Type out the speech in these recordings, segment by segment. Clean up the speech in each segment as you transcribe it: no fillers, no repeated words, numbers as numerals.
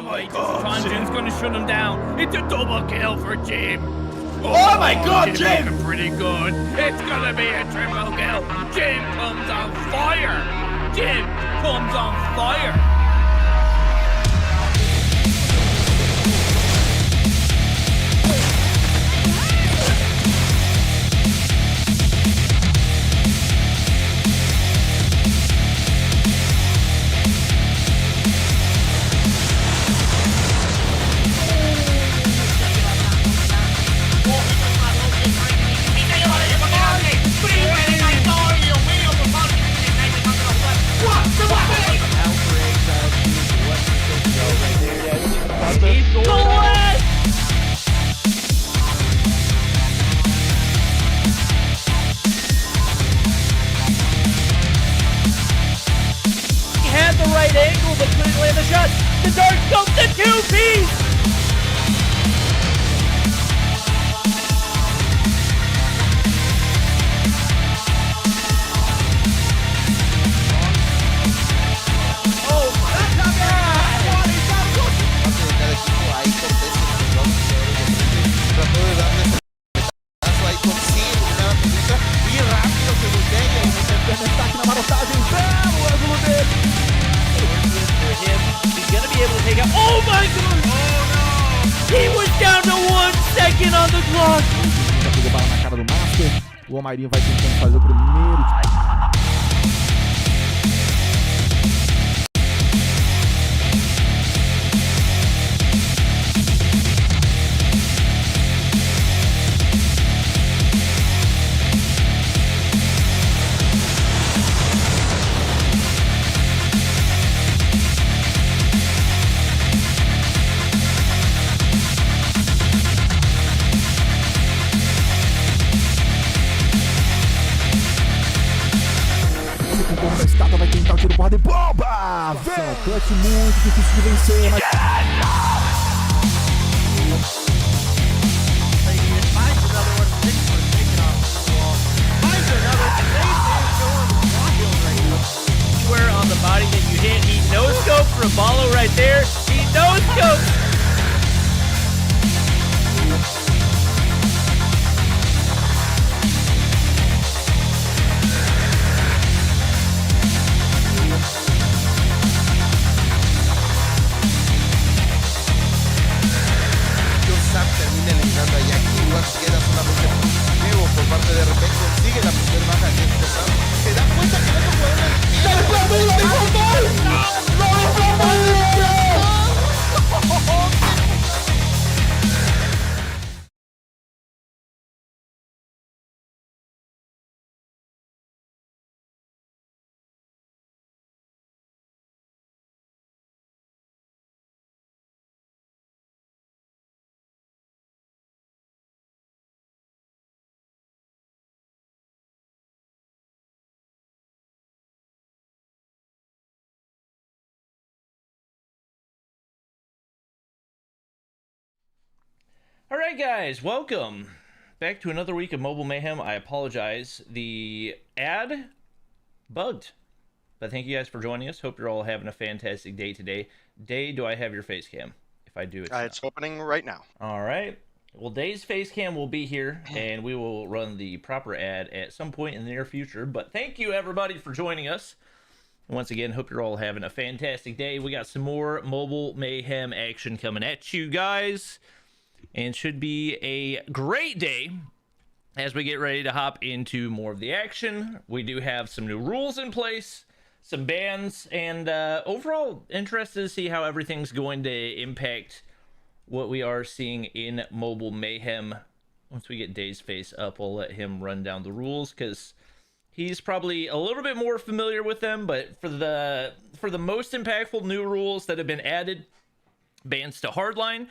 my god, Jim's gonna shut him down. It's a double kill for Jim. Oh my god, Jim! Looking pretty good. It's gonna be a triple kill. Jim comes on fire. Jim comes on fire. Angle, but couldn't land the shot. The dark scope, the two-piece! Oh my god! Cada equipo ahí contesta trató de darle paso ahí consigue una pelota y rápido se voltea y ataque na marotagem, belo ângulo dele. For him, he's gonna be able to take out. Oh my god! Oh no! He was down to 1 second on the clock. Já pegou bala na cara do Master. O Omairinho vai tentando fazer o primeiro. Vai tentar o tiro porrada e bomba! Vem! Clutch muito difícil de vencer, mas... Square on the body that you hit. He no-scope for a follow right there. He no-scope! termina eliminando a Jack y Wax queda solamente positivo por parte de repente consigue la primera baja de este Sam. Se da cuenta que no puede Alright guys, welcome back to another week of Mobile Mayhem. I apologize, the ad bugged, but thank you guys for joining us. Hope you're all having a fantastic day today. Day, do I have your face cam? If I do, it's opening right now. Alright, well Day's face cam will be here, and we will run the proper ad at some point in the near future, but thank you everybody for joining us. Once again, hope you're all having a fantastic day. We got some more Mobile Mayhem action coming at you guys. And should be a great day as we get ready to hop into more of the action. We do have some new rules in place, some bans, and overall interested to see how everything's going to impact what we are seeing in Mobile Mayhem. Once we get Day's face up, I'll let him run down the rules because he's probably a little bit more familiar with them. But for the most impactful new rules that have been added, bans to Hardline,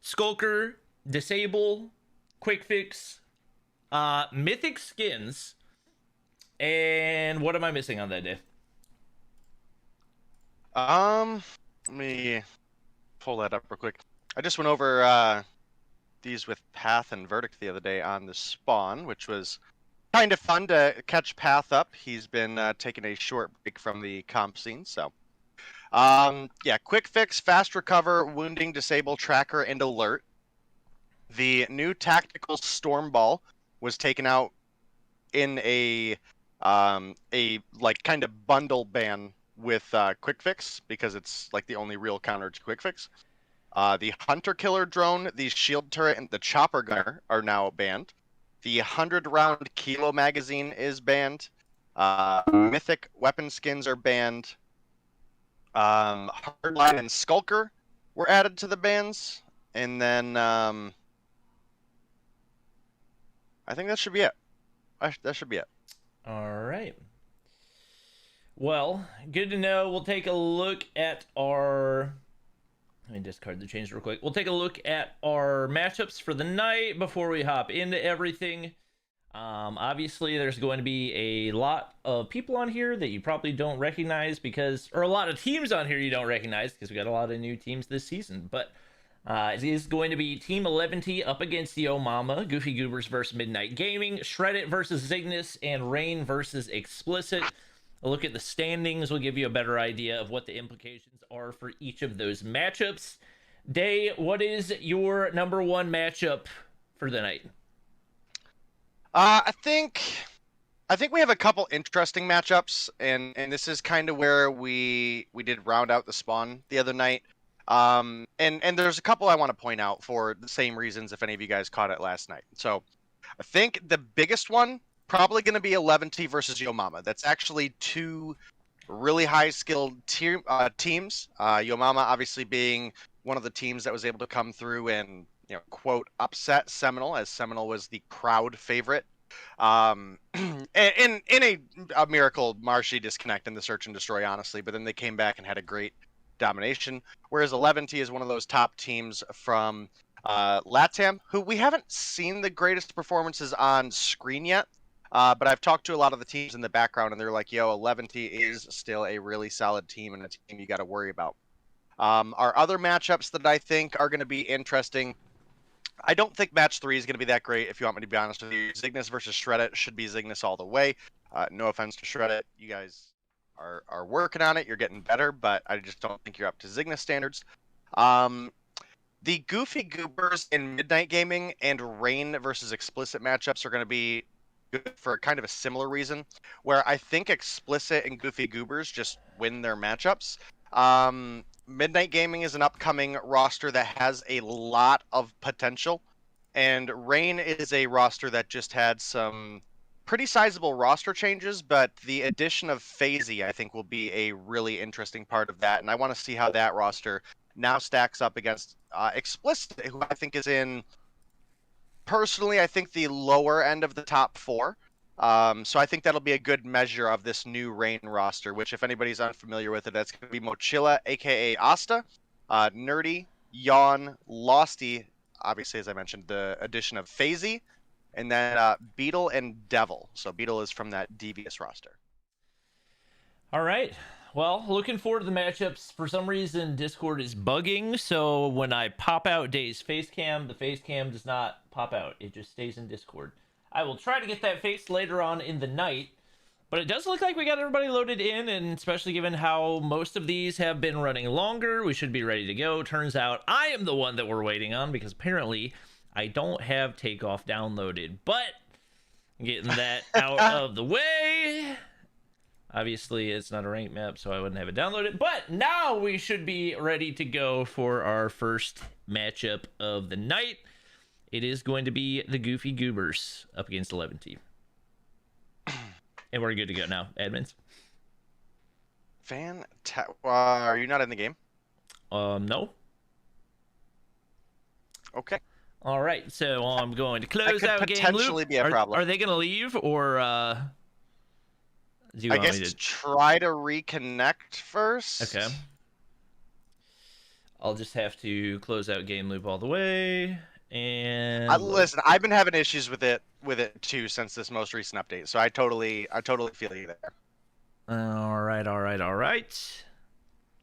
Skulker, Disable, Quick Fix, Mythic Skins, and what am I missing on that day? Let me pull that up real quick. I just went over these with Path and Verdict the other day on the spawn, which was kind of fun to catch Path up. He's been taking a short break from the comp scene, so Yeah, quick fix, fast recover, wounding, disable, tracker, and alert. The new tactical storm ball was taken out in a like kind of bundle ban with quick fix because it's like the only real counter to quick fix. The hunter killer drone, the shield turret, and the chopper gunner are now banned. The 100-round kilo magazine is banned. Mythic weapon skins are banned. Hardline and Skulker were added to the bans, and then I think that should be it. That should be it. All right. Well, good to know. We'll take a look at our... Let me discard the change real quick. We'll take a look at our matchups for the night before we hop into everything. Obviously, there's going to be a lot of people on here that you probably don't recognize because... Or a lot of teams on here you don't recognize because we got a lot of new teams this season. But it is going to be Team 11T up against the Yo Mama, Goofy Goobers versus Midnight Gaming, Shred It versus Cygnus, and Rain versus Explicit. A look at the standings will give you a better idea of what the implications are for each of those matchups. Day, what is your number one matchup for the night? I think we have a couple interesting matchups, and this is kind of where we did round out the spawn the other night. And there's a couple I want to point out for the same reasons if any of you guys caught it last night. So I think the biggest one probably going to be 11T versus Yo Mama. That's actually two really high-skilled teams. Yo Mama obviously being one of the teams that was able to come through and, quote, upset Seminole, as Seminole was the crowd favorite. In a miracle Marshy disconnect in the search and destroy, honestly, but then they came back and had a great domination. Whereas 11T is one of those top teams from LATAM, who we haven't seen the greatest performances on screen yet. But I've talked to a lot of the teams in the background, and they're like, yo, 11T is still a really solid team and a team you got to worry about. Our other matchups that I think are going to be interesting, I don't think match 3 is going to be that great, if you want me to be honest with you. Cygnus versus Shred It should be Cygnus all the way. No offense to Shred It. You guys are working on it. You're getting better, but I just don't think you're up to Cygnus standards. The Goofy Goobers in Midnight Gaming and Rain versus Explicit matchups are going to be good for kind of a similar reason, where I think Explicit and Goofy Goobers just win their matchups. Midnight Gaming is an upcoming roster that has a lot of potential, and Rain is a roster that just had some pretty sizable roster changes, but the addition of FaZe, I think, will be a really interesting part of that, and I want to see how that roster now stacks up against Explicit, who I think is in, personally, I think the lower end of the top 4. So I think that'll be a good measure of this new Rain roster, which, if anybody's unfamiliar with it, that's going to be Mochila, a.k.a. Asta, Nerdy, Yawn, Losty, obviously, as I mentioned, the addition of FaZe, and then Beetle and Devil. So Beetle is from that Devious roster. All right. Well, looking forward to the matchups. For some reason, Discord is bugging, so when I pop out Day's face cam, the face cam does not pop out. It just stays in Discord. I will try to get that fixed later on in the night, but it does look like we got everybody loaded in, and especially given how most of these have been running longer, we should be ready to go. Turns out I am the one that we're waiting on, because apparently I don't have Takeoff downloaded, but getting that out of the way. Obviously, it's not a ranked map, so I wouldn't have it downloaded, but now we should be ready to go for our first matchup of the night. It is going to be the Goofy Goobers up against 11T. And we're good to go now, admins. Are you not in the game? No. Okay. All right, so I'm going to close out game loop. Potentially be a problem. Are they going to leave, or do you want me to try to reconnect first? Okay. I'll just have to close out game loop all the way. And listen, I've been having issues with it too since this most recent update, so I totally feel you there. All right.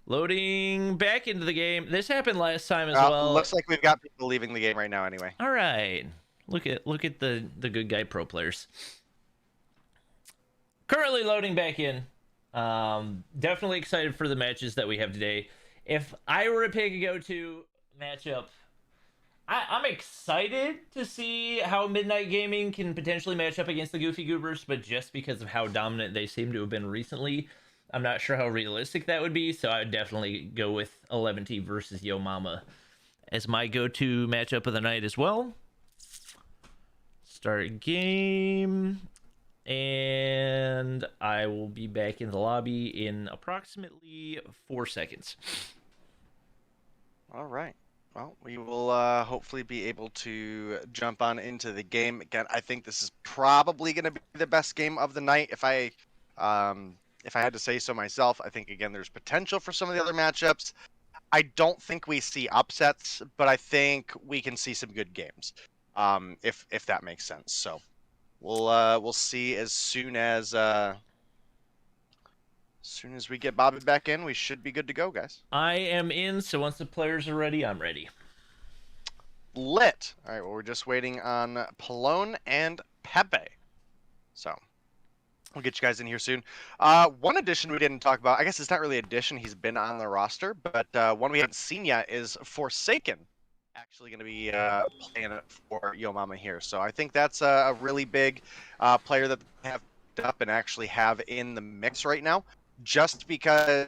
Loading back into the game. This happened last time as well. Looks like we've got people leaving the game right now anyway. All right. Look at the good guy pro players. Currently loading back in. Definitely excited for the matches that we have today. If I were to pick a go-to matchup, I'm excited to see how Midnight Gaming can potentially match up against the Goofy Goobers, but just because of how dominant they seem to have been recently, I'm not sure how realistic that would be, so I would definitely go with 11T versus Yo Mama as my go-to matchup of the night as well. Start game, and I will be back in the lobby in approximately 4 seconds. All right. Well, we will hopefully be able to jump on into the game again. I think this is probably going to be the best game of the night. If I had to say so myself, I think again there's potential for some of the other matchups. I don't think we see upsets, but I think we can see some good games, if that makes sense. So we'll see as soon as we get Bobby back in. We should be good to go, guys. I am in, so once the players are ready, I'm ready. Lit. All right, well, we're just waiting on Pallone and Pepe. So we'll get you guys in here soon. One addition we didn't talk about, I guess it's not really addition, he's been on the roster, but one we haven't seen yet is Forsaken. Actually going to be playing it for Yo Mama here. So I think that's a really big player that they have up and actually have in the mix right now. Just because,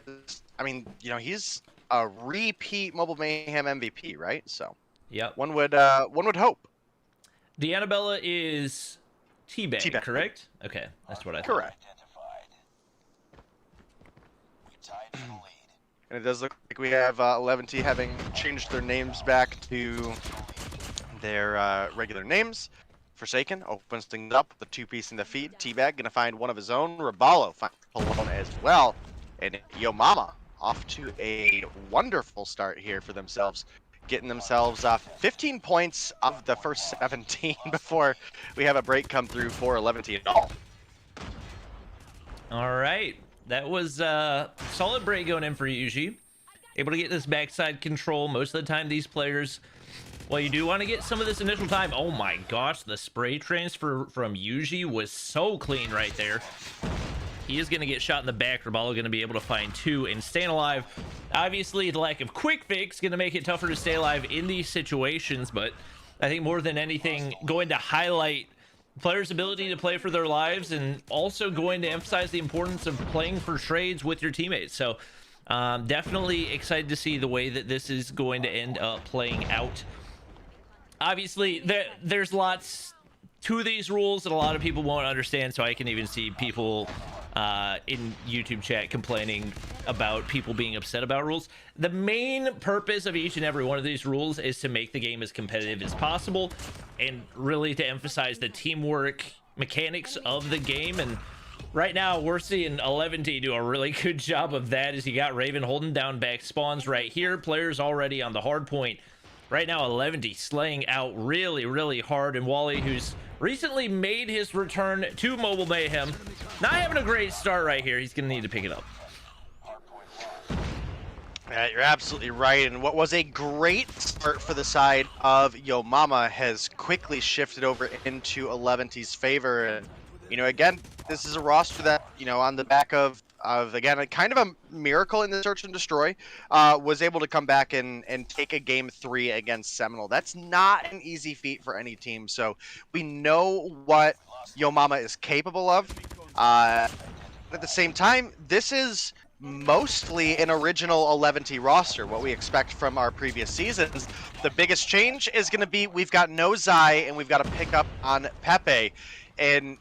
I mean, you know, he's a repeat Mobile Mayhem MVP, right? So, yep. One would hope. The Annabella is Teabag, correct? Okay, that's what I thought. Correct. And it does look like we have 11T having changed their names back to their regular names. Forsaken opens things up with the 2-piece in the feed. Teabag gonna find one of his own. Raballo finds Pallone as well. And Yo Mama off to a wonderful start here for themselves. Getting themselves 15 points of the first 17 before we have a break come through for 11T at all. All right. That was a solid break going in for Yuji. Able to get this backside control. Most of the time, these players... Well, you do want to get some of this initial time. Oh my gosh, the spray transfer from Yuji was so clean right there. He is going to get shot in the back. Raballo going to be able to find 2 and staying alive. Obviously, the lack of quick fix going to make it tougher to stay alive in these situations, but I think more than anything, going to highlight players' ability to play for their lives and also going to emphasize the importance of playing for trades with your teammates. So definitely excited to see the way that this is going to end up playing out. Obviously, there's lots to these rules that a lot of people won't understand, so I can even see people in YouTube chat complaining about people being upset about rules. The main purpose of each and every one of these rules is to make the game as competitive as possible and really to emphasize the teamwork mechanics of the game. And right now, we're seeing 11T do a really good job of that as you got Raven holding down back spawns right here. Players already on the hard point. Right now, 11T slaying out really, really hard. And Wally, who's recently made his return to Mobile Mayhem, not having a great start right here. He's going to need to pick it up. Yeah, you're absolutely right. And what was a great start for the side of Yo Mama has quickly shifted over into 11T's favor. And, you know, again, this is a roster that, you know, on the back of again, a kind of a miracle in the search and destroy, was able to come back and take a game 3 against Seminole. That's not an easy feat for any team. So we know what Yo Mama is capable of. At the same time, this is mostly an original 11T roster, what we expect from our previous seasons. The biggest change is going to be we've got no Zai and we've got to pick up on Pepe. And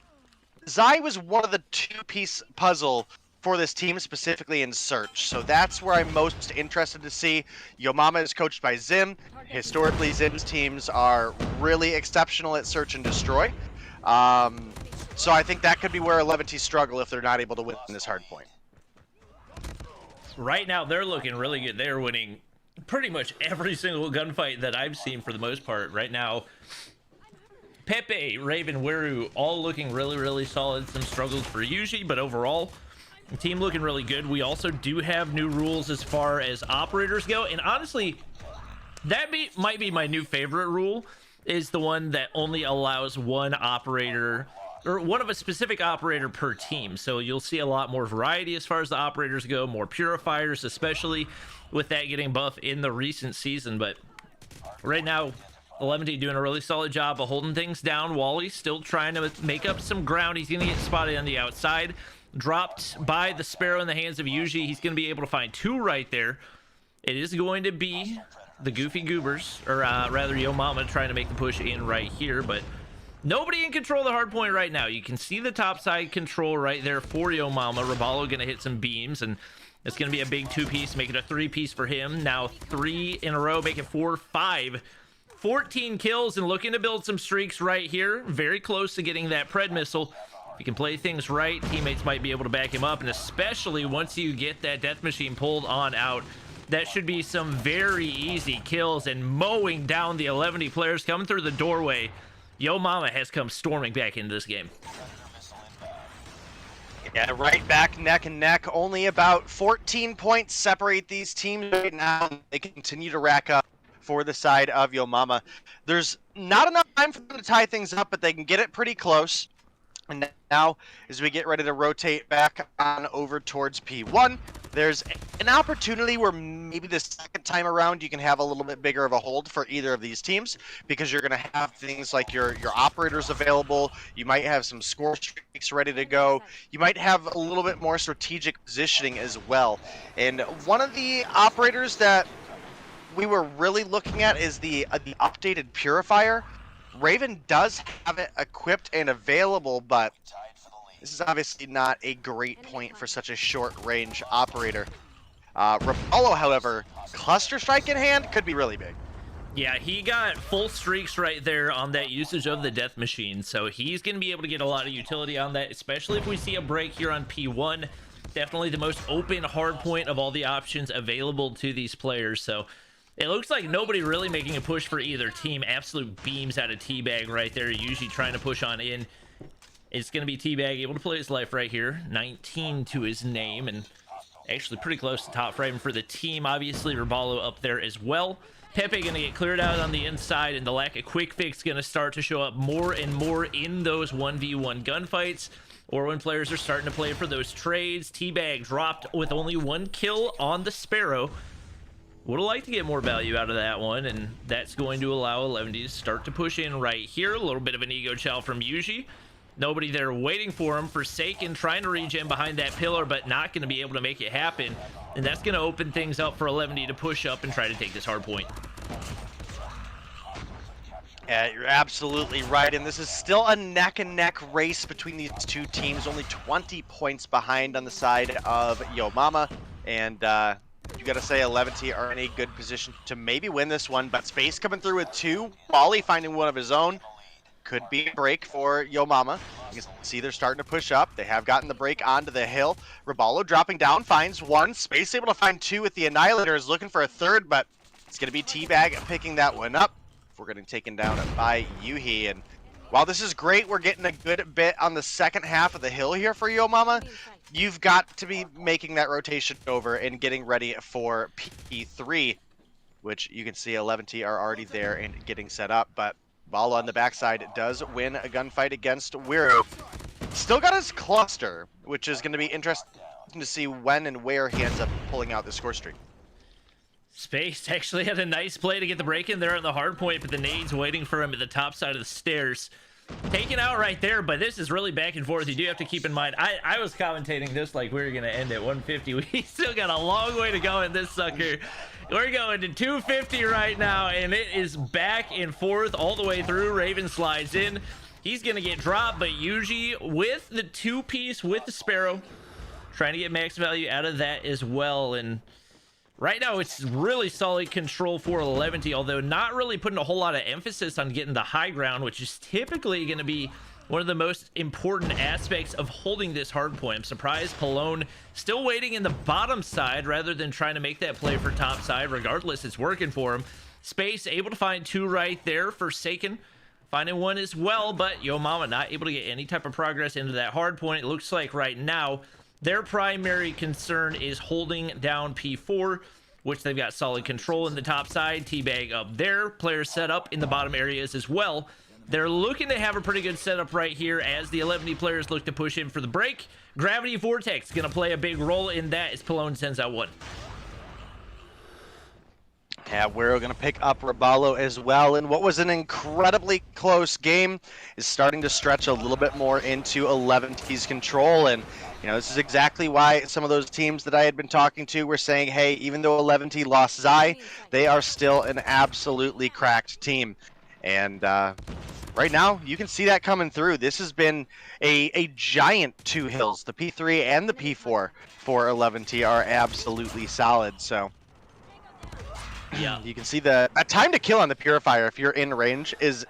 Zai was one of the 2-piece puzzle for this team, specifically in search. So that's where I'm most interested to see. Yo Mama is coached by Zim. Historically, Zim's teams are really exceptional at search and destroy. So I think that could be where 11T struggle if they're not able to win this hard point. Right now, they're looking really good. They're winning pretty much every single gunfight that I've seen for the most part. Right now, Pepe, Raven, Weru, all looking really, really solid. Some struggles for Yuji, but overall, the team looking really good. We also do have new rules as far as operators go. And honestly, that might be my new favorite rule, is the one that only allows one operator or one of a specific operator per team. So you'll see a lot more variety as far as the operators go, more purifiers, especially with that getting buff in the recent season. But right now, 11T doing a really solid job of holding things down. Wally still trying to make up some ground. He's going to get spotted on the outside. Dropped by the Sparrow in the hands of Yuji. He's going to be able to find two right there. It is going to be the Goofy Goobers, or rather Yo Mama, trying to make the push in right here, but nobody in control of the hard point right now. You can see the top side control right there for Yo Mama. Raballo going to hit some beams, and it's going to be a big two-piece, make it a three-piece for him. Now 3 in a row, make it 4, 5. 14 kills and looking to build some streaks right here. Very close to getting that Pred missile. If you can play things right, teammates might be able to back him up, and especially once you get that death machine pulled on out, that should be some very easy kills and mowing down the 11 players coming through the doorway. Yo Mama has come storming back into this game. Yeah, right back neck and neck. Only about 14 points separate these teams right now. They continue to rack up for the side of Yo Mama. There's not enough time for them to tie things up, but they can get it pretty close. And now, as we get ready to rotate back on over towards P1, there's an opportunity where maybe the second time around you can have a little bit bigger of a hold for either of these teams, because you're going to have things like your operators available. You might have some score streaks ready to go. You might have a little bit more strategic positioning as well. And one of the operators that we were really looking at is the updated Purifier. Raven does have it equipped and available, but this is obviously not a great point for such a short-range operator. Rapallo, however, Cluster Strike in hand could be really big. Yeah, he got full streaks right there on that usage of the death machine, so he's going to be able to get a lot of utility on that, especially if we see a break here on P1. Definitely the most open hard point of all the options available to these players, so it looks like nobody really making a push for either team. Absolute beams out of Teabag right there, usually trying to push on in. It's going to be Teabag able to play his life right here. 19 to his name, and actually pretty close to top frame for the team. Obviously, Raballo up there as well. Pepe going to get cleared out on the inside, and the lack of quick fix going to start to show up more and more in those 1v1 gunfights, or when players are starting to play for those trades. Teabag dropped with only 1 kill on the Sparrow. Would have liked to get more value out of that one, and that's going to allow 11 to start to push in right here. A little bit of an ego chow from Yuji. Nobody there waiting for him. Forsaken trying to regen behind that pillar, but not going to be able to make it happen. And that's going to open things up for 11 to push up and try to take this hard point. Yeah, you're absolutely right, and this is still a neck-and-neck race between these two teams. Only 20 points behind on the side of Yo Mama, and you gotta say 11T are in a good position to maybe win this one, but Space coming through with 2. Wally finding one of his own. Could be a break for Yo Mama. You can see they're starting to push up. They have gotten the break onto the hill. Raballo dropping down, finds 1. Space able to find 2 with the Annihilator, is looking for a 3rd, but it's gonna be Teabag picking that one up. We're getting taken down by Yuhi, and while this is great, we're getting a good bit on the second half of the hill here for Yo Mama. You've got to be making that rotation over and getting ready for P3, which you can see 11T are already there and getting set up. But Ball on the backside does win a gunfight against Wiru. Still got his cluster, which is going to be interesting to see when and where he ends up pulling out the score streak. Space actually had a nice play to get the break in there on the hard point, but the nade's waiting for him at the top side of the stairs. Taken out right there, but this is really back and forth. You do have to keep in mind, I was commentating this like we were going to end at 150. We still got a long way to go in this sucker. We're going to 250 right now, and it is back and forth all the way through. Raven slides in. He's going to get dropped, but Yuji with the 2-piece with the Sparrow, trying to get max value out of that as well. And right now, it's really solid control for 11T, although not really putting a whole lot of emphasis on getting the high ground, which is typically going to be one of the most important aspects of holding this hard point. I'm surprised Pallone still waiting in the bottom side rather than trying to make that play for top side. Regardless, it's working for him. Space able to find 2 right there. Forsaken finding 1 as well, but Yo Mama not able to get any type of progress into that hard point. It looks like right now their primary concern is holding down P4, which they've got solid control in the top side. Teabag up there. Players set up in the bottom areas as well. They're looking to have a pretty good setup right here as the 11D players look to push in for the break. Gravity Vortex going to play a big role in that as Pallone sends out one. Yeah, we're going to pick up Raballo as well. And what was an incredibly close game is starting to stretch a little bit more into 11T's control. And, you know, this is exactly why some of those teams that I had been talking to were saying, hey, even though 11T lost Zai, they are still an absolutely cracked team. And right now, you can see that coming through. This has been a giant two hills. The P3 and the P4 for 11T are absolutely solid. So yeah, you can see the time to kill on the Purifier if you're in range is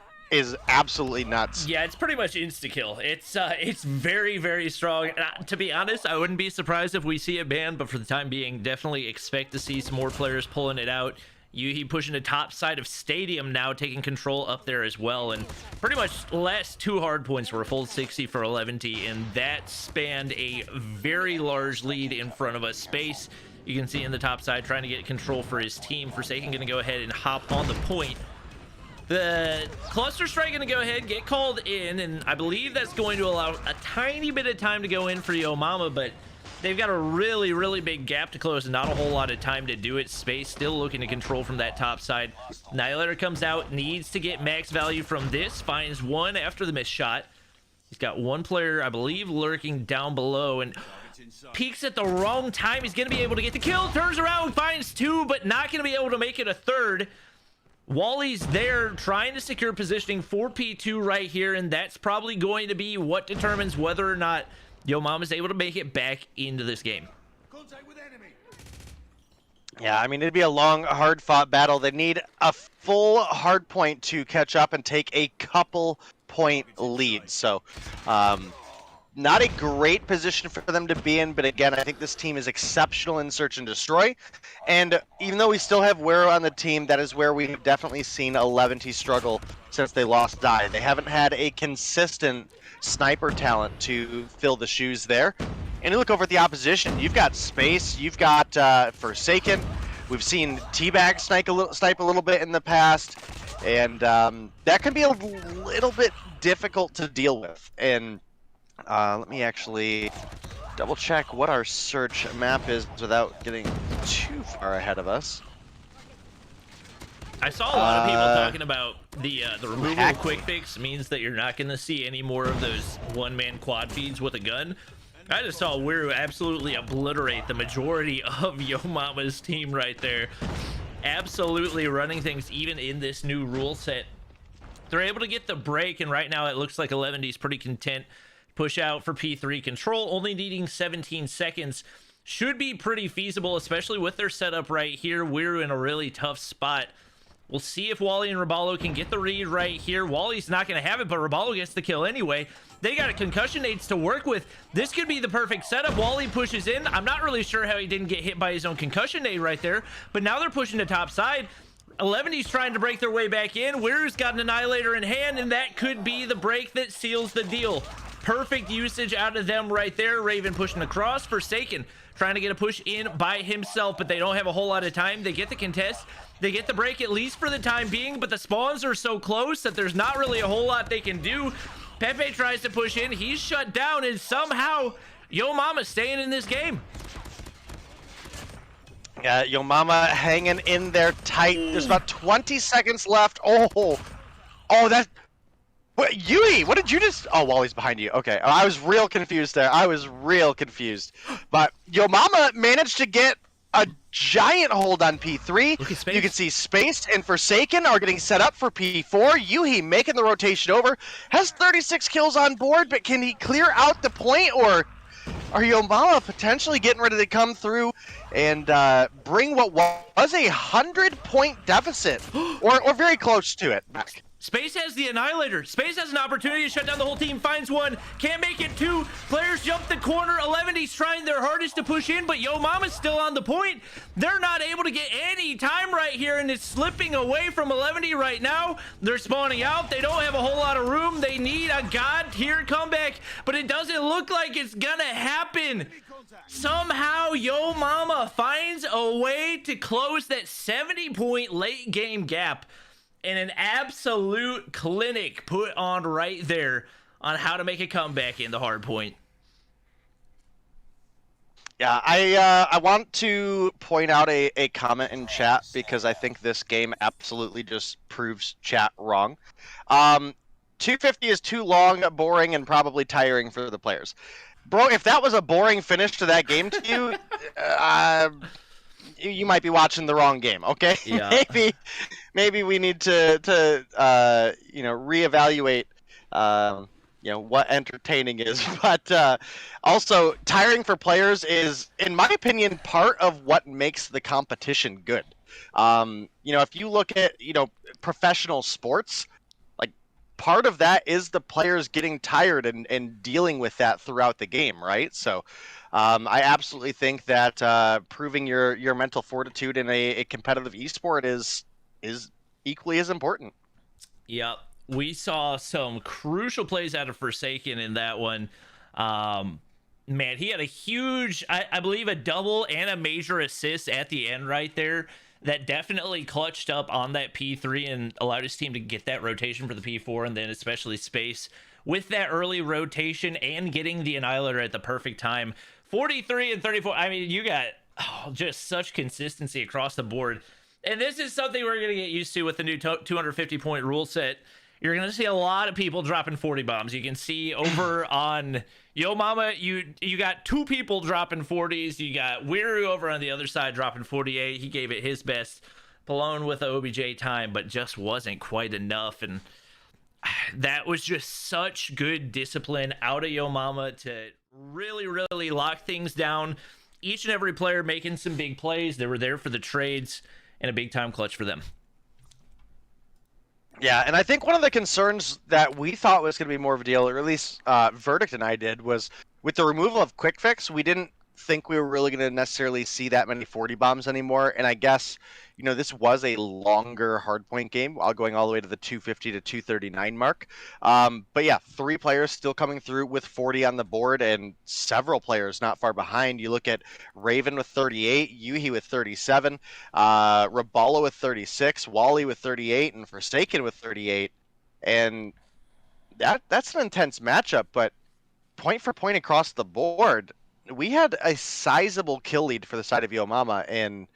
absolutely nuts. Yeah, it's pretty much insta-kill. It's very, very strong. To be honest, I wouldn't be surprised if we see it banned, but for the time being, definitely expect to see some more players pulling it out. Yuhi pushing the top side of Stadium now, taking control up there as well. And pretty much last two hard points were a full 60 for 11T, and that spanned a very large lead in front of us. Space, you can see in the top side, trying to get control for his team. Forsaken going to go ahead and hop on the point. The cluster strike going to go ahead, get called in, and I believe that's going to allow a tiny bit of time to go in for Yo Mama, but they've got a really, really big gap to close and not a whole lot of time to do it. Space still looking to control from that top side. Annihilator comes out, needs to get max value from this, finds one after the missed shot. He's got one player, I believe, lurking down below, and peeks at the wrong time. He's going to be able to get the kill, turns around, finds two, but not going to be able to make it a third. Wally's there trying to secure positioning for P2 right here, and that's probably going to be what determines whether or not Yo Mama's able to make it back into this game. Yeah, I mean, it'd be a long, hard-fought battle. They need a full hard point to catch up and take a couple point lead. So, not a great position for them to be in, but again, I think this team is exceptional in search and destroy. And even though we still have Wero on the team, that is where we've definitely seen 11T struggle since they lost Die. They haven't had a consistent sniper talent to fill the shoes there. And you look over at the opposition, you've got Space, you've got Forsaken. We've seen Teabag snipe a little bit in the past, and that can be a little bit difficult to deal with. And let me actually double check what our search map is without getting too far ahead of us. I saw a lot of people talking about the removal of quick fix means that you're not going to see any more of those one-man quad feeds with a gun. I just saw Wero absolutely obliterate the majority of Yo Mama's team right there. Absolutely running things even in this new rule set. They're able to get the break, and right now it looks like 11D's pretty content. Push out for P3 control, only needing 17 seconds. Should be pretty feasible, especially with their setup right here. We're in a really tough spot. We'll see if Wally and Raballo can get the read right here. Wally's not going to have it, but Raballo gets the kill anyway. They got a concussion nades to work with. This could be the perfect setup. Wally pushes in. I'm not really sure how he didn't get hit by his own concussion nade right there, but now they're pushing the top side. 11D's trying to break their way back in. Weir's got an Annihilator in hand, and that could be the break that seals the deal. Perfect usage out of them right there. Raven pushing across. Forsaken trying to get a push in by himself, but they don't have a whole lot of time. They get the contest. They get the break, at least for the time being, but the spawns are so close that there's not really a whole lot they can do. Pepe tries to push in. He's shut down, and somehow Yo Mama's staying in this game. Yeah, Yo Mama hanging in there tight. There's about 20 seconds left. Oh, that... What, Yui, what did you just... Oh, Wally's behind you. Okay, I was real confused there. I was real confused. But Yo Mama managed to get a giant hold on P3. Look at Space. You can see Space and Forsaken are getting set up for P4. Yuhi making the rotation over. Has 36 kills on board, but can he clear out the point, or are Yo Mama potentially getting ready to come through and bring what was a 100-point deficit, or very close to it back? Space has the Annihilator. Space has an opportunity to shut down the whole team. Finds one. Can't make it two. Players jump the corner. 11D's trying their hardest to push in, but Yo Mama's still on the point. They're not able to get any time right here, and it's slipping away from 11D right now. They're spawning out. They don't have a whole lot of room. They need a god-tier comeback, but it doesn't look like it's gonna happen. Somehow Yo Mama finds a way to close that 70-point late game gap. and an absolute clinic put on right there on how to make a comeback in the Hardpoint. Yeah, I want to point out a comment in chat because I think this game absolutely just proves chat wrong. 250 is too long, boring, and probably tiring for the players. Bro, if that was a boring finish to that game to you, you might be watching the wrong game, okay? Yeah. maybe we need to reevaluate what entertaining is. But also, tiring for players is, in my opinion, part of what makes the competition good. If you look at professional sports, like, part of that is the players getting tired and dealing with that throughout the game, right? So I absolutely think that proving your mental fortitude in a competitive esport is equally as important. Yep. We saw some crucial plays out of Forsaken in that one. Man, he had a huge, I believe, a double and a major assist at the end right there that definitely clutched up on that P3 and allowed his team to get that rotation for the P4, and then especially Space with that early rotation and getting the Annihilator at the perfect time. 43 and 34. I mean, you got just such consistency across the board. And this is something we're going to get used to with the new 250-point rule set. You're going to see a lot of people dropping 40 bombs. You can see over on Yo Mama, you got two people dropping 40s. You got Wiru over on the other side dropping 48. He gave it his best. Palone with the OBJ time, but just wasn't quite enough. And that was just such good discipline out of Yo Mama to really, really lock things down. Each and every player making some big plays. They were there for the trades and a big time clutch for them. Yeah, and I think one of the concerns that we thought was going to be more of a deal, or at least Verdict and I did, was with the removal of Quick Fix, we didn't think we were really going to necessarily see that many 40 bombs anymore. And I guess, this was a longer Hardpoint game, going all the way to the 250 to 239 mark. But yeah, 3 players still coming through with 40 on the board, and several players not far behind. You look at Raven with 38, Yuhi with 37, Rabala with 36, Wally with 38, and Forsaken with 38. And that's an intense matchup, but point for point across the board, we had a sizable kill lead for the side of Yo Mama, and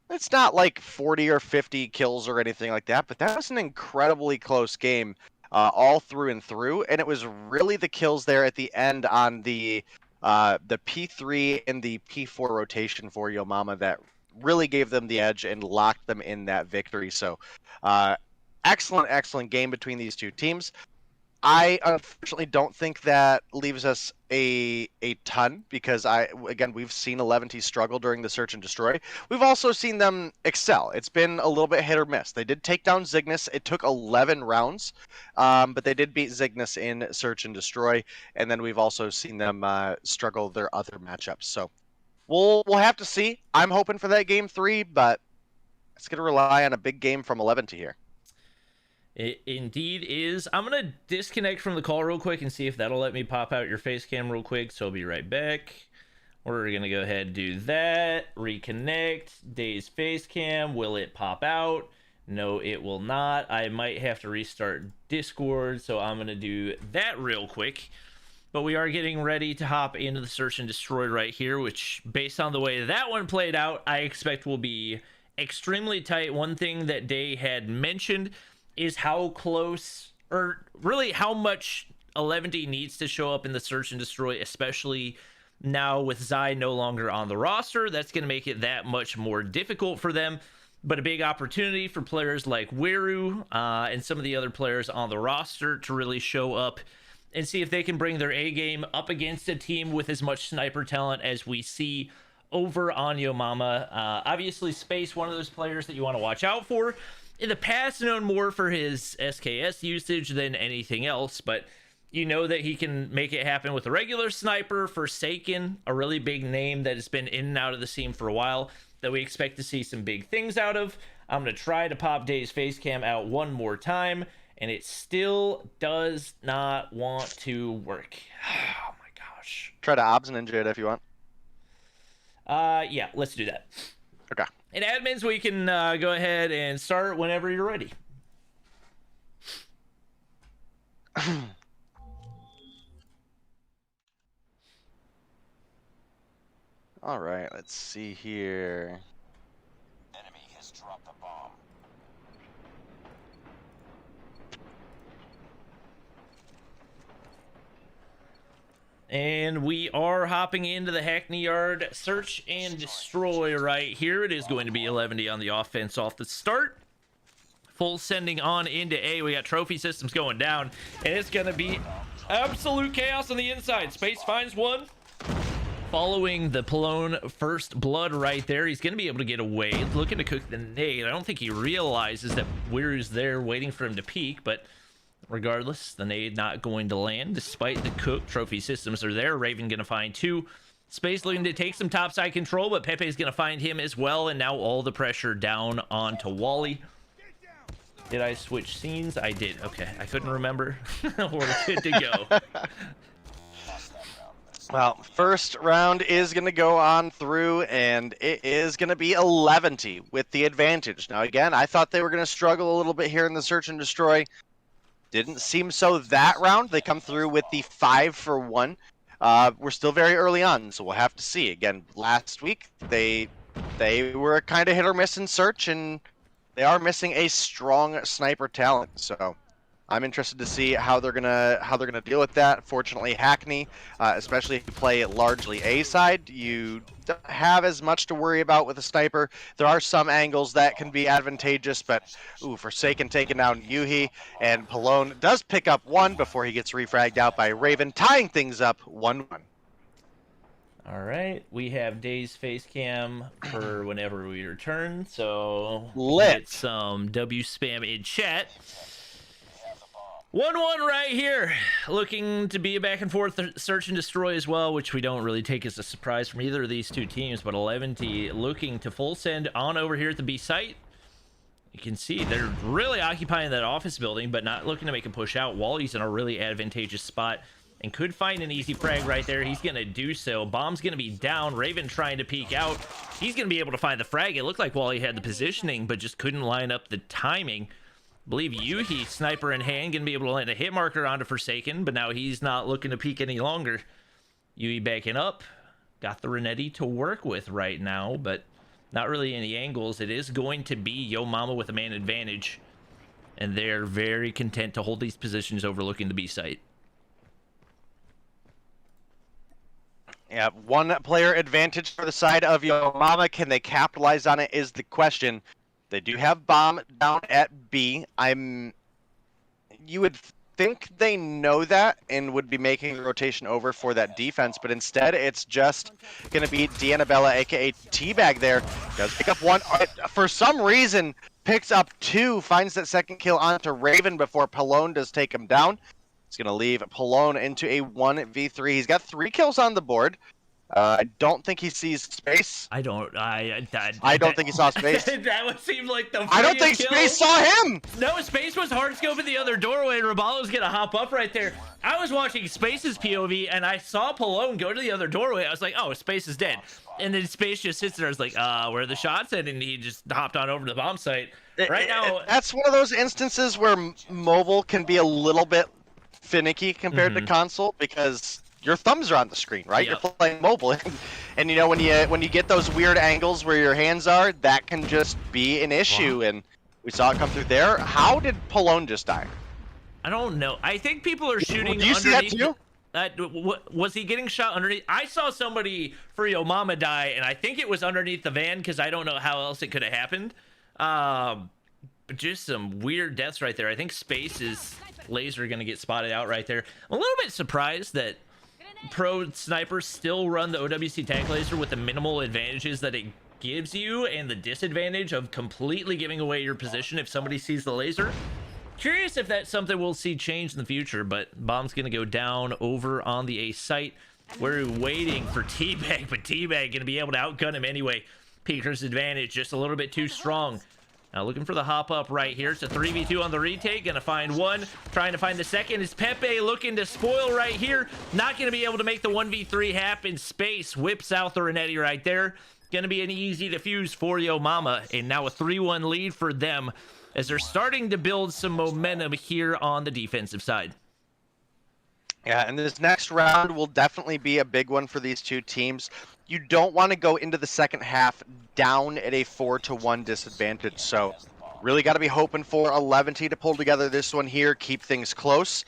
it's not like 40 or 50 kills or anything like that, but that was an incredibly close game all through and through, and it was really the kills there at the end on the P3 and the P4 rotation for Yo Mama that really gave them the edge and locked them in that victory. So excellent game between these two teams. I unfortunately don't think that leaves us a ton, because we've seen 11T struggle during the search and destroy. We've also seen them excel. It's been a little bit hit or miss. They did take down Zygnus. It took 11 rounds, but they did beat Zygnus in search and destroy. And then we've also seen them struggle their other matchups. So we'll have to see. I'm hoping for that game 3, but it's going to rely on a big game from 11T here. It indeed is. I'm going to disconnect from the call real quick and see if that'll let me pop out your face cam real quick. So I'll be right back. We're going to go ahead and do that. Reconnect. Dave's face cam. Will it pop out? No, it will not. I might have to restart Discord. So I'm going to do that real quick. But we are getting ready to hop into the search and destroy right here, which, based on the way that one played out, I expect will be extremely tight. One thing that Day had mentioned is how close, or really how much 11D needs to show up in the search and destroy, especially now with Zai no longer on the roster. That's going to make it that much more difficult for them, but a big opportunity for players like Wiru and some of the other players on the roster to really show up and see if they can bring their A game up against a team with as much sniper talent as we see over on Yo Mama. Obviously, Space, one of those players that you want to watch out for. In the past, known more for his SKS usage than anything else, but you know that he can make it happen with a regular sniper. Forsaken, a really big name that has been in and out of the scene for a while, that we expect to see some big things out of. I'm going to try to pop Dave's face cam out one more time, and it still does not want to work. Oh my gosh. Try to obs and injure it if you want. Yeah, let's do that. Okay. And admins, we can go ahead and start whenever you're ready. All right, let's see here. Enemy has dropped the bomb. And we are hopping into the Hackney Yard search and destroy right here. It is going to be 11D on the offense off the start. Full sending on into A. We got trophy systems going down, and it's going to be absolute chaos on the inside. Space finds one. Following the Pallone first blood right there, he's going to be able to get away. Looking to cook the nade. I don't think he realizes that Weir's there waiting for him to peek, but regardless, the nade not going to land despite the cook. Trophy systems are there. Raven going to find two. Space looking to take some topside control, but Pepe's going to find him as well, and now all the pressure down onto Wally. Did I switch scenes? I did. Okay, I couldn't remember. We're good to go. Well, first round is going to go on through, and it is going to be 11-0 with the advantage. Now, again, I thought they were going to struggle a little bit here in the search and destroy. Didn't seem so that round. They come through with the 5-for-1. We're still very early on, so we'll have to see. Again, last week they were kind of hit or miss in search, and they are missing a strong sniper talent. So I'm interested to see how they're gonna deal with that. Fortunately, Hackney, especially if you play largely A side, you don't have as much to worry about with a sniper. There are some angles that can be advantageous, but Forsaken taking down Yuhi, and Pallone does pick up one before he gets refragged out by Raven, tying things up 1-1. All right, we have Dave's face cam for whenever we return, so Lit. get some W spam in chat. 1-1 right here. Looking to be a back and forth search and destroy as well, which we don't really take as a surprise from either of these two teams, but 11T looking to full send on over here at the B site. You can see they're really occupying that office building, but not looking to make a push out. Wally's in a really advantageous spot and could find an easy frag right there. He's going to do so. Bomb's going to be down. Raven trying to peek out. He's going to be able to find the frag. It looked like Wally had the positioning, but just couldn't line up the timing. I believe Yuhi, sniper in hand, going to be able to land a hit marker onto Forsaken, but now he's not looking to peek any longer. Yuhi backing up. Got the Renetti to work with right now, but not really any angles. It is going to be Yo Mama with a man advantage, and they're very content to hold these positions overlooking the B site. Yeah, one player advantage for the side of Yo Mama. Can they capitalize on it is the question. They do have bomb down at B. You would think they know that and would be making a rotation over for that defense, but instead it's just going to be D'Annabella, aka Teabag there. Does pick up one. For some reason, picks up two, finds that second kill onto Raven before Pallone does take him down. It's going to leave Pallone into a 1v3. He's got 3 kills on the board. I don't think he sees Space. I don't think he saw Space. That would seem like the I don't think kill. Space saw him. No, Space was hard scoping the other doorway. Rabalo's gonna hop up right there. I was watching Space's POV and I saw Pallone go to the other doorway. I was like, oh, Space is dead. And then Space just sits there. I was like, where are the shots at? And he just hopped on over to the bomb site. Right now, that's one of those instances where mobile can be a little bit finicky compared to console, because your thumbs are on the screen, right? Yep. You're playing mobile, and you know when you get those weird angles where your hands are, that can just be an issue. Wow. And we saw it come through there. How did Pallone just die? I don't know. I think people are shooting. Do you see that too? Was he getting shot underneath? I saw somebody for Yo Mama die, and I think it was underneath the van, because I don't know how else it could have happened. But just some weird deaths right there. I think Space's laser going to get spotted out right there. I'm a little bit surprised that pro snipers still run the OWC tank laser with the minimal advantages that it gives you, and the disadvantage of completely giving away your position if somebody sees the laser. Curious if that's something we'll see change in the future, but bomb's going to go down over on the A site. We're waiting for Teabag, but Teabag going to be able to outgun him anyway. Peeker's advantage just a little bit too strong. Now looking for the hop up right here. It's a 3v2 on the retake. Gonna find one. Trying to find the second. Is Pepe looking to spoil right here? Not gonna be able to make the 1v3 happen. Space whips out the Renetti right there. Gonna be an easy defuse for Yo Mama. And now a 3-1 lead for them as they're starting to build some momentum here on the defensive side. Yeah, and this next round will definitely be a big one for these two teams. You don't want to go into the second half down at a 4-1 disadvantage. So really got to be hoping for 11 to pull together this one here, keep things close.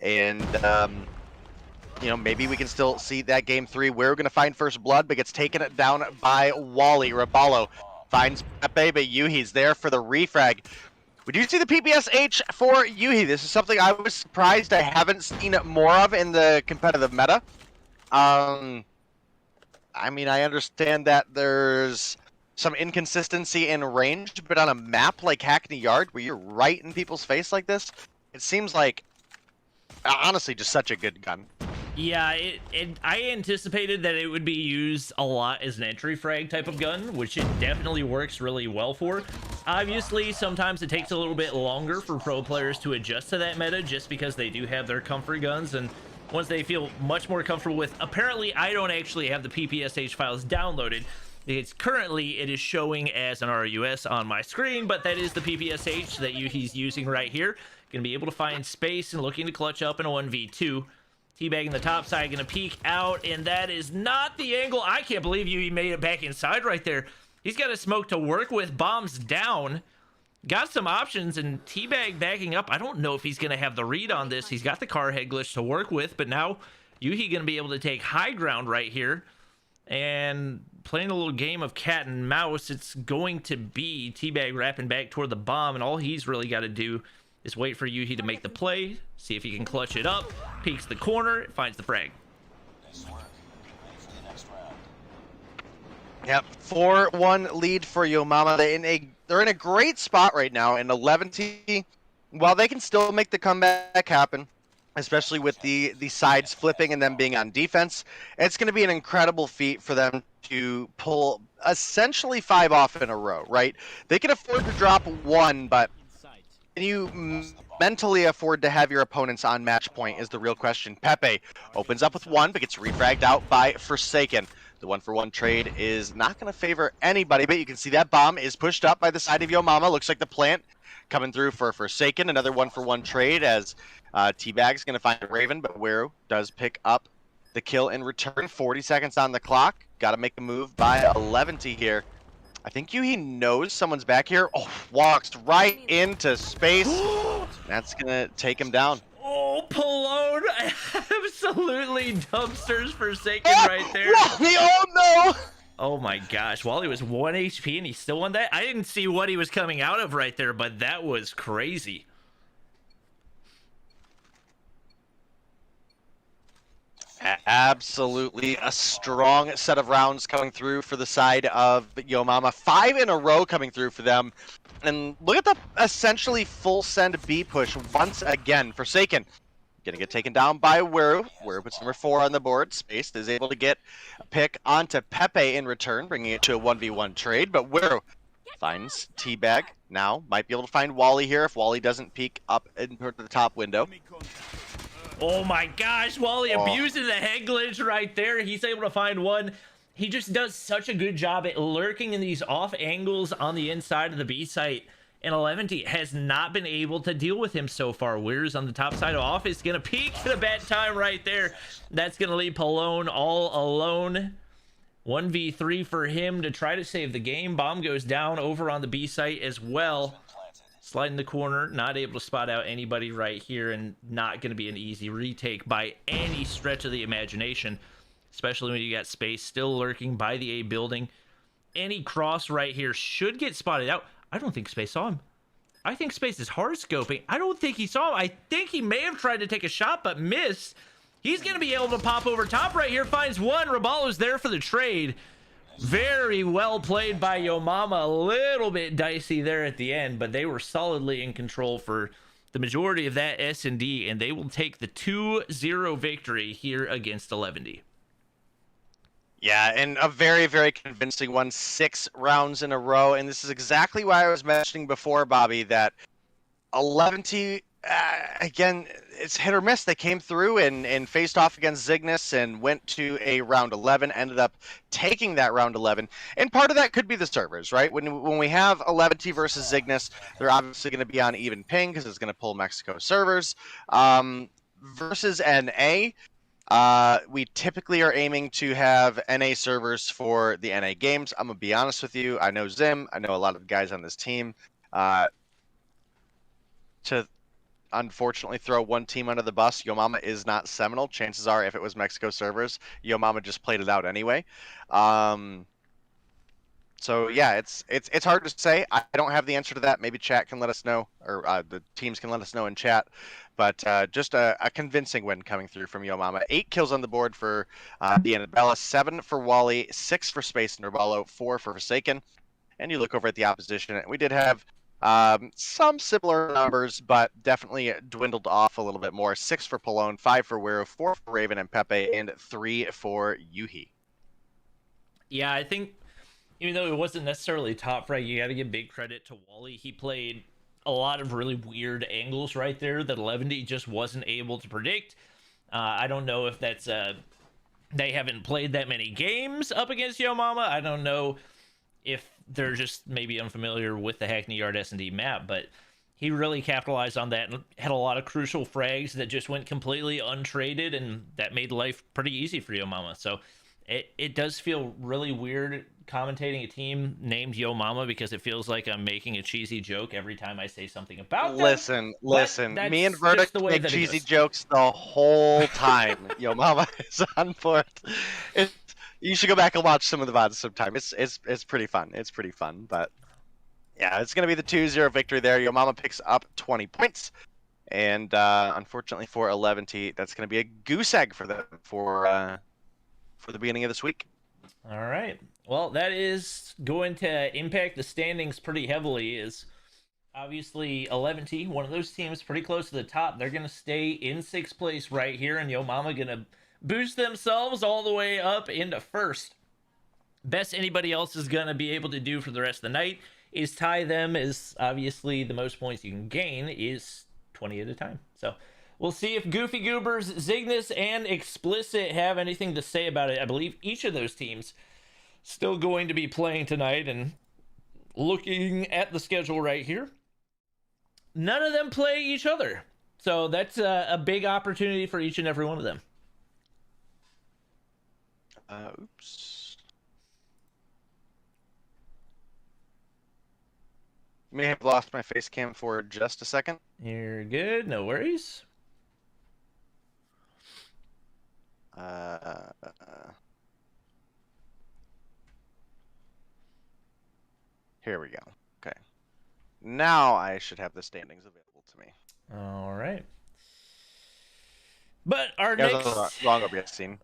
And, maybe we can still see that game 3. We're going to find first blood, but gets taken down by Wally. Raballo finds Pepe, but Yuhi's there for the refrag. We do see the PPSH for Yuhi. This is something I was surprised I haven't seen more of in the competitive meta. I understand that there's some inconsistency in range, but on a map like Hackney Yard, where you're right in people's face like this, it seems like, honestly, just such a good gun. Yeah, I anticipated that it would be used a lot as an entry frag type of gun, which it definitely works really well for. Obviously, sometimes it takes a little bit longer for pro players to adjust to that meta just because they do have their comfort guns, and once they feel much more comfortable with... Apparently, I don't actually have the PPSH files downloaded. It is showing as an RUS on my screen, but that is the PPSH that he's using right here. Gonna be able to find space and looking to clutch up in a 1v2. Teabagging the top side, gonna peek out, and that is not the angle. I can't believe he made it back inside right there. He's got a smoke to work with, bombs down. Got some options, and Teabag backing up. I don't know if he's gonna have the read on this. He's got the car head glitch to work with, but now Yuhi gonna be able to take high ground right here. And playing a little game of cat and mouse, it's going to be Teabag wrapping back toward the bomb, and all he's really got to do is wait for Yuhi to make the play, see if he can clutch it up, peeks the corner, finds the frag. Nice work. Ready for the next round. Yep, 4-1 lead for Yomama. They're in a great spot right now, and 11T, while they can still make the comeback happen, especially with the sides flipping and them being on defense, it's going to be an incredible feat for them to pull essentially 5 off in a row, right? They can afford to drop 1, but can you mentally afford to have your opponents on match point is the real question. Pepe opens up with 1, but gets refragged out by Forsaken. The 1-for-1 trade is not going to favor anybody, but you can see that bomb is pushed up by the side of Yomama. Looks like the plant coming through for Forsaken. Another 1-for-1 trade as Teabag's going to find Raven, but Weru does pick up the kill in return. 40 seconds on the clock. Got to make a move by 11T here. I think Yuhi knows someone's back here. Oh, walks right into space. That's going to take him down. Oh, Pallone absolutely dumpsters Forsaken right there. Oh, no! Oh my gosh, Wally was 1 HP and he still won that? I didn't see what he was coming out of right there, but that was crazy. Absolutely a strong set of rounds coming through for the side of Yomama. 5 in a row coming through for them. And look at the essentially full send B push once again. Forsaken gonna get taken down by Weru. Weru puts number 4 on the board. Spaced is able to get a pick onto Pepe in return, bringing it to a 1v1 trade. But Weru finds Teabag. Now might be able to find Wally here if Wally doesn't peek up into the top window. Oh my gosh, Wally abusing the head glitch right there. He's able to find 1. He just does such a good job at lurking in these off angles on the inside of the B site. And 11T has not been able to deal with him so far. Weir's on the top side of office. Gonna peek at a bad time right there. That's gonna leave Pallone all alone. 1v3 for him to try to save the game. Bomb goes down over on the B site as well. Sliding the corner, not able to spot out anybody right here, and not going to be an easy retake by any stretch of the imagination, especially when you got Space still lurking by the A building. Any cross right here should get spotted out. I don't think Space saw him. I think Space is hard scoping. I don't think he saw him. I think he may have tried to take a shot, but missed. He's going to be able to pop over top right here, finds 1. Raballo's there for the trade. Very well played by Yomama. A little bit dicey there at the end, but they were solidly in control for the majority of that S&D, and they will take the 2-0 victory here against 11D. Yeah, and a very, very convincing one. 6 rounds in a row, and this is exactly why I was mentioning before, Bobby, that 11T, again, it's hit or miss. They came through and faced off against Zygnus and went to a round 11, ended up taking that round 11. And part of that could be the servers, right? When we have 11T versus Zygnus, they're obviously going to be on even ping because it's going to pull Mexico servers. versus NA, we typically are aiming to have NA servers for the NA games. I'm gonna be honest with you. I know Zim. I know a lot of the guys on this team. To unfortunately throw one team under the bus, Yo Mama is not Seminole. Chances are, if it was Mexico servers, Yo Mama just played it out anyway. So yeah, it's hard to say. I don't have the answer to that. Maybe chat can let us know, or the teams can let us know in chat. But just a convincing win coming through from Yo Mama. 8 kills on the board for the Annabella, 7 for Wally, 6 for Space Nervallo, 4 for Forsaken. And you look over at the opposition, and we did have some similar numbers, but definitely dwindled off a little bit more. 6 for Palone, 5 for Weru, 4 for Raven and Pepe, and 3 for Yuhi. Yeah, I think even though it wasn't necessarily top frag, you got to give big credit to Wally. He played a lot of really weird angles right there that 11D just wasn't able to predict. I don't know if that's they haven't played that many games up against Yo Mama. I don't know if they're just maybe unfamiliar with the Hackney Yard S&D map, but he really capitalized on that and had a lot of crucial frags that just went completely untraded, and that made life pretty easy for Yo Mama. So it does feel really weird commentating a team named Yo Mama, because it feels like I'm making a cheesy joke every time I say something about them. Listen. Me and that's Verdict just the way make that it cheesy goes. jokes the whole time. Yo Mama is on board. You should go back and watch some of the VODs sometime. It's pretty fun. It's pretty fun. But yeah, it's gonna be the 2-0 victory there. Yo Mama picks up 20 points. And unfortunately for 11T, that's gonna be a goose egg for them for the beginning of this week. All right. Well, that is going to impact the standings pretty heavily. Is obviously 11T, one of those teams pretty close to the top. They're going to stay in 6th place right here, and Yo Mama going to boost themselves all the way up into 1st. Best anybody else is going to be able to do for the rest of the night is tie them, as obviously the most points you can gain is 20 at a time. So we'll see if Goofy Goobers, Zygnus, and Explicit have anything to say about it. I believe each of those teams still going to be playing tonight, and looking at the schedule right here, none of them play each other. So that's a big opportunity for each and every one of them. Oops. May have lost my face cam for just a second. You're good, no worries. Here we go. Okay. Now I should have the standings available to me. All right. But our Yeah, next wrong OBS scene.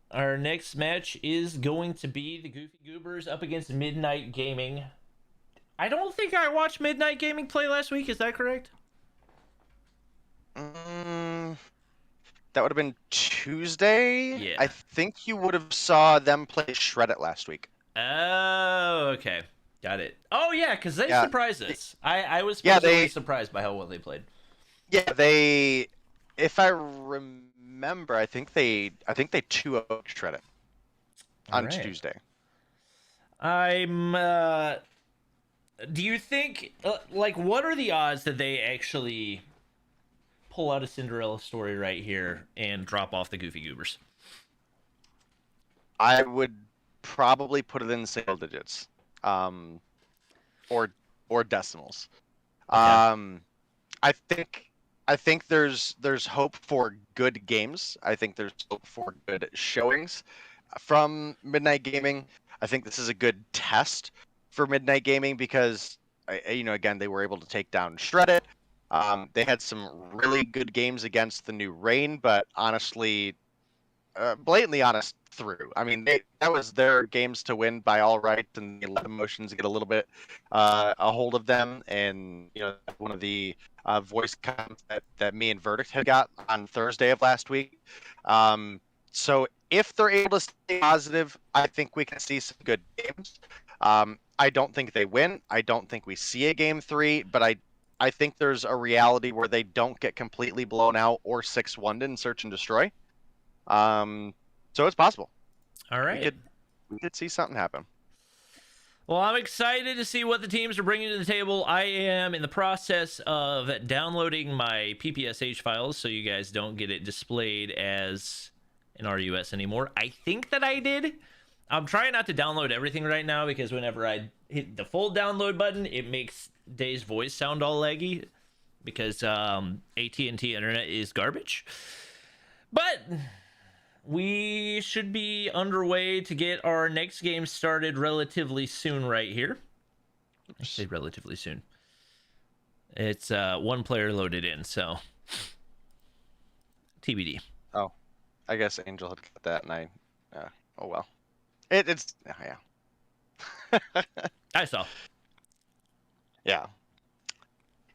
Our next match is going to be the Goofy Goobers up against Midnight Gaming. I don't think I watched Midnight Gaming play last week. Is that correct? That would have been Tuesday. Yeah. I think you would have saw them play Shred It last week. Oh, okay. Got it. Oh, yeah, because they Yeah. surprised us. I was Yeah, pleasantly surprised by how well they played. Yeah, they. If I remember, I think they 2-0 Shred It on Alright. Tuesday. Do you think, what are the odds that they actually pull out a Cinderella story right here and drop off the Goofy Goobers? I would probably put it in single digits, or decimals. Okay. I think there's hope for good games. I think there's hope for good showings from Midnight Gaming. I think this is a good test for Midnight Gaming because, again, they were able to take down Shred It. They had some really good games against the new Rain, but honestly, blatantly honest through. I mean, that was their games to win by all right, and they let emotions get a little bit a hold of them. And one of the voice comments that me and Verdict had got on Thursday of last week. So if they're able to stay positive, I think we can see some good games. I don't think they win. I don't think we see a game 3, but I think there's a reality where they don't get completely blown out or 6-1'd in Search and Destroy. So it's possible. All right. We could see something happen. Well, I'm excited to see what the teams are bringing to the table. I am in the process of downloading my PPSH files so you guys don't get it displayed as an RUS anymore. I think that I did. I'm trying not to download everything right now because whenever I hit the full download button, it makes Dave's voice sound all laggy because AT&T internet is garbage. But we should be underway to get our next game started relatively soon right here. I say relatively soon. It's one player loaded in, so TBD. Oh, I guess Angel had got that, and I. Oh well. It's yeah. I saw. Yeah.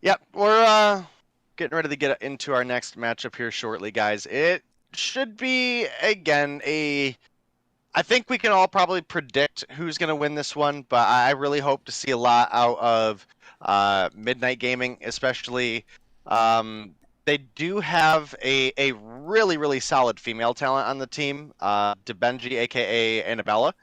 Yep, we're getting ready to get into our next matchup here shortly, guys. It should be again I think we can all probably predict who's going to win this one, but I really hope to see a lot out of Midnight Gaming, especially. They do have a really, really solid female talent on the team, DeBenji, aka Annabella.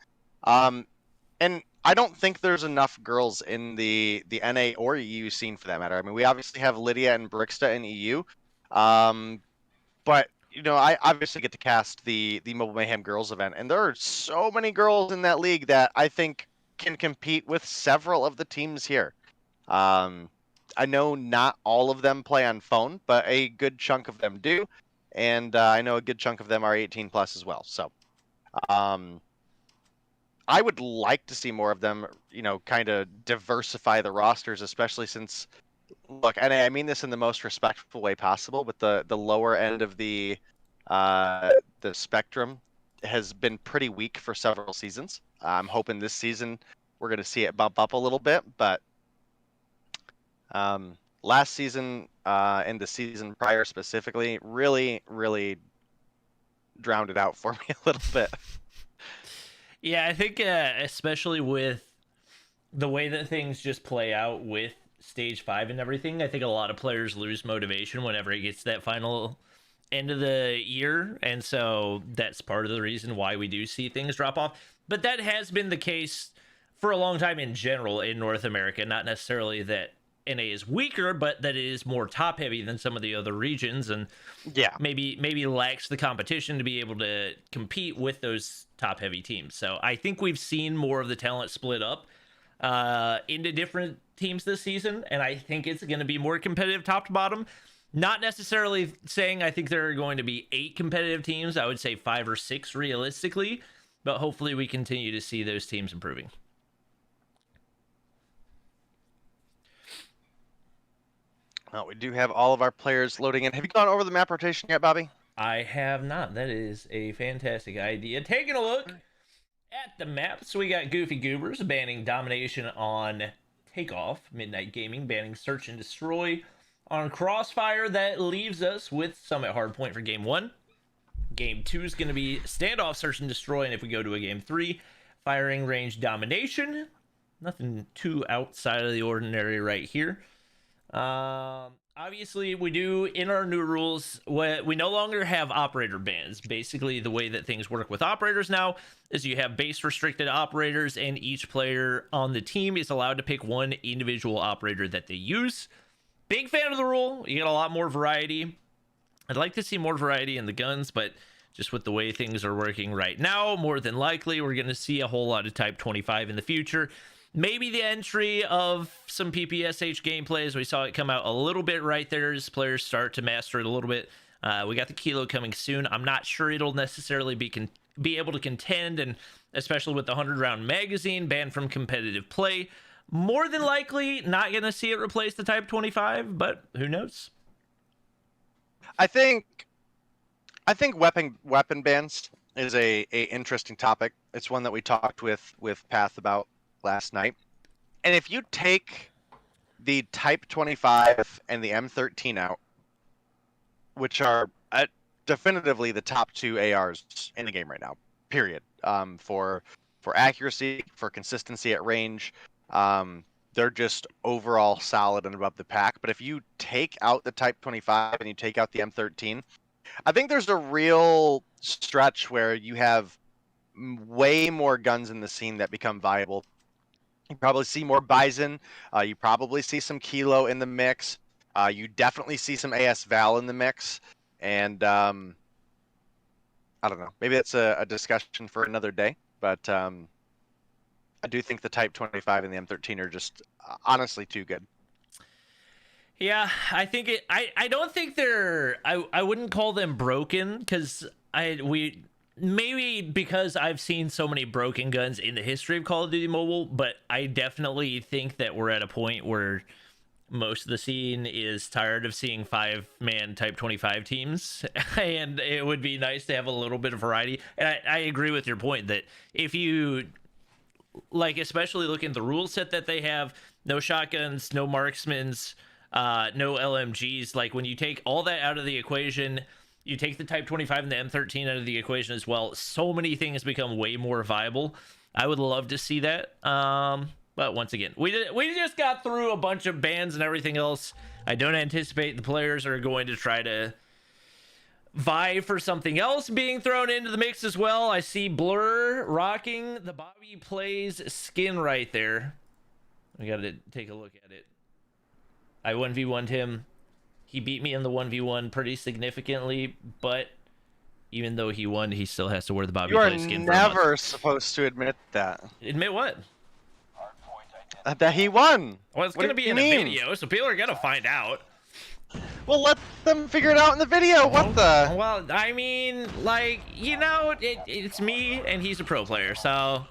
And I don't think there's enough girls in the NA or EU scene for that matter. I mean, we obviously have Lydia and Brixta in EU, but I obviously get to cast the Mobile Mayhem Girls event, and there are so many girls in that league that I think can compete with several of the teams here. I know not all of them play on phone, but a good chunk of them do, and I know a good chunk of them are 18 plus as well. So, I would like to see more of them, kind of diversify the rosters, especially since, look, and I mean this in the most respectful way possible, but the lower end of the spectrum has been pretty weak for several seasons. I'm hoping this season we're going to see it bump up a little bit, but last season and the season prior specifically really, really drowned it out for me a little bit. Yeah, I think especially with the way that things just play out with Stage 5 and everything, I think a lot of players lose motivation whenever it gets to that final end of the year, and so that's part of the reason why we do see things drop off. But that has been the case for a long time in general in North America, not necessarily that NA is weaker, but that it is more top heavy than some of the other regions, and yeah, maybe lacks the competition to be able to compete with those top heavy teams. So I think we've seen more of the talent split up into different teams this season, and I think it's going to be more competitive top to bottom. Not necessarily saying I think there are going to be 8 competitive teams. I would say 5 or 6 realistically, but hopefully we continue to see those teams improving. Well, we do have all of our players loading in. Have you gone over the map rotation yet, Bobby? I have not. That is a fantastic idea. Taking a look at the map. So we got Goofy Goobers banning Domination on Takeoff. Midnight Gaming banning Search and Destroy on Crossfire. That leaves us with Summit Hardpoint for Game 1. Game 2 is going to be Standoff, Search and Destroy. And if we go to a Game 3, Firing Range Domination. Nothing too outside of the ordinary right here. Obviously, we do, in our new rules, we no longer have operator bans. Basically, the way that things work with operators now is you have base restricted operators, and each player on the team is allowed to pick one individual operator that they use. Big fan of the rule. You get a lot more variety. I'd like to see more variety in the guns, but just with the way things are working right now, more than likely, we're going to see a whole lot of Type 25 in the future. Maybe the entry of some PPSH gameplays. We saw it come out a little bit right there as players start to master it a little bit. We got the Kilo coming soon. I'm not sure it'll necessarily be able to contend, and especially with the 100-round magazine banned from competitive play. More than likely, not going to see it replace the Type 25, but who knows? I think weapon bans is a interesting topic. It's one that we talked with Path about last night. And if you take the Type 25 and the M13 out, which are definitively the top 2 ARs in the game right now, period, for accuracy, for consistency at range, they're just overall solid and above the pack. But if you take out the Type 25 and you take out the M13, I think there's a real stretch where you have way more guns in the scene that become viable You probably see more Bison. You probably see some Kilo in the mix. You definitely see some AS Val in the mix. And I don't know. Maybe that's a discussion for another day. But I do think the Type 25 and the M13 are just honestly too good. Yeah, I think it. I don't think they're. I wouldn't call them broken because maybe because I've seen so many broken guns in the history of Call of Duty Mobile, but I definitely think that we're at a point where most of the scene is tired of seeing 5-man Type 25 teams, and it would be nice to have a little bit of variety. And I agree with your point that if you like, especially looking at the rule set that they have, no shotguns, no marksmans, no LMGs. Like when you take all that out of the equation, you take the Type 25 and the M13 out of the equation as well, so many things become way more viable. I would love to see that. But once again, we just got through a bunch of bans and everything else. I don't anticipate the players are going to try to vie for something else being thrown into the mix as well. I see Blur rocking the Bobby Plays skin right there. We got to take a look at it. I 1v1'd him. He beat me in the 1v1 pretty significantly, but even though he won, he still has to wear the Bobby Play skin. You are never supposed to admit that. Admit what? That he won. Well, it's going to be in a video, so people are going to find out. Well, let them figure it out in the video. What the? Well, I mean, like, you know, it's me, and he's a pro player, so...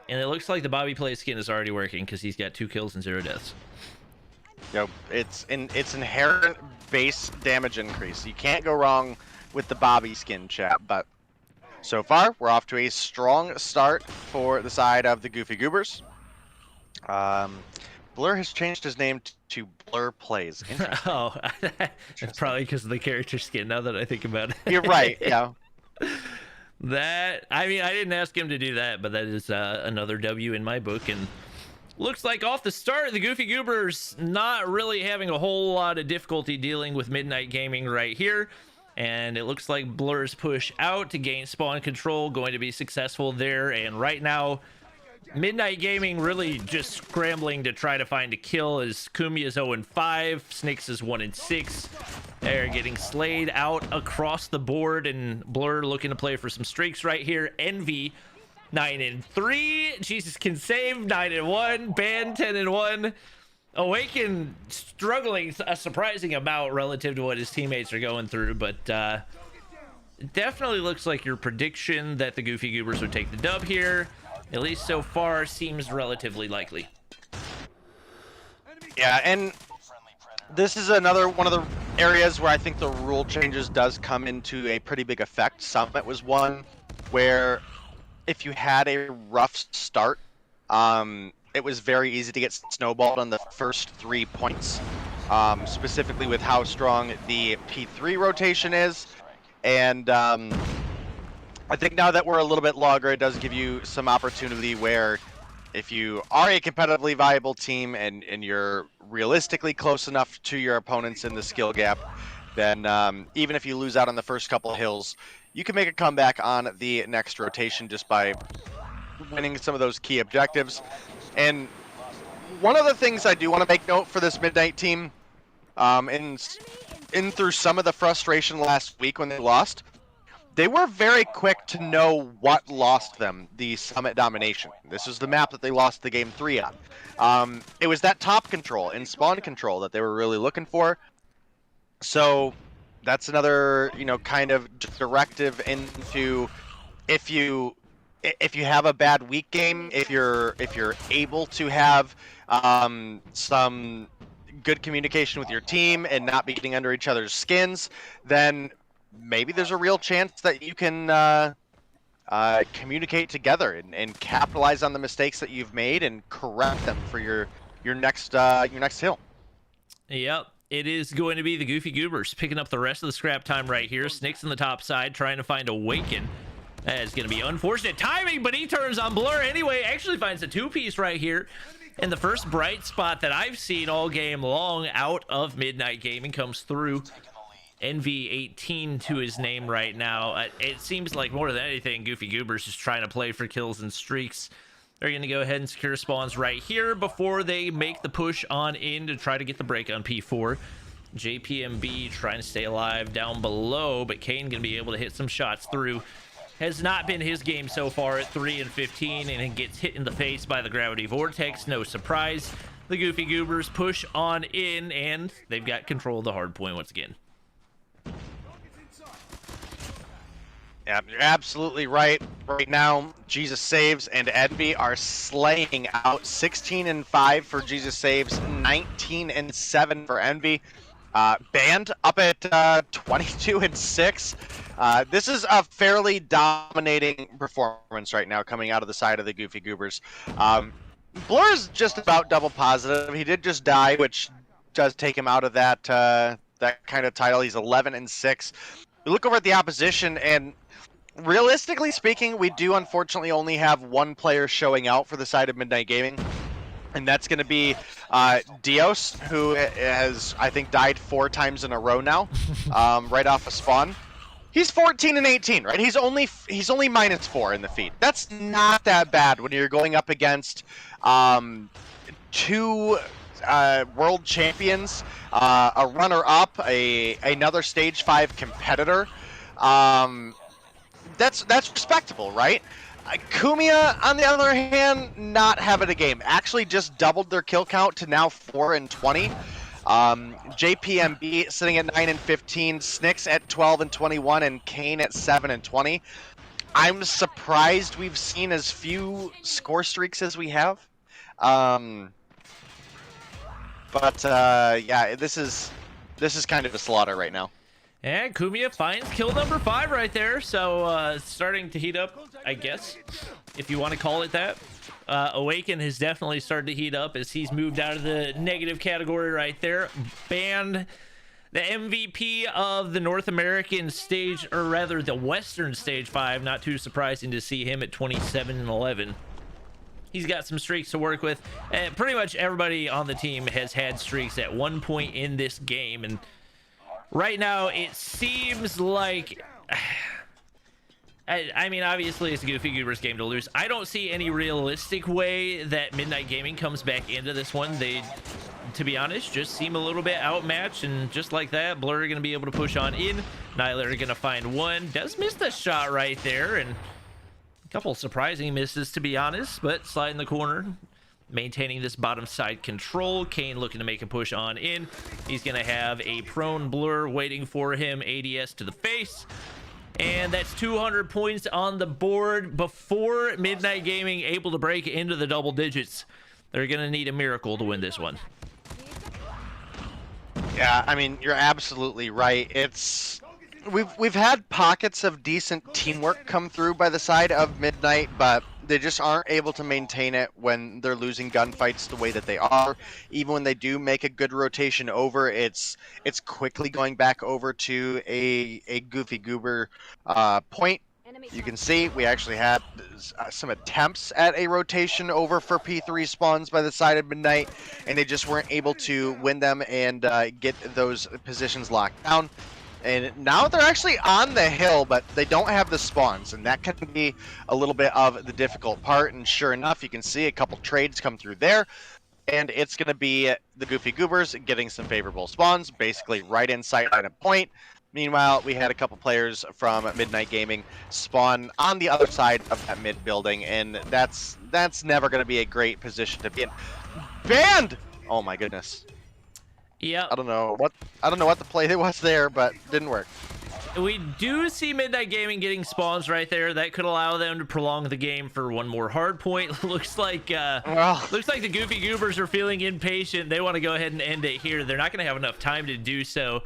And it looks like the Bobby Play skin is already working because he's got 2 kills and 0 deaths. Yep, it's inherent base damage increase. You can't go wrong with the Bobby skin, chat. But so far, we're off to a strong start for the side of the Goofy Goobers. Blur has changed his name to Blur Plays. Oh, it's probably because of the character skin. Now that I think about it, you're right. Yeah. That, I mean, I didn't ask him to do that, but that is another W in my book. And looks like off the start, the Goofy Goobers not really having a whole lot of difficulty dealing with Midnight Gaming right here. And it looks like Blur's push out to gain spawn control going to be successful there. And right now, Midnight Gaming really just scrambling to try to find a kill as Kumi is 0-5, Snakes is 1-6. They're getting slayed out across the board, and Blur looking to play for some streaks right here. Envy 9-3, Jesus can save 9-1, Ban 10-1. Awaken struggling a surprising amount relative to what his teammates are going through, but it definitely looks like your prediction that the Goofy Goobers would take the dub here, at least so far, seems relatively likely. Yeah, and this is another one of the areas where I think the rule changes does come into a pretty big effect. Summit was one where if you had a rough start, it was very easy to get snowballed on the first 3 points, specifically with how strong the P3 rotation is. And I think now that we're a little bit longer, it does give you some opportunity where if you are a competitively viable team and you're realistically close enough to your opponents in the skill gap, then even if you lose out on the first couple of hills, you can make a comeback on the next rotation just by winning some of those key objectives. And one of the things I do want to make note for this Midnight team, in through some of the frustration last week when they lost, they were very quick to know what lost them the Summit domination. This is the map that they lost the game 3 on. It was that top control and spawn control that they were really looking for. So that's another, you know, kind of directive into if you have a bad weak game, if you're able to have some good communication with your team and not be getting under each other's skins, then maybe there's a real chance that you can communicate together and capitalize on the mistakes that you've made and correct them for your next hill. Yep. It is going to be the Goofy Goobers picking up the rest of the scrap time right here. Snicks on the top side trying to find Awaken. That is going to be unfortunate timing, but he turns on Blur anyway. Actually finds a 2-piece right here. And the first bright spot that I've seen all game long out of Midnight Gaming comes through. Envy 18 to his name right now. It seems like more than anything, Goofy Goobers is trying to play for kills and streaks. They're going to go ahead and secure spawns right here before they make the push on in to try to get the break on P4. JPMB trying to stay alive down below, but Kane going to be able to hit some shots through. Has not been his game so far at 3 and 15, and it gets hit in the face by the gravity vortex. No surprise. The Goofy Goobers push on in, and they've got control of the hard point once again. Yeah, you're absolutely right. Right now, Jesus Saves and Envy are slaying out. 16 and 5 for Jesus Saves, 19 and 7 for Envy. Band up at 22 and 6. This is a fairly dominating performance right now coming out of the side of the Goofy Goobers. Blur's just about double positive. He did just die, which does take him out of that that kind of title. He's 11 and 6. We look over at the opposition, and realistically speaking, we do unfortunately only have one player showing out for the side of Midnight Gaming, and that's going to be Dios, who has, I think, died 4 times in a row now, right off a spawn. He's 14 and 18, right? He's only -4 in the feed. That's not that bad when you're going up against 2 world champions, a runner-up, another stage 5 competitor. That's respectable, right? Kumia, on the other hand, not having a game. Actually just doubled their kill count to now 4 and 20. JPMB sitting at 9 and 15, Snicks at 12 and 21, and Kane at 7 and 20. I'm surprised we've seen as few score streaks as we have. Yeah, this is kind of a slaughter right now. And Kumia finds kill number 5 right there. So starting to heat up, I guess, if you want to call it that. Awaken has definitely started to heat up as he's moved out of the negative category right there. Banned the MVP of the North American stage, or rather the Western stage 5. Not too surprising to see him at 27 and 11. He's got some streaks to work with, and pretty much everybody on the team has had streaks at one point in this game. And right now it seems like, I mean, obviously it's a Goofy Goobers game to lose. I don't see any realistic way that Midnight Gaming comes back into this one. They, to be honest, just seem a little bit outmatched, and just like that, Blur are going to be able to push on in. Nyler are going to find one. Does miss the shot right there, and a couple surprising misses, to be honest, but slide in the corner, maintaining this bottom side control. Kane looking to make a push on in. He's going to have a prone Blur waiting for him. ADS to the face. And that's 200 points on the board before Midnight Gaming able to break into the double digits. They're going to need a miracle to win this one. Yeah, I mean, you're absolutely right. We've had pockets of decent teamwork come through by the side of Midnight, but they just aren't able to maintain it when they're losing gunfights the way that they are. Even when they do make a good rotation over, it's quickly going back over to a Goofy Goober point. You can see we actually had some attempts at a rotation over for P3 spawns by the side of Midnight, and they just weren't able to win them and get those positions locked down. And now they're actually on the hill, but they don't have the spawns, and that can be a little bit of the difficult part. And sure enough, you can see a couple trades come through there, and it's going to be the Goofy Goobers getting some favorable spawns, basically right inside line of point. Meanwhile, we had a couple players from Midnight Gaming spawn on the other side of that mid building, and that's never going to be a great position to be in. Banned! Oh my goodness. Yeah. I don't know what the play was there, but didn't work. We do see Midnight Gaming getting spawns right there. That could allow them to prolong the game for one more hard point. Looks like the Goofy Goobers are feeling impatient. They want to go ahead and end it here. They're not going to have enough time to do so.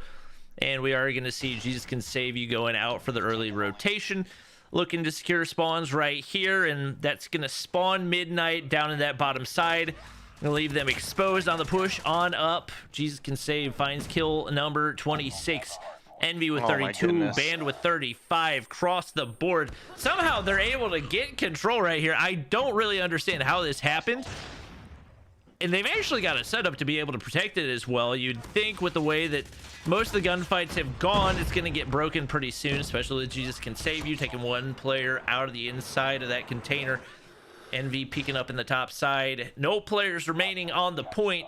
And we are going to see Jesus Can Save You going out for the early rotation. Looking to secure spawns right here, and that's going to spawn Midnight down in that bottom side. Gonna leave them exposed on the push on up. Jesus Can Save finds kill number 26. Envy with 32, Band with 35, cross the board. Somehow they're able to get control right here. I don't really understand how this happened. And they've actually got a setup to be able to protect it as well. You'd think with the way that most of the gunfights have gone, it's going to get broken pretty soon, especially with Jesus Can Save You, taking one player out of the inside of that container. Envy peeking up in the top side. No players remaining on the point.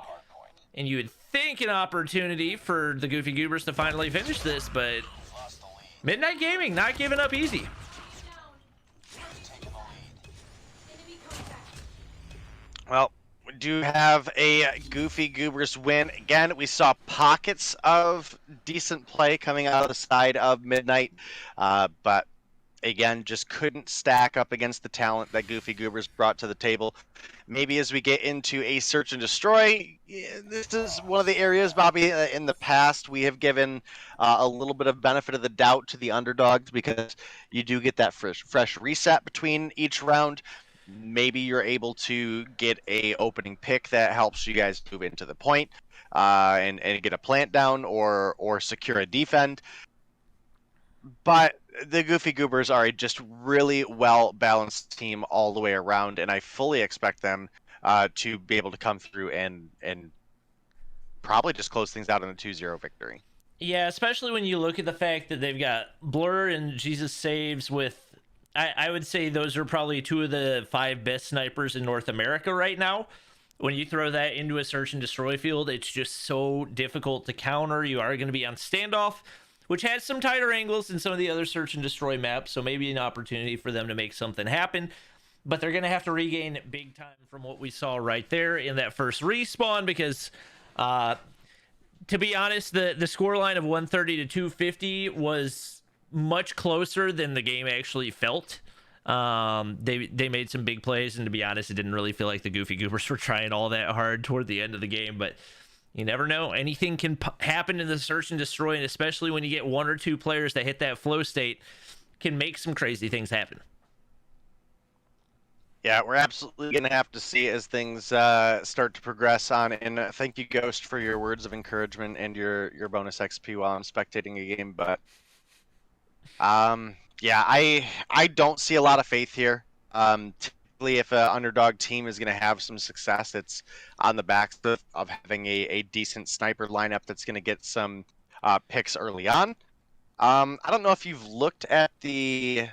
And you would think an opportunity for the Goofy Goobers to finally finish this, but Midnight Gaming not giving up easy. Well, we do have a Goofy Goobers win. Again, we saw pockets of decent play coming out of the side of Midnight, but again, just couldn't stack up against the talent that Goofy Goobers brought to the table. Maybe as we get into a search and destroy, this is one of the areas, Bobby, in the past we have given a little bit of benefit of the doubt to the underdogs because you do get that fresh reset between each round. Maybe you're able to get a opening pick that helps you guys move into the point and get a plant down or secure a defend. But the Goofy Goobers are a just really well-balanced team all the way around, and I fully expect them to be able to come through and probably just close things out in a 2-0 victory. Yeah, especially when you look at the fact that they've got Blur and Jesus Saves with... I would say those are probably 2 of the 5 best snipers in North America right now. When you throw that into a search and destroy field, it's just so difficult to counter. You are going to be on standoff, which has some tighter angles than some of the other search and destroy maps, so maybe an opportunity for them to make something happen. But they're going to have to regain big time from what we saw right there in that first respawn because, to be honest, the scoreline of 130 to 250 was much closer than the game actually felt. They made some big plays, and to be honest, it didn't really feel like the Goofy Goobers were trying all that hard toward the end of the game, but you never know. Anything can happen in the search and destroy, and especially when you get 1 or 2 players that hit that flow state, can make some crazy things happen. Yeah, we're absolutely going to have to see as things start to progress on. And thank you, Ghost, for your words of encouragement and your bonus XP while I'm spectating a game. But yeah, I don't see a lot of faith here. Typically, if an underdog team is going to have some success, it's on the backs of having a decent sniper lineup that's going to get some picks early on. I don't know if you've looked at the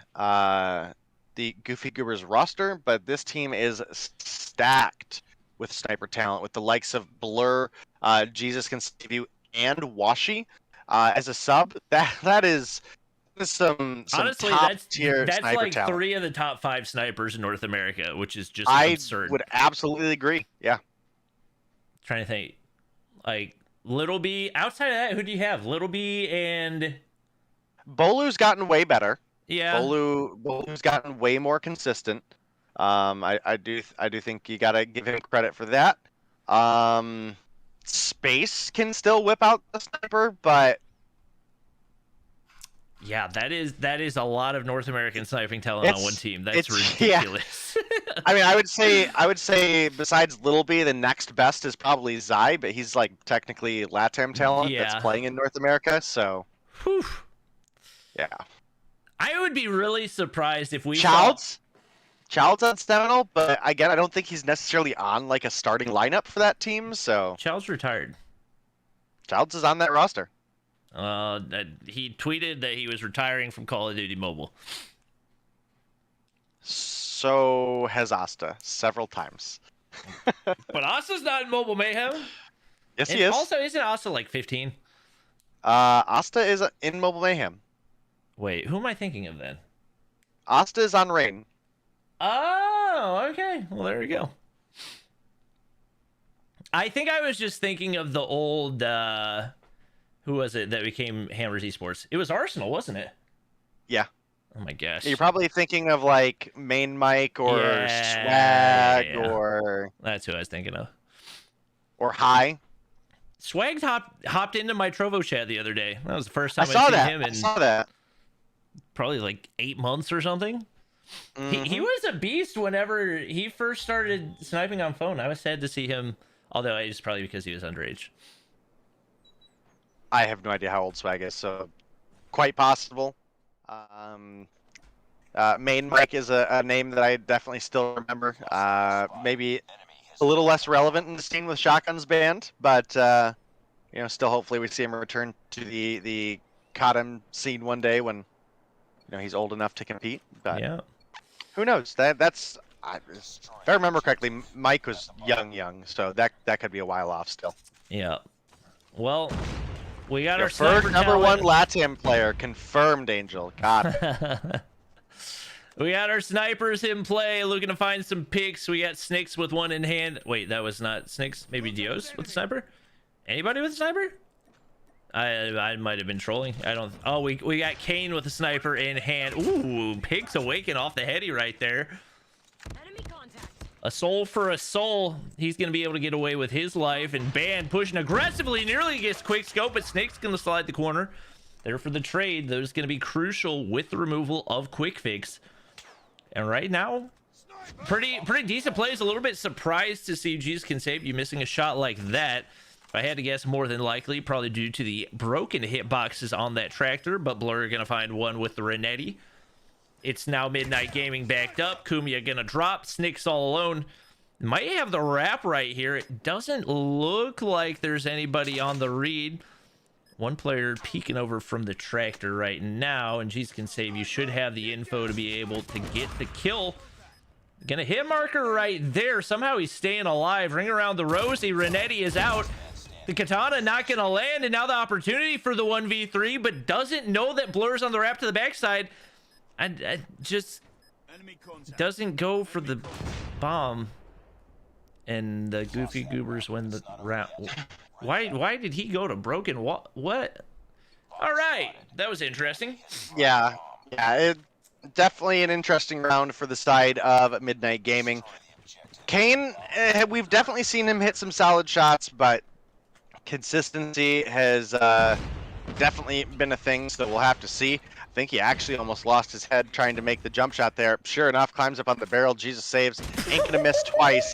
Goofy Goobers roster, but this team is stacked with sniper talent, with the likes of Blur, Jesus Can Save You, and Washi as a sub. That is some Honestly, top tier that's sniper like talent. 3 of the top 5 snipers in North America, which is just I absurd. would absolutely agree. Yeah. Trying to think, like Little B. Outside of that, who do you have? Little B and Bolu's gotten way better. yeah, Bolu's gotten way more consistent. I do think you gotta give him credit for that. Space can still whip out the sniper, but yeah, that is a lot of North American sniping talent on one team. That's yeah. ridiculous. I mean, I would say besides Little B, the next best is probably Zai, but he's like technically LATAM talent that's playing in North America. So, Whew. yeah. I would be really surprised if we Childs on Sentinel, but again, I don't think he's necessarily on like a starting lineup for that team. So Child's retired. Childs is on that roster. He tweeted that he was retiring from Call of Duty Mobile. So has Asta several times. But Asta's not in Mobile Mayhem. Yes, And he is. Also, isn't Asta like 15? Asta is in Mobile Mayhem. Wait, who am I thinking of then? Asta is on Rain. Oh, okay. Well, there we go. I think I was just thinking of the old, who was it that became Hammers Esports? It was Arsenal, wasn't it? Yeah. Oh my gosh. You're probably thinking of like Main Mike or Swag or That's who I was thinking of. Or High. Swag hopped into my Trovo chat the other day. That was the first time I saw seen that. him I in saw that. probably like 8 months or something. Mhm. He was a beast whenever he first started sniping on phone. I was sad to see him, although it's probably because he was underage. I have no idea how old Swag is, so quite possible. Main Mike is a name that I definitely still remember. Maybe a little less relevant in the scene with Shotgun's band, but still hopefully we see him return to the COD scene one day when he's old enough to compete. But Yeah. who knows? That's If I remember correctly, Mike was young, so that could be a while off still. Yeah. Well, we got Your our sniper first number one talent. LATAM player confirmed, Angel. Got it. We got our snipers in play, looking to find some picks. We got Snicks with one in hand. Wait, that was not Snicks. Maybe Dios with a sniper? Anybody with a sniper? I might have been trolling. I don't. Oh, we got Kane with a sniper in hand. Ooh, Pigs Awaken off the heady right there. Enemy contact. A soul for a soul. He's going to be able to get away with his life. And Band pushing aggressively. Nearly gets quick scope, but Snake's going to slide the corner. There for the trade. That is going to be crucial with the removal of Quick Fix. And right now, pretty decent plays. A little bit surprised to see G's Can Save You missing a shot like that. If I had to guess, more than likely, probably due to the broken hitboxes on that tractor. But Blur going to find one with the Renetti. It's now Midnight Gaming backed up. Kumia going to drop. Snicks all alone. Might have the wrap right here. It doesn't look like there's anybody on the read. One player peeking over from the tractor right now, and G's Can Save You should have the info to be able to get the kill. Gonna hit marker right there. Somehow he's staying alive. Ring around the rosy. Renetti is out. The katana not gonna land, and now the opportunity for the 1v3, but doesn't know that Blur's on the wrap to the backside. And just doesn't go for the bomb. And the Goofy Goobers win the round. Why did he go to broken wall? What? All right, that was interesting. Yeah, definitely an interesting round for the side of Midnight Gaming. Kane, we've definitely seen him hit some solid shots, but consistency has definitely been a thing, so we'll have to see. I think he actually almost lost his head trying to make the jump shot there. Sure enough, climbs up on the barrel. Jesus saves. Ain't gonna miss twice.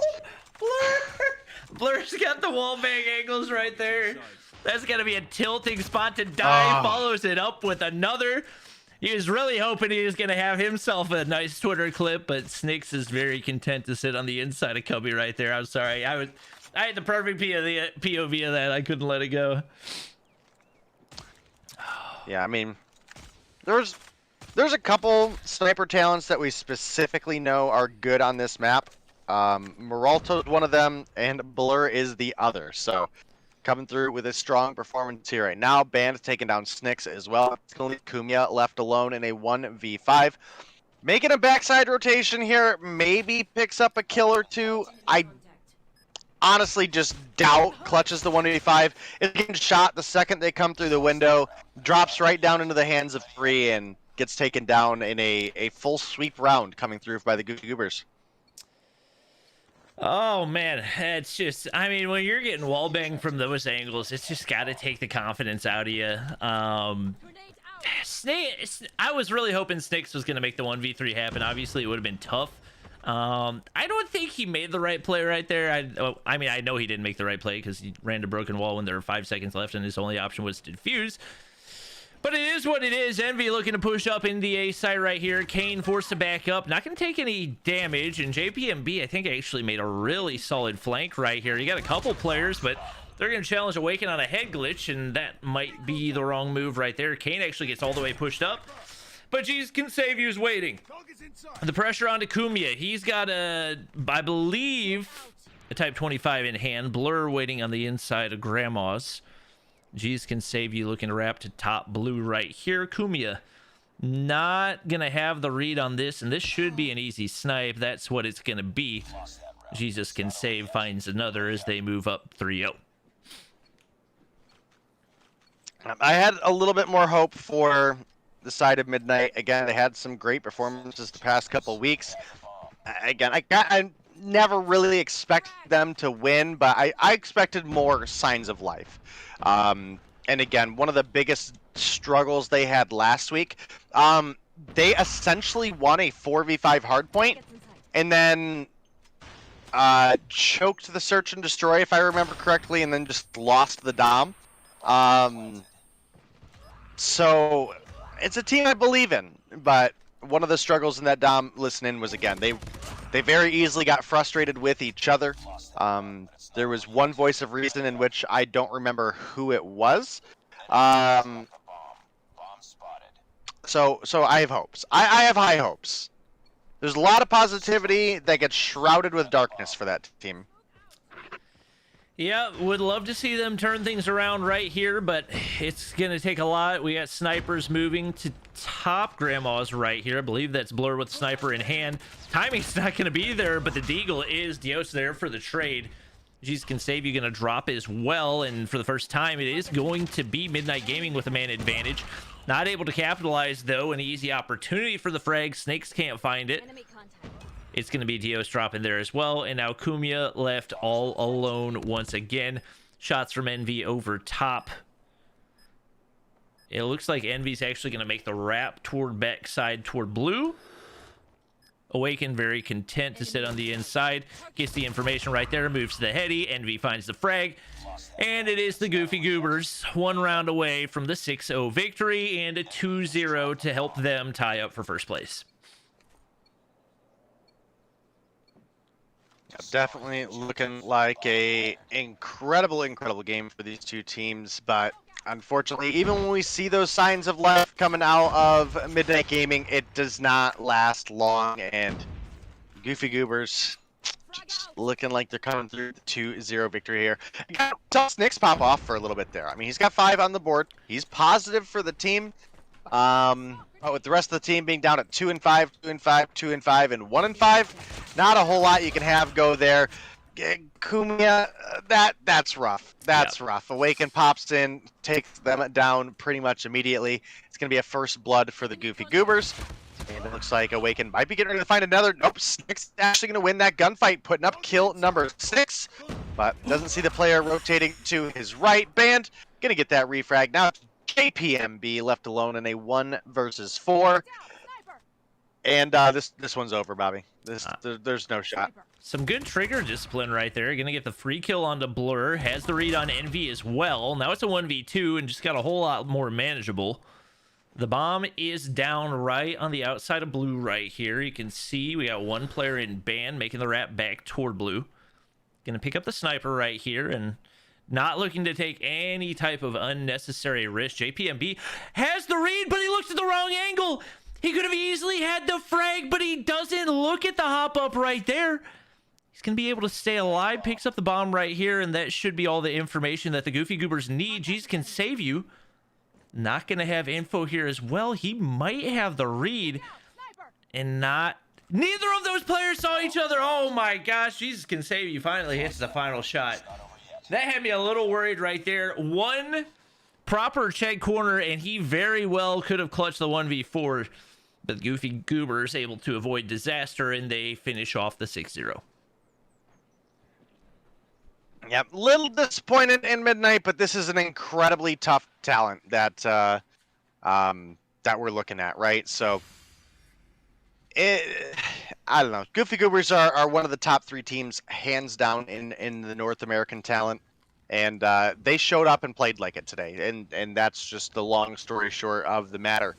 Blur's got the wall bang angles right there. That's gonna be a tilting spot to die. Follows it up with another. He was really hoping he was gonna have himself a nice Twitter clip, but Snicks is very content to sit on the inside of Cubby right there. I'm sorry. I had the perfect POV of that. I couldn't let it go. Yeah, I mean, there's a couple sniper talents that we specifically know are good on this map. Moralto's one of them, and Blur is the other. So, coming through with a strong performance here right now. Band taking down Snicks as well. It's going to leave Kumia left alone in a 1v5. Making a backside rotation here. Maybe picks up a kill or two. I honestly just doubt clutches the 1v5. It's getting shot the second they come through the window. Drops right down into the hands of 3 and gets taken down in a full sweep round coming through by the Goobers. Oh man, it's just, I mean, when you're getting wall banged from those angles, it's just got to take the confidence out of you. I was really hoping Snicks was going to make the 1v3 happen. Obviously, it would have been tough. I don't think he made the right play right there. I mean, I know he didn't make the right play because he ran to broken wall when there were 5 seconds left and his only option was to defuse. But it is what it is. Envy looking to push up in the A side right here. Kane forced to back up. Not going to take any damage. And JPMB, I think, actually made a really solid flank right here. You got a couple players, but they're going to challenge Awaken on a head glitch, and that might be the wrong move right there. Kane actually gets all the way pushed up. But G's Can Save You's waiting. The pressure onto Kumia. He's got I believe, a Type 25 in hand. Blur waiting on the inside of Grandma's. G's Can Save You looking to wrap to top blue right here. Kumia not going to have the read on this, and this should be an easy snipe. That's what it's going to be. Jesus Can Save finds another as they move up 3-0. I had a little bit more hope for the side of Midnight. Again, they had some great performances the past couple weeks. Again, I never really expected them to win, but I expected more signs of life. And again, one of the biggest struggles they had last week, they essentially won a 4v5 hardpoint and then choked the search and destroy, if I remember correctly, and then just lost the Dom. So it's a team I believe in, but one of the struggles in that Dom listen-in was, again, they very easily got frustrated with each other. There was one voice of reason in which I don't remember who it was. So I have hopes. I have high hopes. there's a lot of positivity that gets shrouded with darkness for that team. Yeah, would love to see them turn things around right here, but it's going to take a lot. We got snipers moving to top. Grandma's right here. I believe that's Blur with sniper in hand. Timing's not going to be there, but the Deagle is. Dios there for the trade. Jesus can save you, going to drop as well, and for the first time, it is going to be Midnight Gaming with a man advantage. Not able to capitalize, though. An easy opportunity for the frag. Snakes can't find it. Enemy contact. It's going to be Dios dropping there as well. And now Kumia left all alone once again. Shots from Envy over top. It looks like Envy's actually going to make the wrap toward backside toward blue. Awaken very content to sit on the inside. Gets the information right there. Moves to the heady. Envy finds the frag. And it is the Goofy Goobers. 1 round away from the 6-0 victory. And a 2-0 to help them tie up for first place. Definitely looking like a incredible game for these two teams, but unfortunately, even when we see those signs of life coming out of Midnight Gaming, it does not last long, and Goofy Goobers just looking like they're coming through the 2-0 victory here. Saw Snicks pop off for a little bit there. I mean, he's got 5 on the board. He's positive for the team. But with the rest of the team being down at 2-5, 2-5, 2-5, and 1-5, not a whole lot you can have go there. Kumia, that's rough. That's rough. Awaken pops in, takes them down pretty much immediately. It's going to be a first blood for the Goofy Goobers. And it looks like Awaken might be getting ready to find another. Nope, Snick's actually going to win that gunfight, putting up kill number 6. But doesn't see the player rotating to his right. Band, going to get that refrag. Now it's JPMB left alone in a 1 versus 4. And this one's over, Bobby. There's no shot. Some good trigger discipline right there. Gonna get the free kill onto Blur. Has the read on Envy as well. Now it's a 1v2 and just got a whole lot more manageable. The bomb is down right on the outside of blue right here. You can see we got one player in ban making the wrap back toward blue. Gonna pick up the sniper right here and not looking to take any type of unnecessary risk. JPMB has the read, but he looks at the wrong angle. He could have easily had the frag, but he doesn't look at the hop up right there. He's going to be able to stay alive. Picks up the bomb right here, and that should be all the information that the Goofy Goobers need. Jeez can save you. Not going to have info here as well. He might have the read and not... Neither of those players saw each other. Oh my gosh. Jesus can save you. Finally hits the final shot. That had me a little worried right there. One proper check corner, and he very well could have clutched the 1v4. But Goofy Goobers able to avoid disaster, and they finish off the 6-0. Yep, little disappointed in Midnight, but this is an incredibly tough talent that that we're looking at, right? So, I don't know. Goofy Goobers are one of the top 3 teams, hands down, in the North American talent, and they showed up and played like it today, and that's just the long story short of the matter.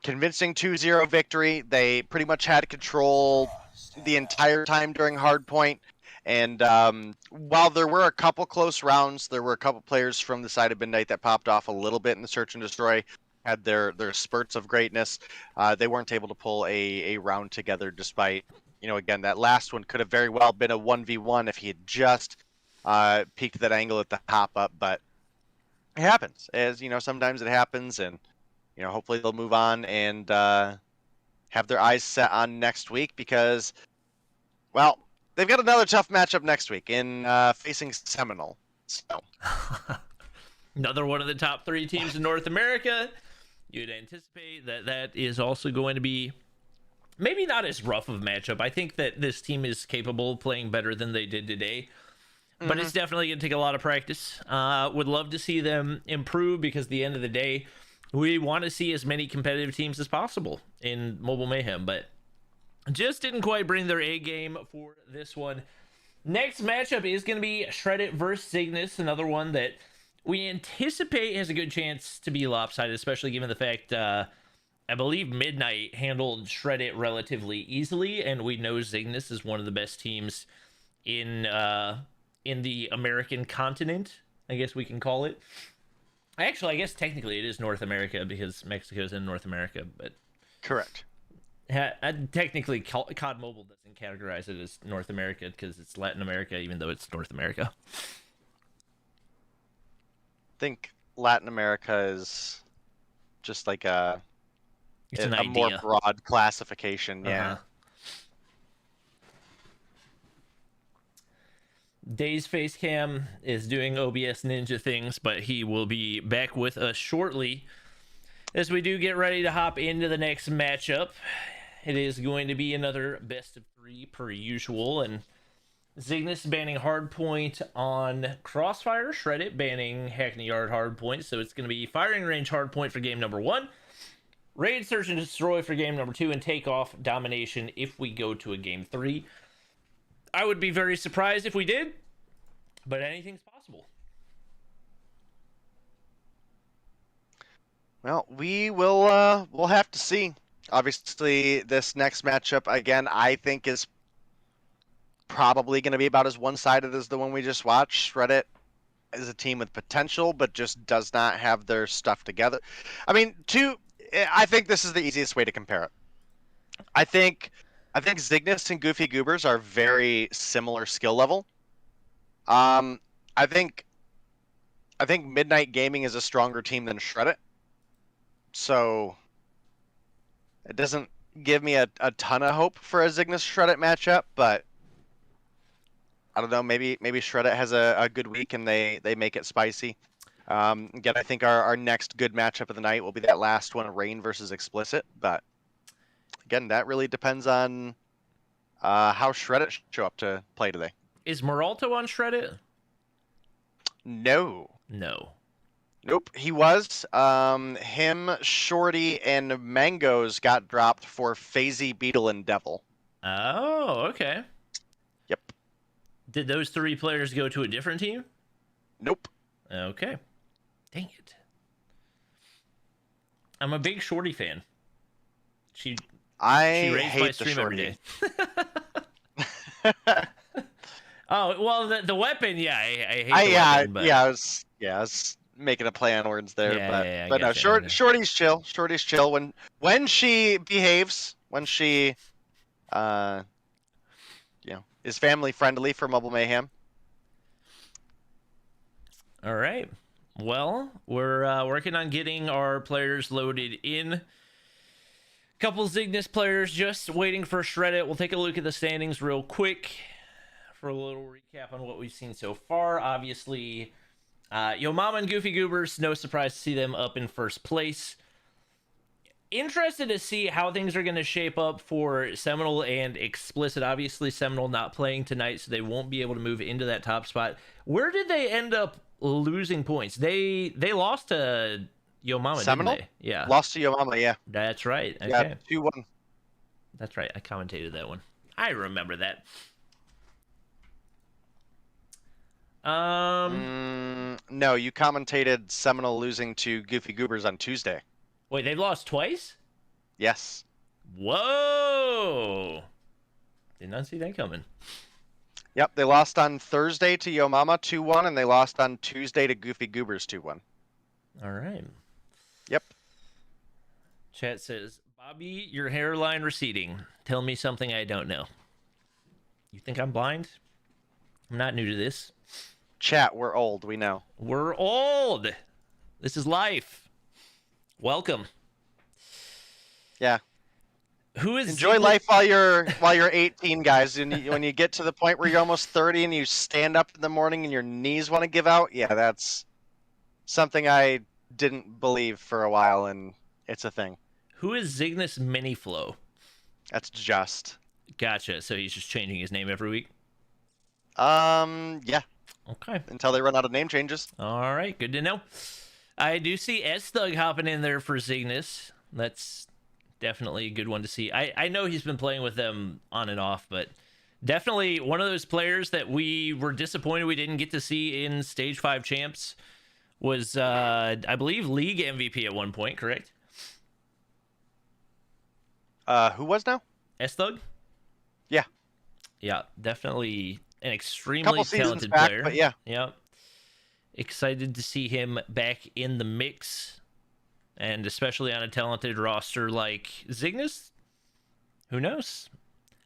Convincing 2-0 victory. They pretty much had control the entire time during Hardpoint. And while there were a couple close rounds, there were a couple players from the side of Midnight that popped off a little bit in the search and destroy, had their spurts of greatness. They weren't able to pull a round together despite, again, that last one could have very well been a 1v1 if he had just peeked that angle at the hop up. But it happens, as sometimes it happens, and hopefully they'll move on and have their eyes set on next week because, well, they've got another tough matchup next week in facing Seminole. So. Another one of the top 3 teams in North America. You'd anticipate that is also going to be maybe not as rough of a matchup. I think that this team is capable of playing better than they did today. But it's definitely going to take a lot of practice. Would love to see them improve because at the end of the day, we want to see as many competitive teams as possible in Mobile Mayhem. But just didn't quite bring their A game for this one. Next matchup is going to be Shreddit versus Cygnus, another one that we anticipate has a good chance to be lopsided, especially given the fact I believe Midnight handled Shreddit relatively easily, and we know Cygnus is one of the best teams in the American continent, I guess we can call it. Actually, I guess technically it is North America because Mexico is in North America, but correct. Technically, COD Mobile doesn't categorize it as North America because it's Latin America, even though it's North America. I think Latin America is just like It's an a more idea. broad classification. Yeah. Days Facecam is doing OBS Ninja things, but he will be back with us shortly as we do get ready to hop into the next matchup. It is going to be another best of 3 per usual, and Cygnus banning Hardpoint on Crossfire, Shreddit banning Hackney Yard Hardpoint, so it's going to be Firing Range Hardpoint for game number 1, Raid Search and Destroy for game number 2, and Takeoff Domination if we go to a game 3. I would be very surprised if we did, but anything's possible. Well, we'll have to see. Obviously, this next matchup again, I think is probably going to be about as one-sided as the one we just watched. Reddit is a team with potential, but just does not have their stuff together. I mean, I think this is the easiest way to compare it. I think Cygnus and Goofy Goobers are very similar skill level. I think Midnight Gaming is a stronger team than Shreddit. So it doesn't give me a ton of hope for a Cygnus Shreddit matchup, but I don't know, maybe Shreddit has a good week and they make it spicy. Again, I think our next good matchup of the night will be that last one, Rain versus Explicit, but again, that really depends on how Shreddit show up to play today. Is Moralto on Shreddit? No. Nope, he was. Him, Shorty, and Mangoes got dropped for Phasey, Beetle, and Devil. Oh, okay. Yep. Did those 3 players go to a different team? Nope. Okay. Dang it. I'm a big Shorty fan. She raised my hate the stream every Shorty. day. Oh, well, the weapon, yeah, I hate the weapon, but... I was making a play on words there, but no, Shorty's chill. Shorty's chill when she behaves, when she, is family friendly for Mobile Mayhem. All right. Well, we're working on getting our players loaded in. Couple Cygnus players just waiting for Shreddit. We'll take a look at the standings real quick for a little recap on what we've seen so far. Obviously, Yo Mama and Goofy Goobers, no surprise to see them up in first place. Interested to see how things are going to shape up for Seminole and Explicit. Obviously, Seminole not playing tonight, so they won't be able to move into that top spot. Where did they end up losing points? They lost to Yo Mama, Seminole? didn't they? Yeah. Lost to Yo Mama, yeah. That's right. Okay. Yeah, 2-1. That's right. I commentated that one. I remember that. No, you commentated Seminole losing to Goofy Goobers on Tuesday. Wait, they've lost twice? Yes. Whoa! Did not see that coming. Yep, they lost on Thursday to Yo Mama 2-1, and they lost on Tuesday to Goofy Goobers 2-1. All right. Yep. Chat says, Bobby, your hairline receding. Tell me something I don't know. You think I'm blind? I'm not new to this. Chat, we're old, we know. We're old. This is life. Welcome. Yeah. Who is Enjoy life while you're 18, guys. And when you get to the point where you're almost 30 and you stand up in the morning and your knees want to give out, yeah, that's something I didn't believe for a while, and it's a thing. Who is Cygnus Miniflow? That's just. Gotcha. So he's just changing his name every week? Yeah. Okay. Until they run out of name changes. All right. Good to know. I do see S-Thug hopping in there for Cygnus. That's definitely a good one to see. I know he's been playing with them on and off, but definitely one of those players that we were disappointed we didn't get to see in Stage 5 Champs. Was, I believe, League MVP at one point, correct? Who was now? S-Thug? Yeah. Yeah, definitely an extremely Couple seasons talented back, player. but yeah. Yeah. Excited to see him back in the mix, and especially on a talented roster like Cygnus. Who knows?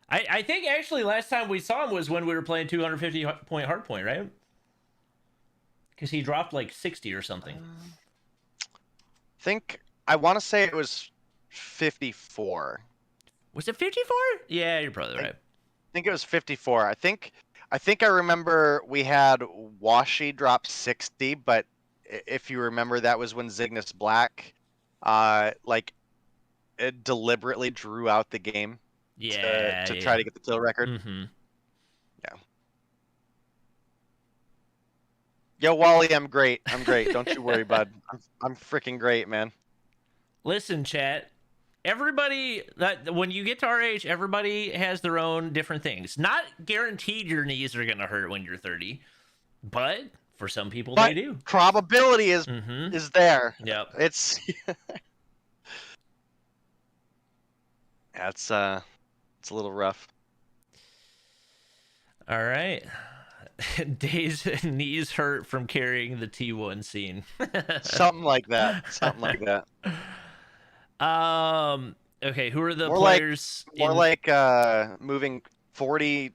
I think actually last time we saw him was when we were playing 250 point hardpoint, right? Because he dropped like 60 or something. I want to say it was 54. Was it 54? Yeah, you're probably right. I think it was 54. I think I remember we had Washi drop 60, but if you remember, that was when Cygnus Black, it deliberately drew out the game to try to get the kill record. Mm-hmm. Yeah. Yo, Wally, I'm great. I'm great. Don't you worry, bud. I'm freaking great, man. Listen, chat. Everybody that when you get to our age, everybody has their own different things. Not guaranteed your knees are gonna hurt when you're 30, but for some people they do. Probability is there. Yep. It's it's a little rough. All right. Days knees hurt from carrying the T1 scene. Something like that. Something like that. Okay, who are the More players? like moving 40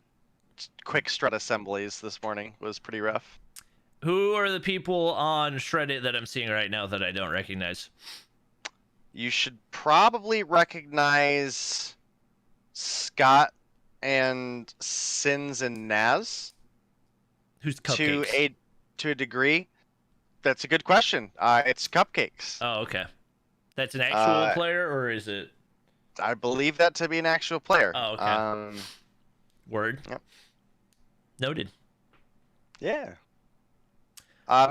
quick strut assemblies this morning was pretty rough. Who are the people on Shreddit that I'm seeing right now that I don't recognize? You should probably recognize Scott and Sins and Naz. Who's Cupcakes? To a degree. That's a good question. It's Cupcakes. Oh, okay. That's an actual player, or is it? I believe that to be an actual player. Oh, okay. Word. Yep. Noted. Yeah.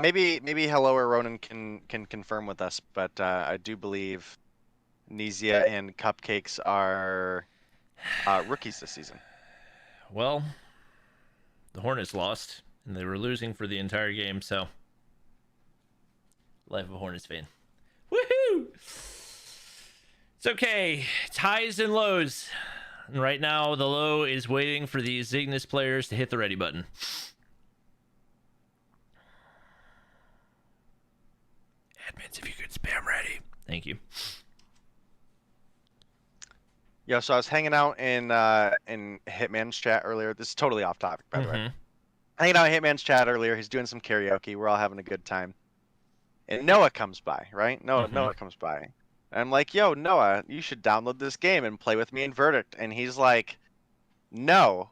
Maybe Hello or Ronan can confirm with us, but I do believe Nizia and Cupcakes are rookies this season. Well, the Hornets lost, and they were losing for the entire game, so life of a Hornets fan. Woohoo! It's okay. It's highs and lows. And right now, the low is waiting for these Cygnus players to hit the ready button. Admins, if you could spam ready. Thank you. Yeah, so I was hanging out in Hitman's chat earlier. This is totally off topic, by the way. Hanging out in Hitman's chat earlier. He's doing some karaoke. We're all having a good time. And Noah comes by, right? Noah comes by. And I'm like, yo, Noah, you should download this game and play with me in Verdict. And he's like, no.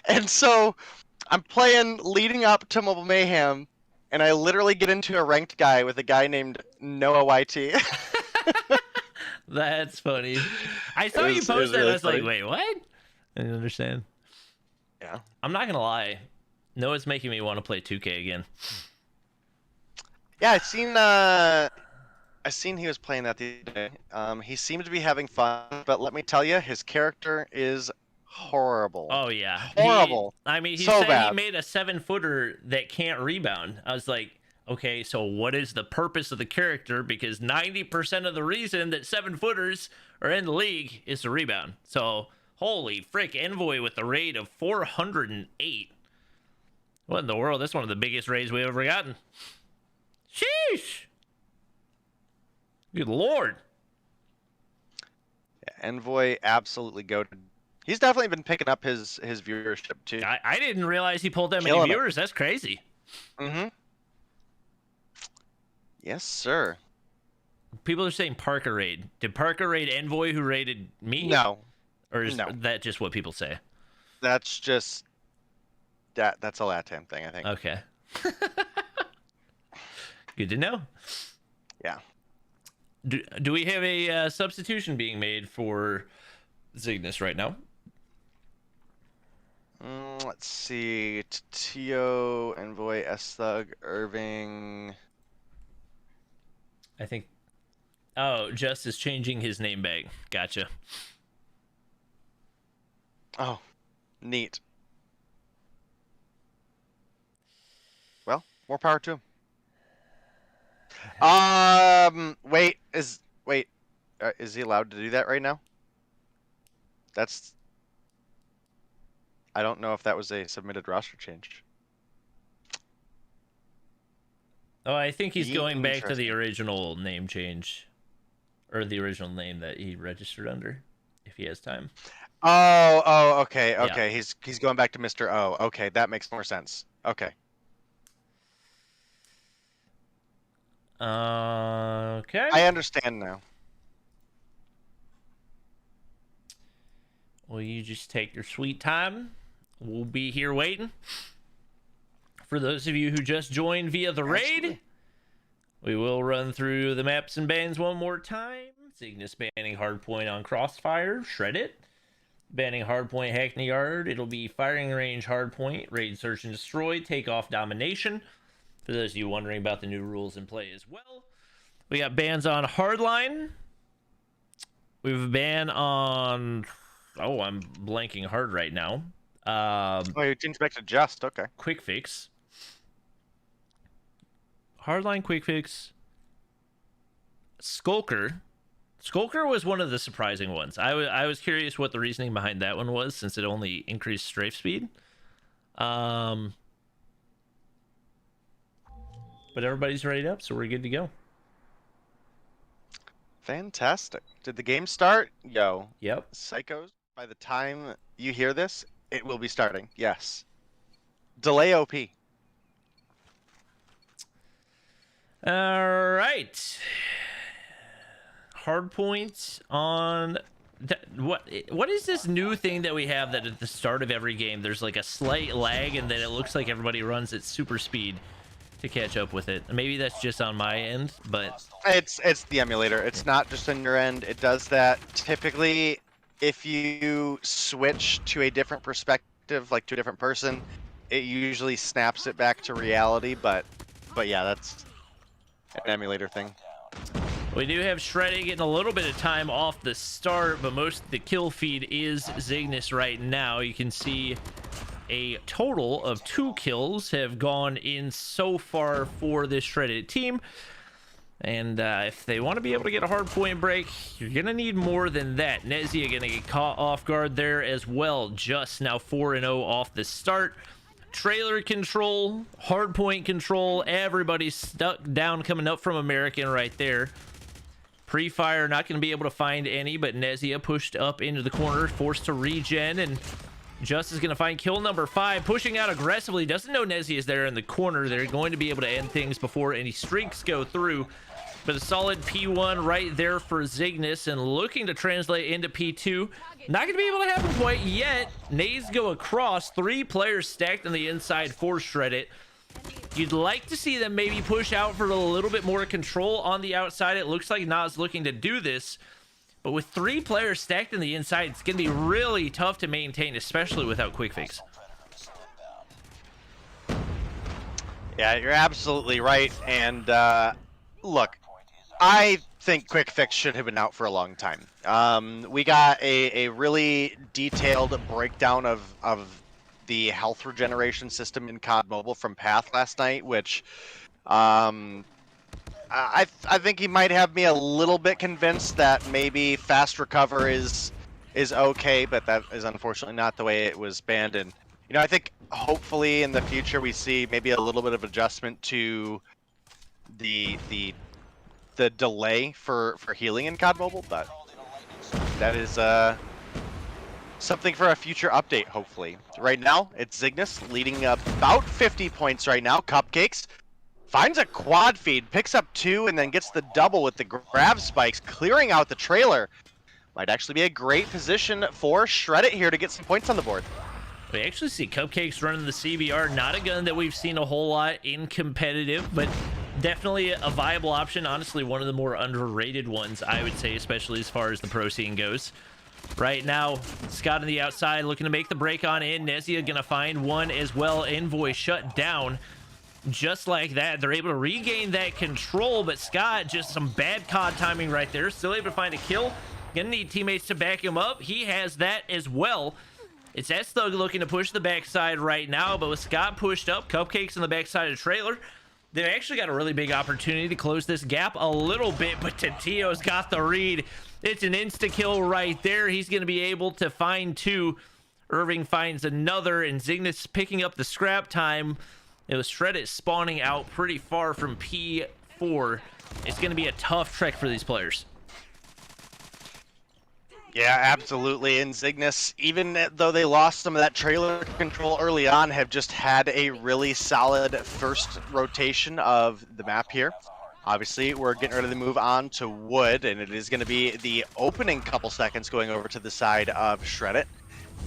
And so I'm playing leading up to Mobile Mayhem, and I literally get into a ranked guy with a guy named Noah YT. That's funny. I saw you post that, really, and I was like, wait, what? I didn't understand. Yeah. I'm not going to lie. Noah's making me want to play 2K again. Yeah, I seen he was playing that the other day. He seemed to be having fun, but let me tell you, his character is horrible. Oh yeah, horrible. He so said bad. He made a 7-footer that can't rebound. I was like, okay, so what is the purpose of the character? Because 90% of the reason that 7-footers are in the league is to rebound. So holy frick, Envoy with a raid of 408. What in the world? That's one of the biggest raids we've ever gotten. Sheesh. Good lord. Yeah, Envoy absolutely goated. He's definitely been picking up his viewership too. I didn't realize he pulled that many viewers. That's crazy. Mm-hmm. Yes, sir. People are saying Parker raid. Did Parker raid Envoy who raided me? No. Or is that just what people say? That's just that's a LATAM thing, I think. Okay. Good to know. Yeah. Do we have a substitution being made for Cygnus right now? Let's see. Tio, Envoy, S-Thug, Irving. I think. Oh, Just is changing his name back. Gotcha. Oh, neat. Well, more power to him. Wait, is he allowed to do that right now? I don't know if that was a submitted roster change. Oh, I think he's going back to the original name change. or the original name that he registered under, if he has time. Okay. Yeah. He's going back to Mr. O. Okay, that makes more sense. Okay. Okay. I understand now. Well, you just take your sweet time. We'll be here waiting. For those of you who just joined via the raid, Absolutely. we will run through the maps and bans one more time. Cygnus banning Hardpoint on Crossfire, shred it. Banning Hardpoint Hackney Yard, it'll be Firing Range Hardpoint, Raid Search and Destroy, Takeoff Domination. For those of you wondering about the new rules in play as well. We got bans on Hardline. We have a ban on... Oh, I'm blanking hard right now. You changed back to Just. Okay. Quick Fix. Hardline, Quick Fix. Skulker. Skulker was one of the surprising ones. I was curious what the reasoning behind that one was, since it only increased strafe speed. But everybody's ready up, so we're good to go. Fantastic. Did the game start? Yo. Yep. Psychos, by the time you hear this, it will be starting. Yes. Delay OP. All right. Hardpoint on... What is this new thing that we have that at the start of every game there's like a slight lag and then it looks like everybody runs at super speed to catch up with it? Maybe that's just on my end, but It's the emulator. It's not just on your end. It does that typically if you switch to a different perspective, like to a different person, it usually snaps it back to reality, but yeah, that's an emulator thing. we do have Shreddy getting a little bit of time off the start, but most of the kill feed is Cygnus right now. You can see a total of 2 kills have gone in so far for this Shredded team. And if they want to be able to get a hard point break, you're going to need more than that. Nezia going to get caught off guard there as well. Just now 4-0 off the start. Trailer control, hard point control, everybody's stuck down coming up from American right there. Pre-fire not going to be able to find any, but Nezia pushed up into the corner, forced to regen, and Just is going to find kill number 5, pushing out aggressively. Doesn't know Nezia is there in the corner. They're going to be able to end things before any streaks go through. But a solid P1 right there for Cygnus, and looking to translate into P2. Not going to be able to happen quite yet. Nades go across. 3 players stacked on the inside for Shreddit. You'd like to see them maybe push out for a little bit more control on the outside. It looks like Nas looking to do this. But with 3 players stacked on the inside, it's going to be really tough to maintain, especially without quick fix. Yeah, you're absolutely right. And look, I think quick fix should have been out for a long time. We got a really detailed breakdown of the health regeneration system in COD Mobile from Path last night, which I think he might have me a little bit convinced that maybe fast recover is okay, but that is unfortunately not the way it was banned. And you know, I think hopefully in the future we see maybe a little bit of adjustment to the delay for healing in COD Mobile, but that is something for a future update, hopefully. Right now, it's Cygnus leading about 50 points right now. Cupcakes finds a quad feed, picks up 2, and then gets the double with the grab spikes, clearing out the trailer. Might actually be a great position for Shreddit here to get some points on the board. We actually see Cupcakes running the CBR, not a gun that we've seen a whole lot in competitive, but definitely a viable option. Honestly, one of the more underrated ones, I would say, especially as far as the pro scene goes. Right now, Scott on the outside looking to make the break on in. Nezia gonna find one as well. Envoy shut down. Just like that, they're able to regain that control, but Scott, just some bad COD timing right there. Still able to find a kill. Gonna need teammates to back him up. He has that as well. It's S-Thug looking to push the backside right now, but with Scott pushed up, Cupcakes on the backside of the trailer, they've actually got a really big opportunity to close this gap a little bit, but Tatio's got the read. It's an insta-kill right there. He's going to be able to find 2. Irving finds another, and Cygnus picking up the scrap time. It was Shreddit spawning out pretty far from P4. It's going to be a tough trek for these players. Yeah, absolutely. And Cygnus, even though they lost some of that trailer control early on, have just had a really solid first rotation of the map here. Obviously, we're getting ready to move on to Wood, and it is going to be the opening couple seconds going over to the side of Shred It.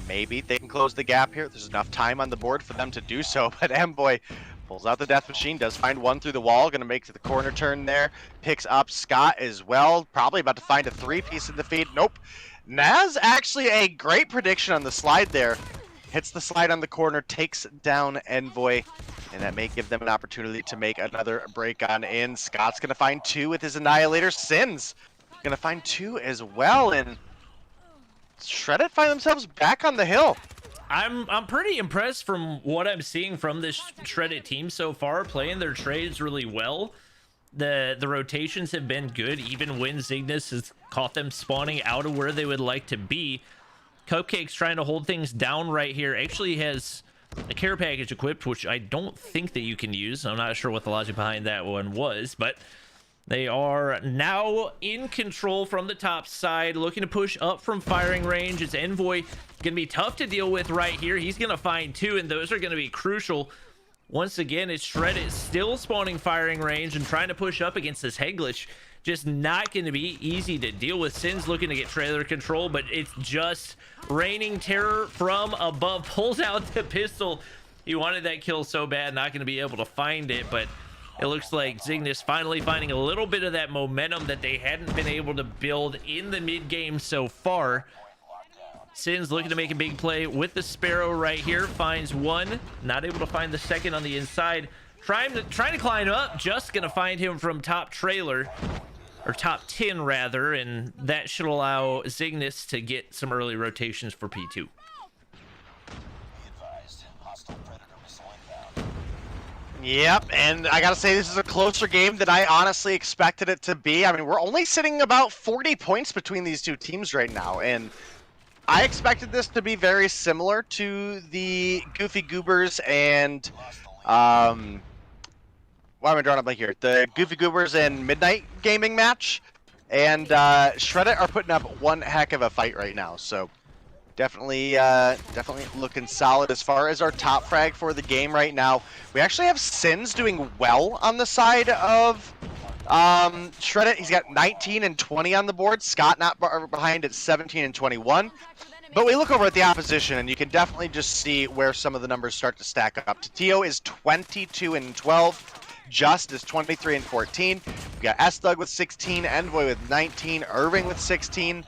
Maybe they can close the gap here. There's enough time on the board for them to do so, but Mboy pulls out the Death Machine, does find one through the wall, going to make the corner turn there. Picks up Scott as well, probably about to find a three-piece in the feed. Nope. Naz actually a great prediction on the slide there. Hits the slide on the corner, takes down Envoy, and that may give them an opportunity to make another break on in. Scott's going to find two with his Annihilator. Sin's going to find two as well, and Shred It find themselves back on the hill. I'm pretty impressed from what I'm seeing from this Shred It team so far, playing their trades really well. The rotations have been good, even when Cygnus has caught them spawning out of where they would like to be. Cupcake's trying to hold things down right here. Actually has a care package equipped, which I don't think that you can use. I'm not sure what the logic behind that one was, but they are now in control from the top side, looking to push up from firing range. It's Envoy gonna be tough to deal with right here. He's gonna find two, and those are gonna be crucial. Once again, it's Shred It still spawning firing range and trying to push up against this Heglish. Just not going to be easy to deal with. Sin's looking to get trailer control, but it's just raining terror from above. Pulls out the pistol. He wanted that kill so bad, not going to be able to find it, but it looks like Cygnus finally finding a little bit of that momentum that they hadn't been able to build in the mid game so far. Sin's looking to make a big play with the Sparrow right here. Finds one, not able to find the second on the inside. Trying to climb up, just gonna find him from top trailer, or top 10 rather, and that should allow Cygnus to get some early rotations for P2. Be advised, hostile predator missile inbound. Yep, and I gotta say this is a closer game than I honestly expected it to be. I mean, we're only sitting about 40 points between these two teams right now, and I expected this to be very similar to the Goofy Goobers and why am I drawing a blank here? The Goofy Goobers and Midnight Gaming match, and Shred It are putting up one heck of a fight right now. So definitely looking solid as far as our top frag for the game right now. We actually have Sins doing well on the side of Shred It. He's got 19 and 20 on the board. Scott not behind at 17 and 21. But we look over at the opposition, and you can definitely just see where some of the numbers start to stack up. Tatio is 22 and 12. Just is 23 and 14. We got S-Dug with 16, Envoy with 19, Irving with 16,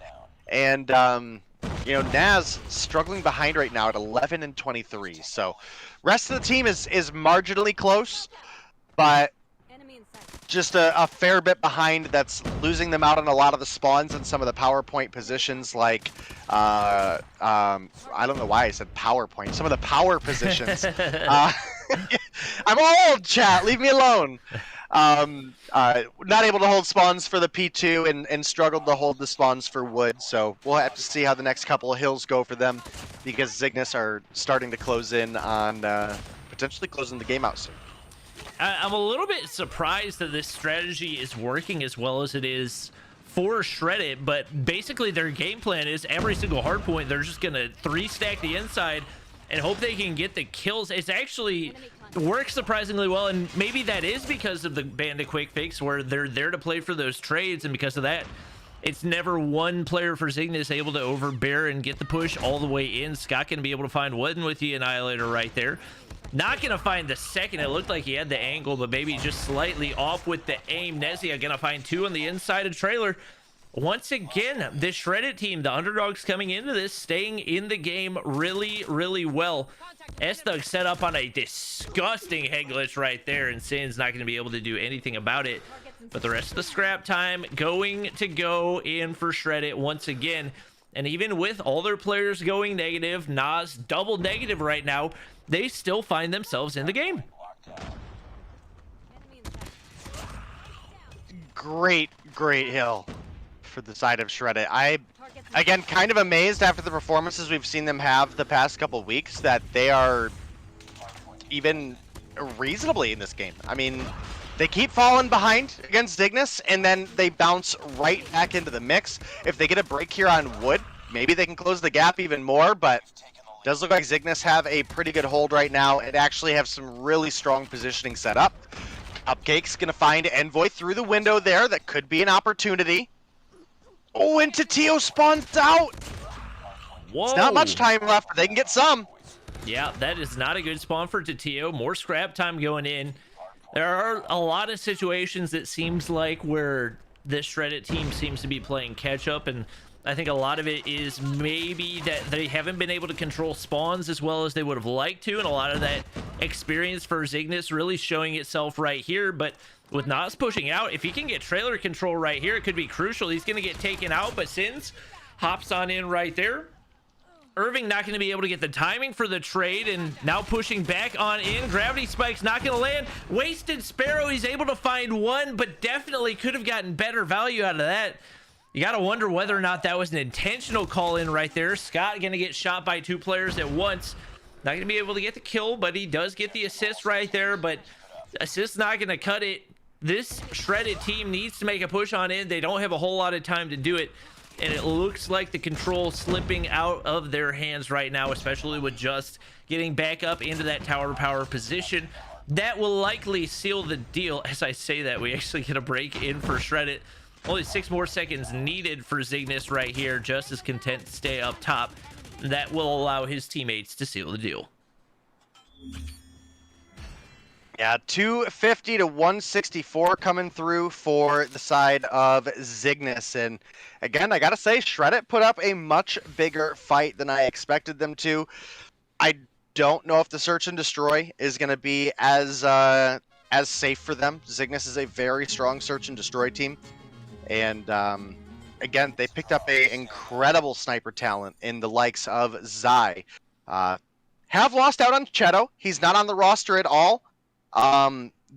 and you know, Naz struggling behind right now at 11 and 23. So rest of the team is marginally close, but just a fair bit behind. That's losing them out on a lot of the spawns and some of the PowerPoint positions, like I don't know why I said PowerPoint. Some of the power positions. I'm old, chat. Leave me alone. Not able to hold spawns for the P2 and struggled to hold the spawns for Wood. So we'll have to see how the next couple of hills go for them, because Cygnus are starting to close in on potentially closing the game out soon. I'm a little bit surprised that this strategy is working as well as it is for Shred It, but basically their game plan is every single hardpoint, they're just going to 3-stack the inside and hope they can get the kills. It's actually works surprisingly well, and maybe that is because of the Bandit Quick Fix, where they're there to play for those trades, and because of that, it's never one player for Cygnus able to overbear and get the push all the way in. Scott can be able to find one with the Annihilator right there. Not going to find the second. It looked like he had the angle, but maybe just slightly off with the aim. Nezia going to find two on the inside of trailer. Once again, this Shred It team, the underdogs coming into this, staying in the game really, really well. S-Dug set up on a disgusting head glitch right there, and Sin's not going to be able to do anything about it. But the rest of the scrap time going to go in for Shred It once again. And even with all their players going negative, Nas double negative right now, they still find themselves in the game. Great hill for the side of Shred It. I, again, kind of amazed after the performances we've seen them have the past couple weeks that they are even reasonably in this game. I mean, They keep falling behind against Cygnus, and then they bounce right back into the mix. If they get a break here on Wood, maybe they can close the gap even more, but does look like Cygnus have a pretty good hold right now and actually have some really strong positioning set up. Cupcake's going to find Envoy through the window there. That could be an opportunity. Oh, and Tatio spawns out. Whoa. It's not much time left, but they can get some. Yeah, that is not a good spawn for Tatio. More scrap time going in. There are a lot of situations that seems like where this Shreddit team seems to be playing catch up, and I think a lot of it is maybe that they haven't been able to control spawns as well as they would have liked to, and a lot of that experience for Cygnus really showing itself right here. But with Nas pushing out, if he can get trailer control right here, it could be crucial. He's going to get taken out, but Sins hops on in right there. Irving not going to be able to get the timing for the trade, and now pushing back on in. Gravity Spike's not going to land. Wasted Sparrow, he's able to find one, but definitely could have gotten better value out of that. You got to wonder whether or not that was an intentional call in right there. Scott going to get shot by 2 players at once. Not going to be able to get the kill, but he does get the assist right there, but assist not going to cut it. This Shredded team needs to make a push on in. They don't have a whole lot of time to do it. And it looks like the control slipping out of their hands right now, especially with just getting back up into that tower power position. That will likely seal the deal. As I say that, we actually get a break in for Shreddit. Only 6 more seconds needed for Cygnus right here. Just as content to stay up top. That will allow his teammates to seal the deal. Yeah, 250 to 164 coming through for the side of Cygnus. And again, I got to say, Shreddit put up a much bigger fight than I expected them to. I don't know if the search and destroy is going to be as safe for them. Cygnus is a very strong search and destroy team. And again, they picked up a incredible sniper talent in the likes of Zai. Have lost out on Cheto. He's not on the roster at all.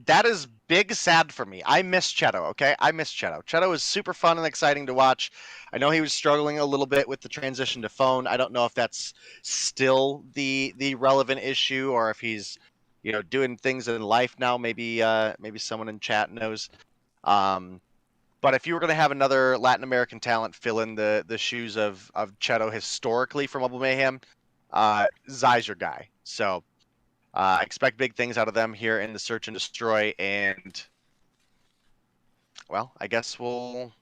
That is big sad for me. I miss Cheto, okay? I miss Cheto. Cheto is super fun and exciting to watch. I know he was struggling a little bit with the transition to phone. I don't know if that's still the relevant issue or if he's, you know, doing things in life now. Maybe someone in chat knows. But if you were going to have another Latin American talent fill in the shoes of Cheto historically from Mobile Mayhem, Zai's your guy. So I expect big things out of them here in the search and destroy, and well, I guess we'll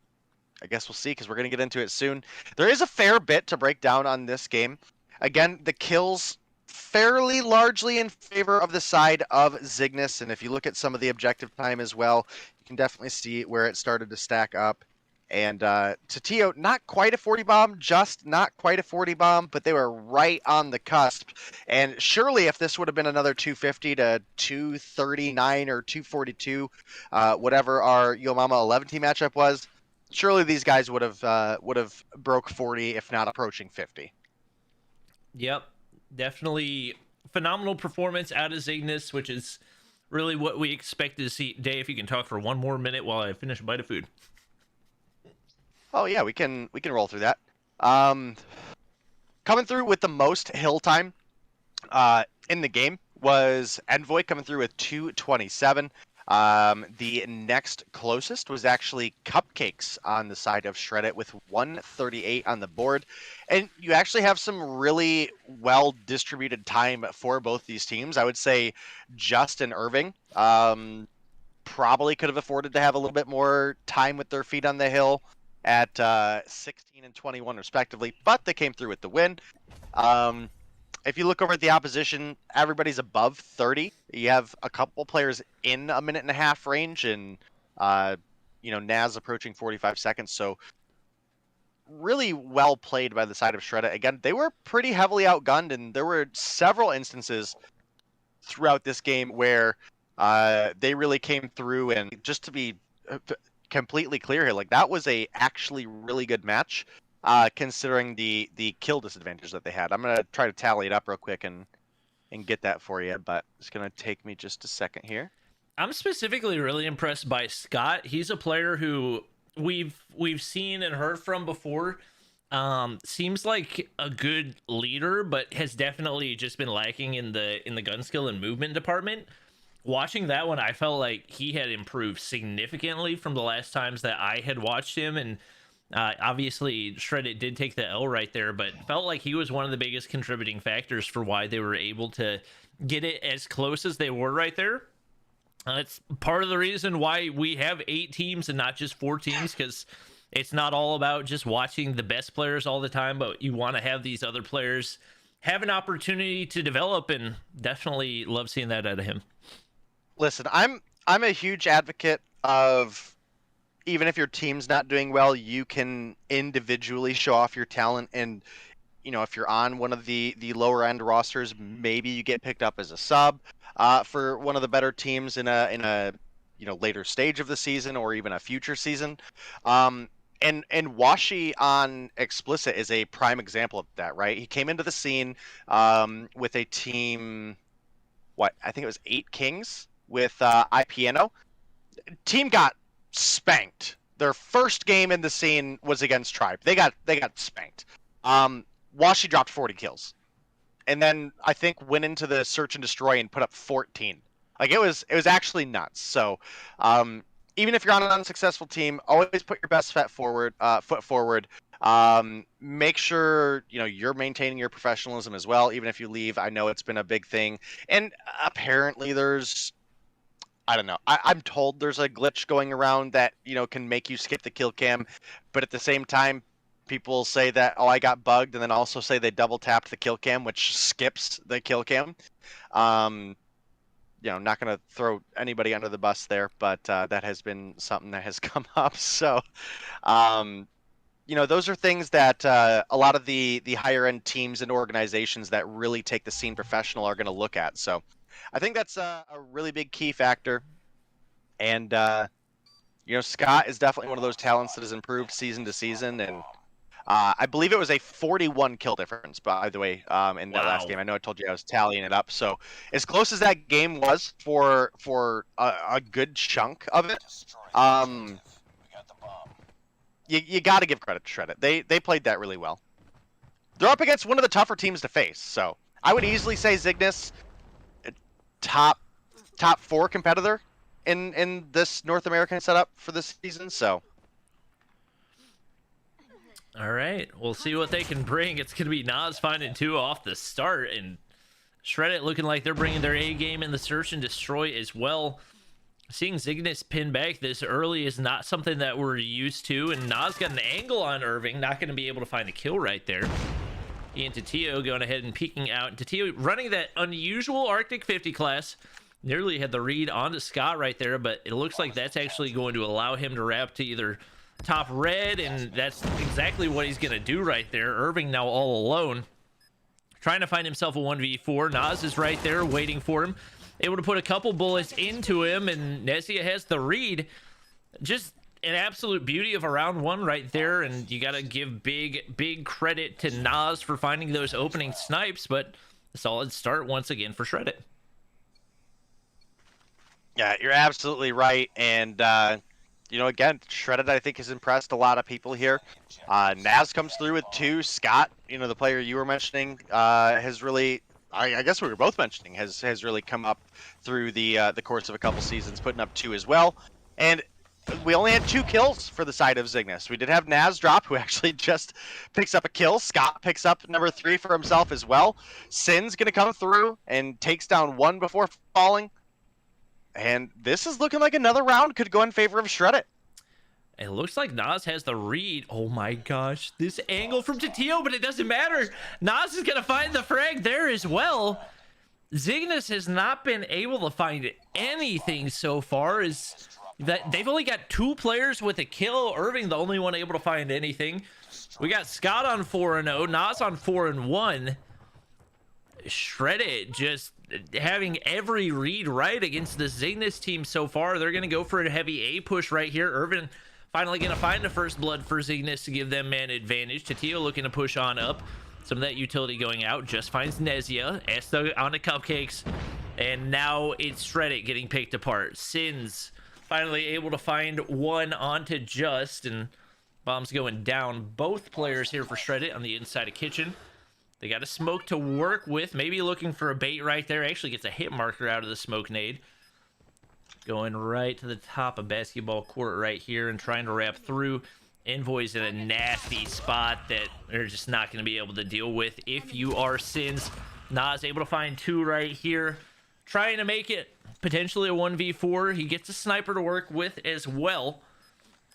see, because we're going to get into it soon. There is a fair bit to break down on this game. Again, the kills fairly largely in favor of the side of Cygnus, and if you look at some of the objective time as well, you can definitely see where it started to stack up. And Tatio, not quite a 40 bomb, just not quite a 40 bomb, but they were right on the cusp. And surely if this would have been another 250 to 239 or 242, whatever our Yo Mama 11 team matchup was, surely these guys would have broke 40, if not approaching 50. Yep, definitely phenomenal performance out of Cygnus, which is really what we expected to see. Dave, if you can talk for 1 more minute while I finish a bite of food. Oh yeah, we can roll through that. Coming through with the most hill time in the game was Envoy, coming through with 227. The next closest was actually Cupcakes on the side of Shreddit with 138 on the board. And you actually have some really well distributed time for both these teams. I would say Justin Irving probably could have afforded to have a little bit more time with their feet on the hill at 16 and 21 respectively, but they came through with the win. If you look over at the opposition, everybody's above 30. You have a couple players in a 1.5-minute range, and Naz approaching 45 seconds. So really well played by the side of Shredda. Again, they were pretty heavily outgunned, and there were several instances throughout this game where they really came through. And just to be completely clear here, like, that was a actually really good match, considering the kill disadvantage that they had. I'm gonna try to tally it up real quick and get that for you, but it's gonna take me just a second here. I'm specifically really impressed by Scott. He's a player who we've seen and heard from before. Seems like a good leader, but has definitely just been lacking in the gun skill and movement department. watching that one, I felt like he had improved significantly from the last times that I had watched him. And obviously, Shreddit did take the L right there, but felt like he was one of the biggest contributing factors for why they were able to get it as close as they were right there. It's part of the reason why we have 8 teams and not just 4 teams, because it's not all about just watching the best players all the time, but you want to have these other players have an opportunity to develop, and definitely love seeing that out of him. Listen, I'm a huge advocate of, even if your team's not doing well, you can individually show off your talent. And if you're on one of the lower end rosters, maybe you get picked up as a sub for one of the better teams in a later stage of the season or even a future season. And Washi on Explicit is a prime example of that, right? He came into the scene with a team, I think it was 8 Kings with IPNO. Team got spanked. Their first game in the scene was against Tribe. They got spanked. Washi dropped 40 kills. And then I think went into the search and destroy and put up 14. Like it was actually nuts. So even if you're on an unsuccessful team, always put your best foot forward. Make sure you're maintaining your professionalism as well. Even if you leave, I know it's been a big thing. And apparently there's, I don't know. I'm told there's a glitch going around that can make you skip the kill cam, but at the same time, people say that I got bugged, and then also say they double tapped the kill cam, which skips the kill cam. Not going to throw anybody under the bus there, but that has been something that has come up. So, those are things that a lot of the higher end teams and organizations that really take the scene professional are going to look at. So, I think that's a really big key factor. And, Scott is definitely one of those talents that has improved season to season. And I believe it was a 41 kill difference, by the way, in that last game. I know I told you I was tallying it up. So as close as that game was for a good chunk of it, you got to give credit to Shreddit. They played that really well. They're up against one of the tougher teams to face. So I would easily say Zygnus, top 4 competitor in this North American setup for this season. So all right, we'll see what they can bring. It's gonna be Nas finding 2 off the start, and Shreddit looking like they're bringing their A game in the search and destroy as well. Seeing Zygnus pin back this early is not something that we're used to, and Nas got an angle on Irving, not going to be able to find a kill right there. He and Tatio going ahead and peeking out. Tatio running that unusual Arctic 50 class. Nearly had the read onto Scott right there, but it looks like that's actually going to allow him to wrap to either top red, and that's exactly what he's going to do right there. Irving now all alone, trying to find himself a 1v4. Nas is right there waiting for him, able to put a couple bullets into him, and Nezia has the read. Just an absolute beauty of a round 1 right there, and you got to give big credit to Nas for finding those opening snipes, but a solid start once again for Shreddit. Yeah, you're absolutely right. And again, Shreddit, I think, has impressed a lot of people here. Naz comes through with 2. Scott, the player you were mentioning, has really, I guess we were both mentioning, has really come up through the course of a couple seasons, putting up 2 as well. And we only had 2 kills for the side of Zygnus. We did have Naz drop, who actually just picks up a kill. Scott picks up number 3 for himself as well. Sin's going to come through and takes down 1 before falling. And this is looking like another round could go in favor of Shreddit. It looks like Nas has the read. Oh my gosh, this angle from Tatio, but it doesn't matter. Nas is gonna find the frag there as well. Zygnus has not been able to find anything so far. Is that they've only got 2 players with a kill. Irving the only one able to find anything. We got Scott on 4-0, Nas on 4-1. Shreddit just having every read right against the Zygnus team so far. They're going to go for a heavy A push right here. Irvin finally going to find the first blood for Zygnus to give them man advantage. Tatio looking to push on up. Some of that utility going out. Just finds Nezia. Esta on the cupcakes. And now it's Shreddit getting picked apart. Sins finally able to find 1 onto Just. And bombs going down. Both players here for Shreddit on the inside of kitchen. They got a smoke to work with. Maybe looking for a bait right there. Actually gets a hit marker out of the smoke nade. going right to the top of basketball court right here and trying to wrap through. Envoy's in a nasty spot that they're just not going to be able to deal with if you are Sins. Nas able to find 2 right here, trying to make it potentially a 1v4. He gets a sniper to work with as well.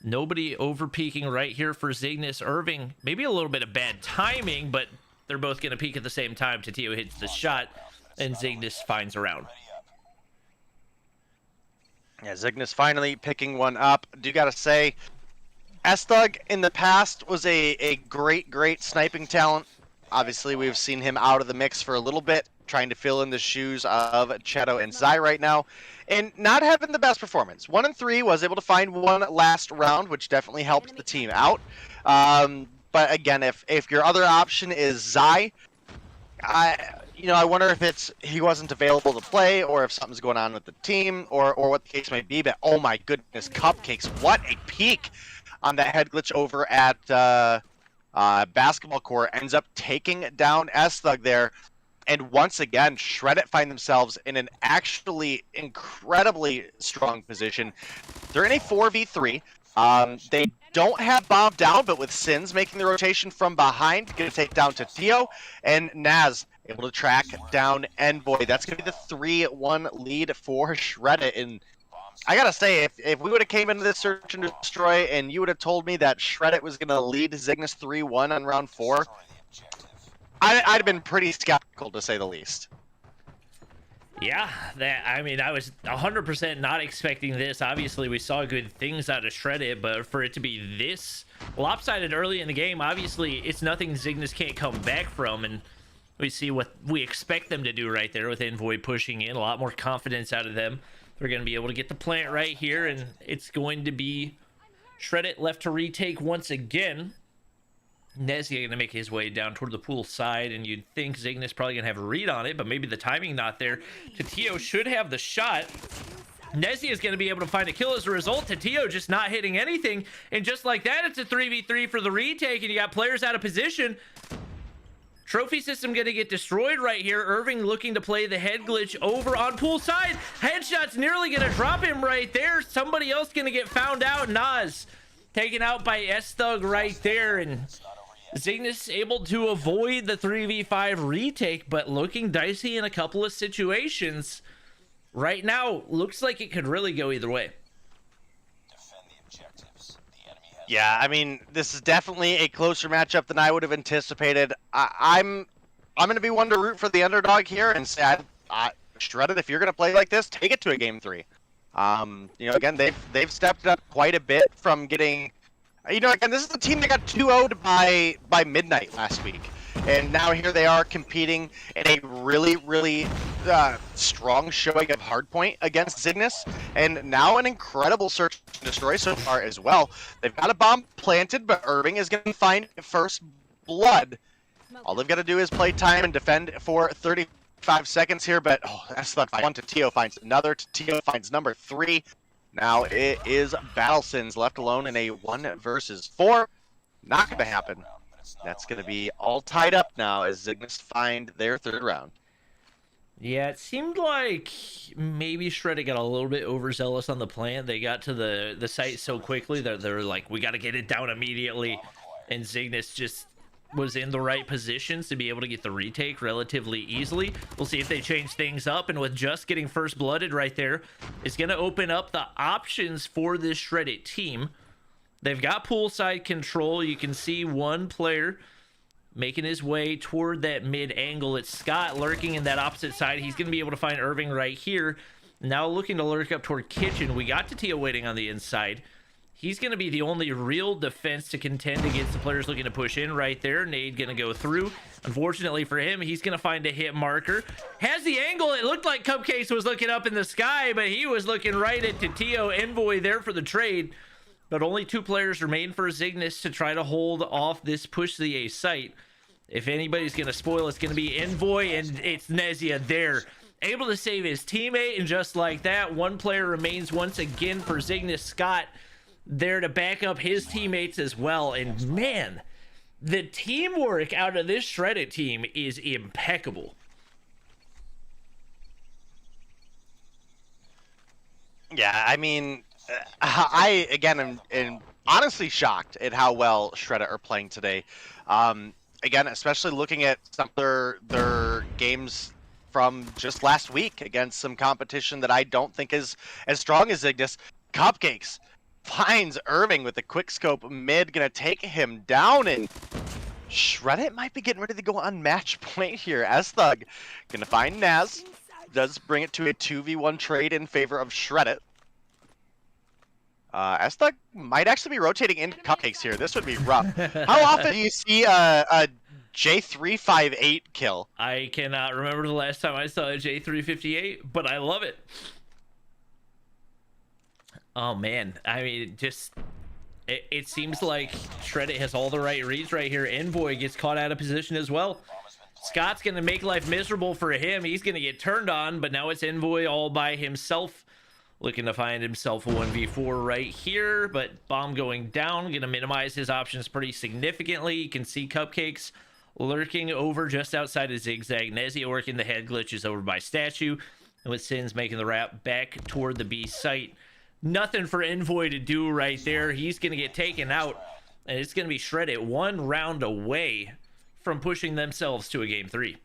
Nobody over peeking right here for Cygnus. Irving, maybe a little bit of bad timing, but they're both going to peek at the same time. Tatio hits the shot, and Cygnus finds a round. Yeah, Cygnus finally picking one up. Do gotta say, S-Thug in the past was a great sniping talent. Obviously, we've seen him out of the mix for a little bit, trying to fill in the shoes of Cheto and Zai right now, and not having the best performance. 1 and 3, was able to find one last round, which definitely helped the team out. But again, if your other option is Zai, I wonder if he wasn't available to play, or if something's going on with the team, or what the case might be. But oh my goodness, Cupcakes! What a peak on that head glitch over at basketball court, ends up taking down S-Thug there. And once again, Shreddit find themselves in an actually incredibly strong position. They're in a 4v3. They don't have Bomb down, but with Sins making the rotation from behind, going to take down Tatio, and Naz able to track down Envoy. That's going to be the 3-1 lead for Shreddit. And I gotta say, if we would have came into this search and destroy, and you would have told me that Shreddit was going to lead Cygnus 3-1 on round 4, I'd have been pretty skeptical, to say the least. Yeah, I was 100% not expecting this. Obviously, we saw good things out of Shreddit, but for it to be this lopsided early in the game, obviously, it's nothing Cygnus can't come back from, and we see what we expect them to do right there with Envoy pushing in. A lot more confidence out of them. They're going to be able to get the plant right here, and it's going to be Shreddit left to retake once again. Nezia going to make his way down toward the pool side, and you'd think Cygnus probably going to have a read on it, but maybe the timing not there. Tatio should have the shot. Nezia is going to be able to find a kill as a result. Tatio just not hitting anything, and just like that, it's a 3v3 for the retake, and you got players out of position. Trophy system going to get destroyed right here. Irving looking to play the head glitch over on pool side. Headshot's nearly going to drop him right there. Somebody else going to get found out. Nas taken out by S-Thug right there, and Cygnus able to avoid the 3v5 retake, but looking dicey in a couple of situations. Right now, looks like it could really go either way. Yeah, I mean, this is definitely a closer matchup than I would have anticipated. I'm going to be one to root for the underdog here and say, Shreddit, if you're going to play like this, take it to a game 3. Again, they've stepped up quite a bit from getting. Again, this is the team that got 2-0'd by midnight last week. And now here they are competing in a really strong showing of Hardpoint against Cygnus. And now an incredible search and destroy so far as well. They've got a bomb planted, but Irving is going to find first blood. All they've got to do is play time and defend for 35 seconds here. But, that's not fine. Tatio finds another. Tatio finds number 3. Now it is Battlesins left alone in a 1 versus 4. Not going to happen. That's going to be all tied up now as Cygnus find their 3rd round. Yeah, it seemed like maybe Shreddit got a little bit overzealous on the plan. They got to the site so quickly that they're like, we got to get it down immediately. And Cygnus just was in the right positions to be able to get the retake relatively easily. We'll see if they change things up, and with just getting first blooded right there, it's going to open up the options for this Shreddit team. They've got poolside control. You can see one player making his way toward that mid angle. It's Scott lurking in that opposite side. He's going to be able to find Irving right here. Now looking to lurk up toward Kitchen. We got Tatio waiting on the inside. He's going to be the only real defense to contend against the players looking to push in right there. Nade going to go through. Unfortunately for him, he's going to find a hit marker. Has the angle. It looked like Cupcakes was looking up in the sky, but he was looking right at Tatio. Envoy there for the trade. But only 2 players remain for Cygnus to try to hold off this push to the A site. If anybody's going to spoil, it's going to be Envoy, and it's Nezia there. Able to save his teammate, and just like that, 1 player remains once again for Cygnus. Scott there to back up his teammates as well. And man, the teamwork out of this Shreddit team is impeccable. Yeah, I mean, I again am honestly shocked at how well Shredder are playing today. Again, especially looking at some of their games from just last week against some competition that I don't think is as strong as Ignis. Cupcakes finds Irving with the quick scope mid, gonna take him down, and Shreddit might be getting ready to go on match point here. S-Thug gonna find Naz, does bring it to a 2v1 trade in favor of Shreddit. S-Thug might actually be rotating into Cupcakes here. This would be rough. How often do you see a J358 kill? I cannot remember the last time I saw a J358, but I love it. Oh man, I mean, it seems like Shreddit has all the right reads right here. Envoy gets caught out of position as well. Scott's gonna make life miserable for him. He's gonna get turned on, but now it's Envoy all by himself, looking to find himself a 1v4 right here. But bomb going down, gonna minimize his options pretty significantly. You can see Cupcakes lurking over just outside of Zigzag. Nezia working the head glitches over by Statue, and with Sins making the wrap back toward the B site. Nothing for Envoy to do right there. He's gonna get taken out, and it's gonna be Shreddit one round away from pushing themselves to a game 3.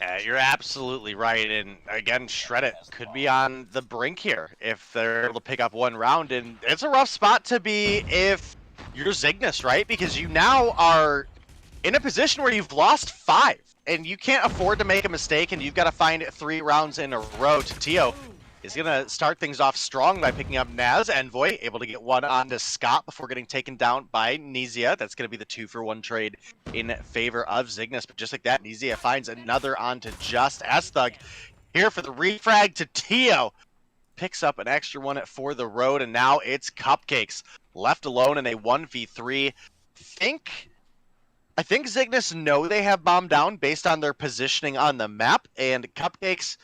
Yeah, you're absolutely right. And again, Shreddit could be on the brink here if they're able to pick up one round. And it's a rough spot to be if you're Zygnus, right? Because you now are in a position where you've lost 5 and you can't afford to make a mistake, and you've got to find 3 rounds in a row. Tio is going to start things off strong by picking up Naz. Envoy able to get one onto Scott before getting taken down by Nezia. That's going to be the 2-for-1 trade in favor of Zygnus. But just like that, Nezia finds another onto Just. S-Thug here for the refrag to Tio. Picks up an extra one for the road, and now it's Cupcakes left alone in a 1v3. I think Zygnus know they have bomb down based on their positioning on the map, and Cupcakes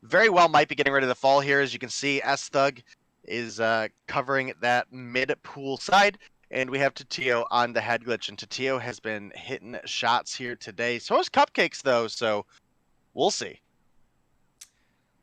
very well might be getting ready to fall here. As you can see, S-Thug is covering that mid-pool side, and we have Tatio on the head glitch, and Tatio has been hitting shots here today. So is Cupcakes, though, so we'll see.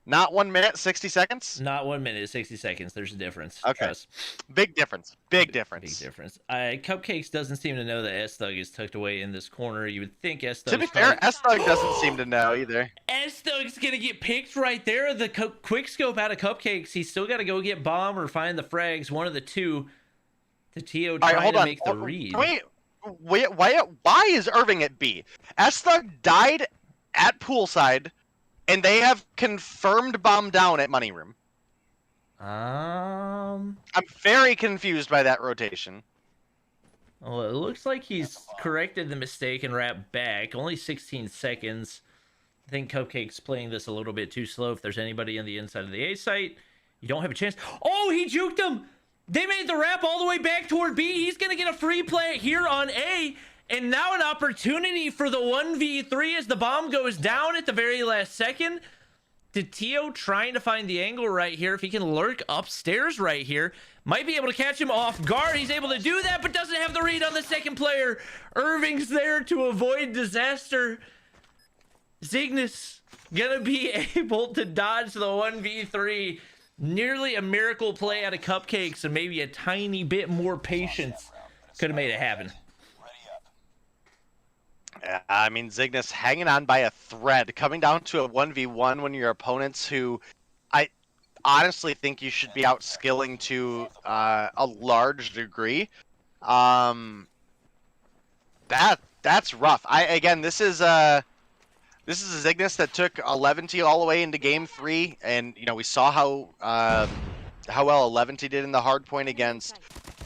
Not 1 minute, 60 seconds? Not 1 minute, 60 seconds. There's a difference. Okay. Trust. Big difference. Big difference. Big difference. Cupcakes doesn't seem to know that S-Thug is tucked away in this corner. You would think S-Thug... To be fair, S-Thug doesn't seem to know either. S-Thug's going to get picked right there. The quick scope out of Cupcakes. He's still got to go get bomb or find the frags. One of the two. Tio trying to make the read. Wait, why is Irving at B? S-Thug died at poolside, and they have confirmed bomb down at money room. I'm very confused by that rotation. Well, it looks like he's corrected the mistake and wrapped back. Only 16 seconds. I think Cupcake's playing this a little bit too slow. If there's anybody on the inside of the A site, you don't have a chance. Oh, he juked him! They made the wrap all the way back toward B. He's going to get a free play here on A. And now an opportunity for the 1v3 as the bomb goes down at the very last second. Tio trying to find the angle right here. If he can lurk upstairs right here, might be able to catch him off guard. He's able to do that, but doesn't have the read on the second player. Irving's there to avoid disaster. Zygnus gonna be able to dodge the 1v3. Nearly a miracle play out of Cupcakes, and maybe a tiny bit more patience could have made it happen. I mean, Zygnus hanging on by a thread, coming down to a 1v1 when your opponents who I honestly think you should be outskilling to a large degree. That's rough. Again, this is a Zygnus that took 11T all the way into game 3, and you know we saw how well 11T did in the hardpoint against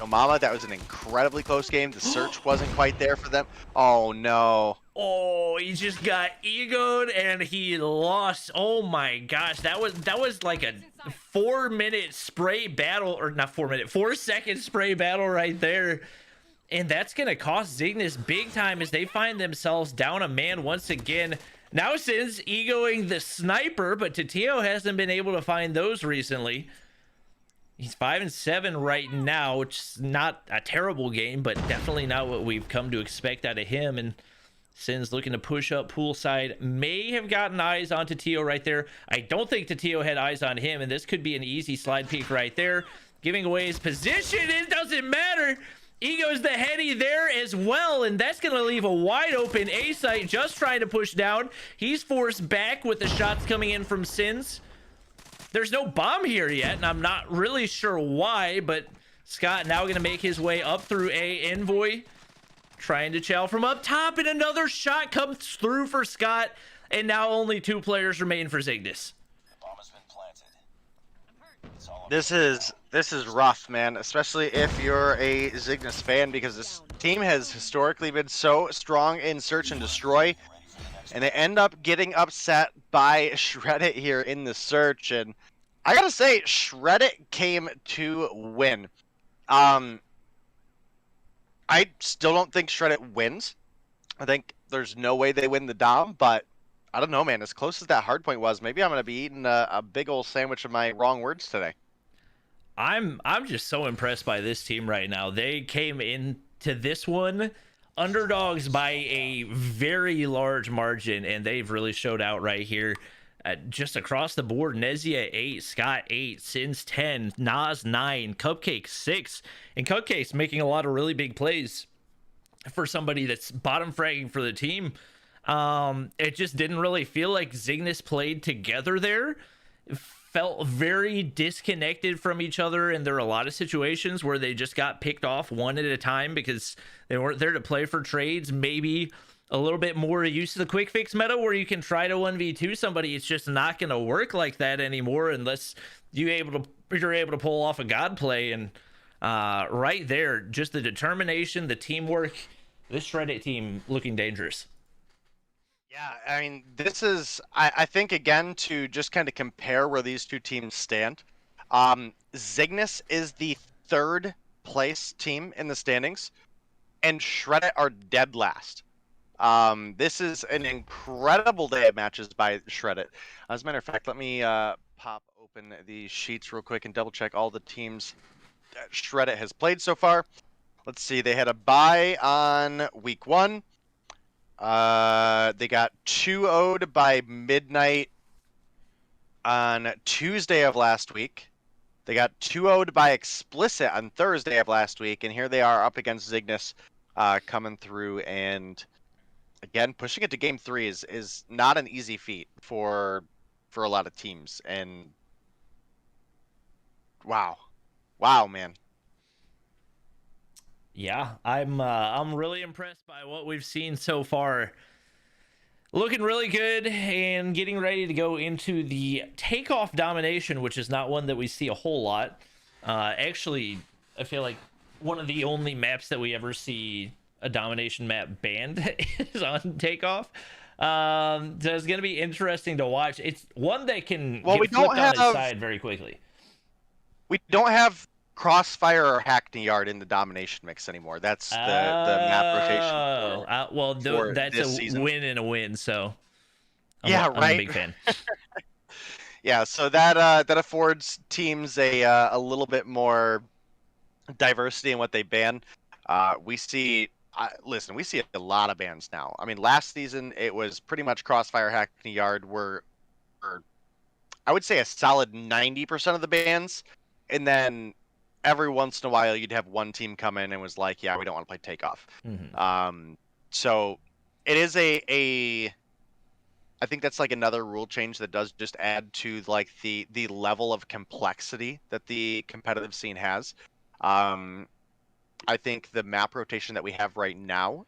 Mama. That was an incredibly close game. The search wasn't quite there for them. Oh no. Oh, he just got egoed and he lost. Oh my gosh, that was like a 4-minute spray battle, or not 4 minute, 4-second spray battle right there. And that's gonna cost Zygnus big time as they find themselves down a man once again. Now Sin's egoing the sniper, but Tio hasn't been able to find those recently. He's 5-7 right now, which is not a terrible game, but definitely not what we've come to expect out of him. And Sins looking to push up poolside. May have gotten eyes onto Tio right there. I don't think the Tio had eyes on him, and this could be an easy slide peek right there. Giving away his position. It doesn't matter. Ego's the heady there as well, and that's going to leave a wide open A-site just trying to push down. He's forced back with the shots coming in from Sins. There's no bomb here yet, and I'm not really sure why, but Scott now going to make his way up through A. Envoy trying to chow from up top, and another shot comes through for Scott, and now only 2 players remain for Cygnus. Bomb has been planted. It's all This is rough, man, especially if you're a Cygnus fan, because this team has historically been so strong in search and destroy, and they end up getting upset by Shreddit here in the search. And I gotta say, Shreddit came to win. I still don't think Shreddit wins. I think there's no way they win the Dom, but I don't know, man. As close as that hardpoint was, maybe I'm gonna be eating a big old sandwich of my wrong words today. I'm just so impressed by this team right now. They came into this one underdogs by a very large margin, and they've really showed out right here. Just across the board, Nezia 8, Scott 8, Sins 10, Nas 9, Cupcake 6, and Cupcake's making a lot of really big plays for somebody that's bottom fragging for the team. It just didn't really feel like Cygnus played together there. It felt very disconnected from each other, and there were a lot of situations where they just got picked off one at a time because they weren't there to play for trades. Maybe a little bit more used to the quick fix meta where you can try to 1v2 somebody. It's just not going to work like that anymore unless you're able to pull off a god play. And right there, just the determination, the teamwork, this Shreddit team looking dangerous. Yeah, I mean, this is, I think, again, to just kind of compare where these two teams stand. Cygnus is the 3rd place team in the standings, and Shreddit are dead last. This is an incredible day of matches by Shreddit. As a matter of fact, let me pop open the sheets real quick and double check all the teams that Shreddit has played so far. Let's see, they had a bye on week 1. They got 2-0'd by midnight on Tuesday of last week. They got 2-0'd by Explicit on Thursday of last week, and here they are up against Cygnus, coming through, and again, pushing it to game 3 is not an easy feat for a lot of teams. And wow, man. Yeah, I'm really impressed by what we've seen so far. Looking really good and getting ready to go into the takeoff domination, which is not one that we see a whole lot. Actually, I feel like one of the only maps that we ever see a domination map banned is on takeoff. So it's going to be interesting to watch. It's one that can get flipped on its side very quickly. We don't have Crossfire or Hackney Yard in the domination mix anymore. That's the map rotation. Well, that's a season. win and a win. So I'm a big fan. Yeah, so that affords teams a little bit more diversity in what they ban. We see a lot of bans now. I mean, last season it was pretty much Crossfire, Hackney Yard were I would say a solid 90% of the bans, and then every once in a while you'd have one team come in and was like, yeah, we don't want to play takeoff. Mm-hmm. So it is I think that's like another rule change that does just add to like the level of complexity that the competitive scene has. I think the map rotation that we have right now,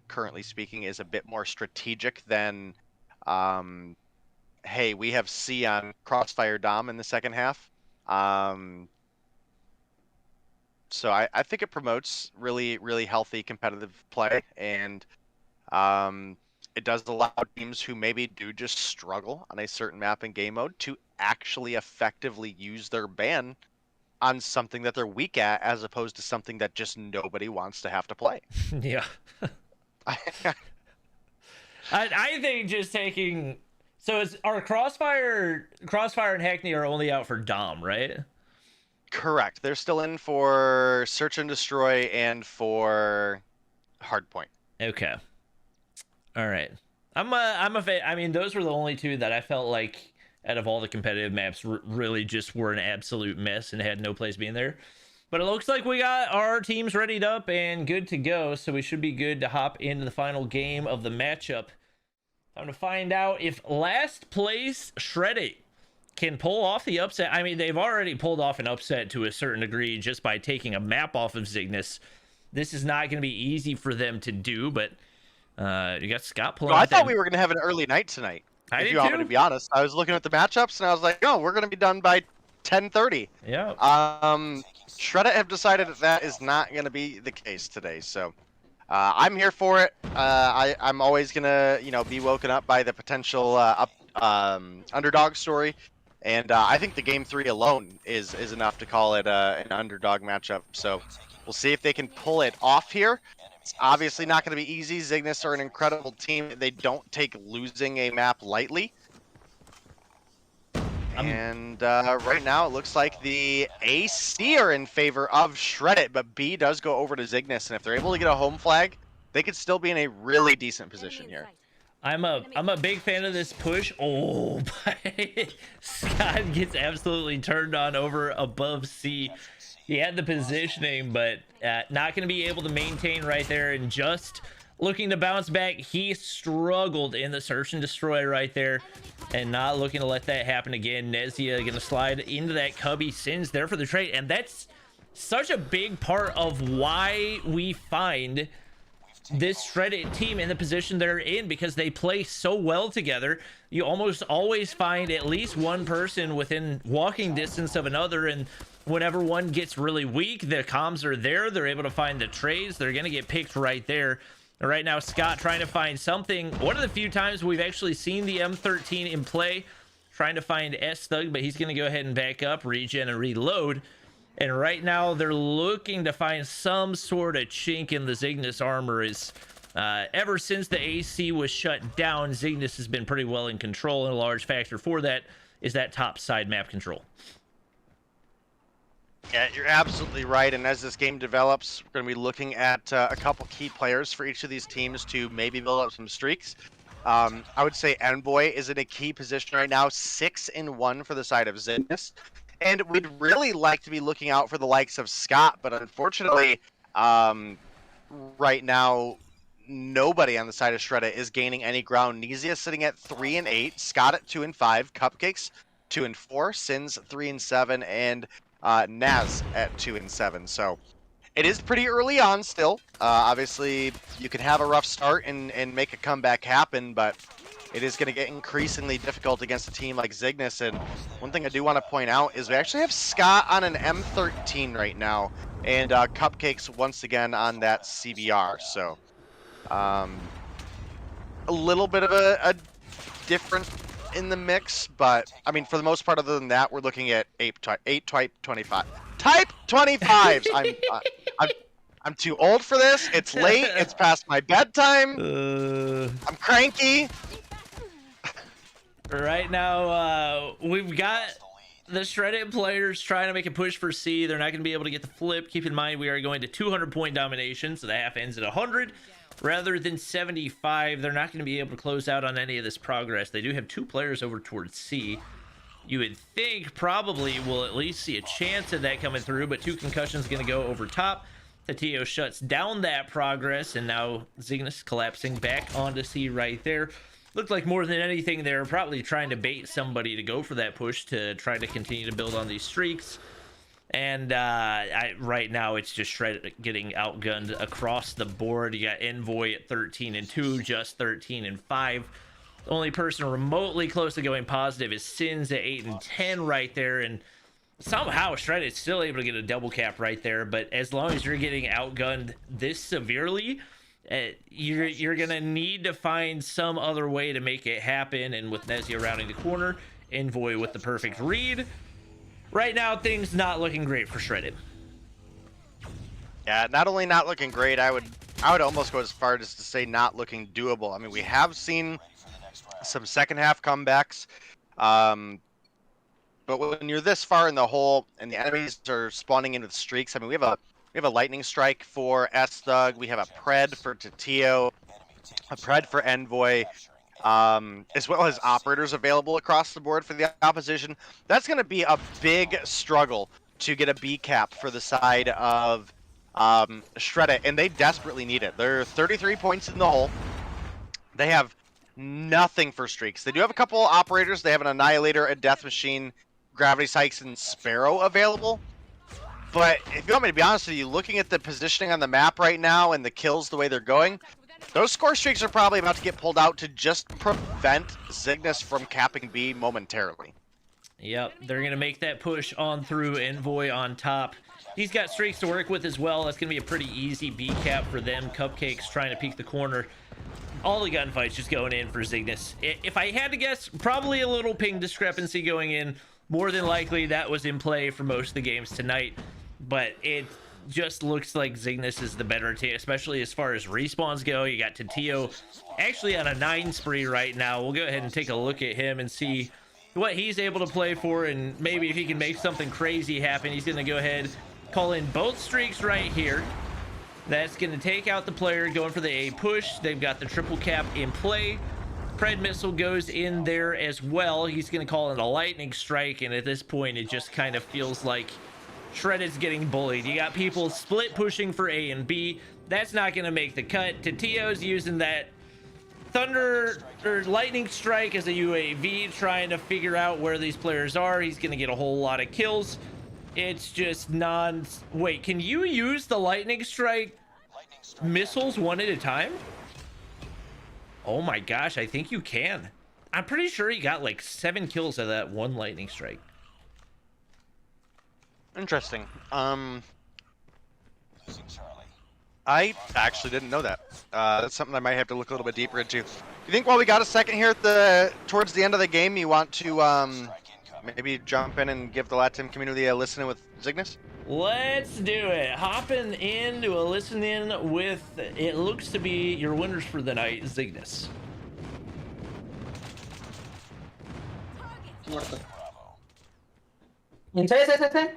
currently speaking, is a bit more strategic than, hey, we have C on Crossfire Dom in the second half. So I think it promotes really, really healthy competitive play, and it does allow teams who maybe do just struggle on a certain map and game mode to actually effectively use their ban on something that they're weak at, as opposed to something that just nobody wants to have to play. Yeah. I think just taking... So our Crossfire and Hackney are only out for Dom, right? Correct. They're still in for Search and Destroy and for Hardpoint. Okay. All right. I mean, those were the only two that I felt like out of all the competitive maps really just were an absolute mess and had no place being there. But it looks like we got our teams readied up and good to go, so we should be good to hop into the final game of the matchup. Time to find out if last place Shreddit can pull off the upset. I mean, they've already pulled off an upset to a certain degree just by taking a map off of Cygnus. This is not going to be easy for them to do, but you got Scott pulling I out thought that- we were going to have an early night tonight. I If did you want me too. to be honest, I was looking at the matchups and I was like, oh, we're going to be done by 10:30. Yeah. Shreddit have decided that is not going to be the case today, so I'm here for it. I'm always going to, be woken up by the potential underdog story, and I think the game 3 alone is enough to call it an underdog matchup. So we'll see if they can pull it off here. It's obviously not going to be easy. Cygnus are an incredible team. They don't take losing a map lightly. And right now it looks like the AC are in favor of Shreddit, but B does go over to Cygnus, and if they're able to get a home flag, they could still be in a really decent position here. I'm a big fan of this push. Oh, Scott gets absolutely turned on over above C. He had the positioning, but not going to be able to maintain right there, and just looking to bounce back. He struggled in the search and destroy right there, and not looking to let that happen again. Nezia going to slide into that cubby. Sins there for the trade, and that's such a big part of why we find this Shreddit team in the position they're in, because they play so well together. You almost always find at least one person within walking distance of another, and whenever one gets really weak, the comms are there. They're able to find the trades. They're going to get picked right there. Right now, Scott trying to find something. One of the few times we've actually seen the M13 in play, trying to find S-Thug, but he's going to go ahead and back up, regen, and reload. And right now, they're looking to find some sort of chink in the Cygnus armor. Ever since the AC was shut down, Cygnus has been pretty well in control, and a large factor for that is that top side map control. Yeah, you're absolutely right. And as this game develops, we're going to be looking at a couple key players for each of these teams to maybe build up some streaks. I would say Envoy is in a key position right now, 6-1 for the side of Cygnus. And we'd really like to be looking out for the likes of Scott, but unfortunately, right now, nobody on the side of Shreddit is gaining any ground. Nezia sitting at 3-8, Scott at 2-5, Cupcakes 2-4, Sins 3-7, and Naz at 2-7. So it is pretty early on still. Obviously, you can have a rough start and make a comeback happen, but it is going to get increasingly difficult against a team like Cygnus. And one thing I do want to point out is we actually have Scott on an M13 right now, and Cupcakes once again on that CBR. So a little bit of a different in the mix, but I mean, for the most part, other than that, we're looking at 8 type 25. Type 25s. I'm too old for this. It's late. It's past my bedtime. I'm cranky. Right now, we've got the Shreddit players trying to make a push for C. They're not going to be able to get the flip. Keep in mind, we are going to 200-point domination, so the half ends at 100 rather than 75. They're not going to be able to close out on any of this progress. They do have 2 players over towards C. You would think probably we'll at least see a chance of that coming through, but 2 concussions going to go over top. Tatio shuts down that progress, and now Cygnus collapsing back onto C right there. Looked like more than anything, they're probably trying to bait somebody to go for that push to try to continue to build on these streaks. And right now, it's just Shreddit getting outgunned across the board. You got Envoy at 13-2, just 13-5. The only person remotely close to going positive is Sins at 8-10 right there. And somehow Shreddit's still able to get a double cap right there. But as long as you're getting outgunned this severely, you're gonna need to find some other way to make it happen. And with Nezia rounding the corner, Envoy with the perfect read. Right now, things not looking great for Shreddit. Yeah, not only not looking great, I would almost go as far as to say not looking doable. I mean, we have seen some second half comebacks, but when you're this far in the hole and the enemies are spawning in with streaks, I mean, we have a lightning strike for S-Thug, we have a pred for Tatio. a pred for Envoy, as well as operators available across the board for the opposition. That's going to be a big struggle to get a B cap for the side of Shred-It, and they desperately need it. They're 33 points in the hole. They have nothing for streaks. They do have a couple operators. They have an Annihilator, a Death Machine, Gravity Sykes, and Sparrow available. But if you want me to be honest with you, looking at the positioning on the map right now and the kills the way they're going, those score streaks are probably about to get pulled out to just prevent Zygnus from capping B momentarily. Yep, they're going to make that push on through. Envoy on top. He's got streaks to work with as well. That's going to be a pretty easy B cap for them. Cupcakes trying to peek the corner. All the gunfights just going in for Zygnus. If I had to guess, probably a little ping discrepancy going in. More than likely, that was in play for most of the games tonight. But it just looks like Zygnus is the better team, especially as far as respawns go. You got Tatio actually on a 9 spree right now. We'll go ahead and take a look at him and see what he's able to play for, and maybe if he can make something crazy happen. He's going to go ahead, call in both streaks right here. That's going to take out the player going for the A push. They've got the triple cap in play. Pred missile goes in there as well. He's going to call in a lightning strike, and at this point it just kind of feels like Shred-It's getting bullied. You got people split pushing for A and B. That's not going to make the cut. Tatio's using that thunder or lightning strike as a UAV, trying to figure out where these players are. He's going to get a whole lot of kills. It's just wait, can you use the lightning strike missiles one at a time? Oh my gosh, I think you can. I'm pretty sure he got like 7 kills out of that one lightning strike. Interesting. Losing Charlie. I actually didn't know that. That's something I might have to look a little bit deeper into. You think while we got a second here at towards the end of the game, you want to maybe jump in and give the Latin community a listen with Zygnus? Let's do it. Hopping into a listen in with, it looks to be your winners for the night, Zygnus. Muerto. Sí.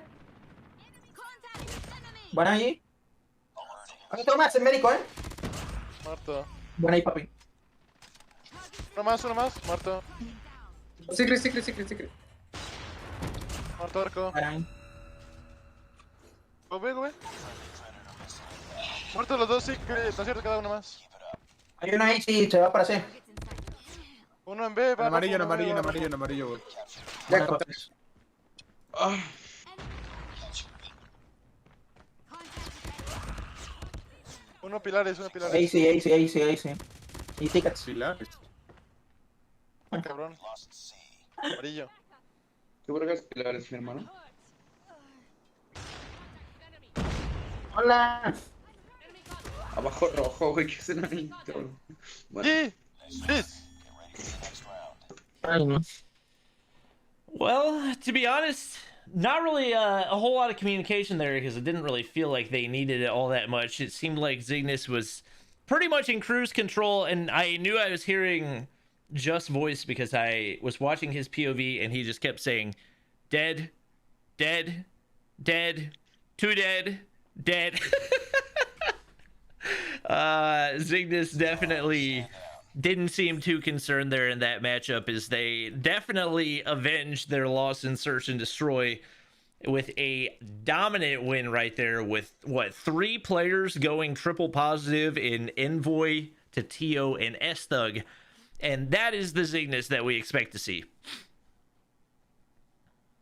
Bueno ahí. Aquí tengo más, el médico, Muerto. Bueno ahí, papi. Uno más, muerto. Secret. Muerto arco. Caray. Go. Muerto los dos, Secret. Está cierto cada uno más. Hay uno ahí, sí, se va para C. Uno en B, va. En amarillo, güey. Ya, cortes. Uno pilares. Ahí sí. Y tickets. Pilares. Cabrón. Lost C. Amarillo. ¿Qué vergas pilares, mi hermano? Hola. Abajo rojo, güey, ¿qué es el anito? Bueno. Sí. Get ready for the next round. Ay, no. Well, to be honest, not really a whole lot of communication there, because it didn't really feel like they needed it all that much. It seemed like Zygnus was pretty much in cruise control, and I knew I was hearing Just voice because I was watching his POV and he just kept saying dead, too dead. Zygnus definitely didn't seem too concerned there in that matchup, as they definitely avenged their loss in Search and Destroy with a dominant win right there, with 3 players going triple positive in Envoy, Tatio, and S-Thug. And that is the Zygnus that we expect to see.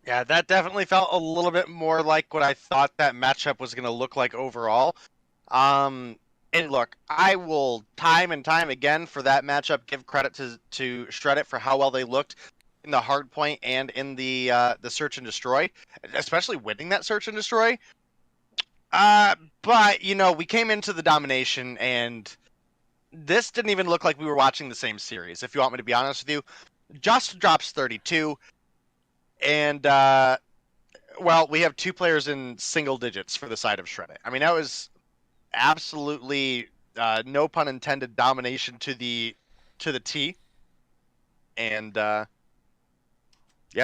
Yeah, that definitely felt a little bit more like what I thought that matchup was going to look like overall. And look, I will time and time again for that matchup give credit to Shred-It for how well they looked in the Hardpoint and in the Search and Destroy, especially winning that Search and Destroy. But, you know, we came into the domination and this didn't even look like we were watching the same series, if you want me to be honest with you. Just drops 32. And, well, we have 2 players in single digits for the side of Shred-It. I mean, that was absolutely, no pun intended, domination to the T. And, yeah,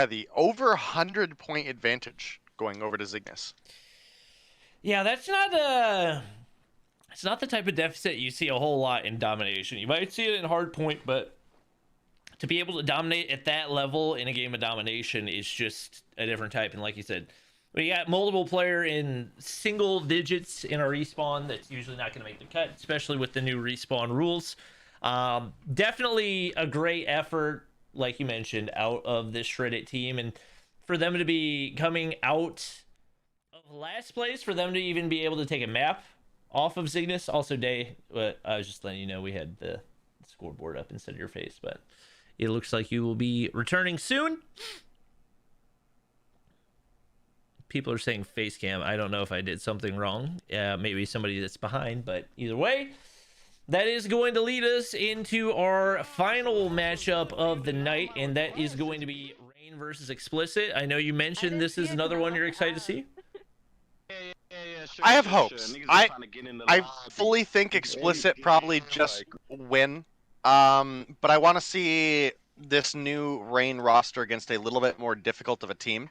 the over 100-point advantage going over to Zygnus. Yeah, that's not It's not the type of deficit you see a whole lot in domination. You might see it in Hardpoint, but to be able to dominate at that level in a game of domination is just a different type. And like you said, when you got multiple player in single digits in a respawn, that's usually not going to make the cut, especially with the new respawn rules. Definitely a great effort, like you mentioned, out of this shredded team, and for them to be coming out of last place, for them to even be able to take a map off of Cygnus. Also, Day, I was just letting you know we had the scoreboard up instead of your face, but it looks like you will be returning soon. People are saying face cam. I don't know if I did something wrong. Maybe somebody that's behind, but either way, that is going to lead us into our final matchup of the night, and that is going to be Rain versus Explicit. I know you mentioned this is another one you're excited to see. I have hopes. I fully think Explicit probably just win. But I want to see this new Rain roster against a little bit more difficult of a team.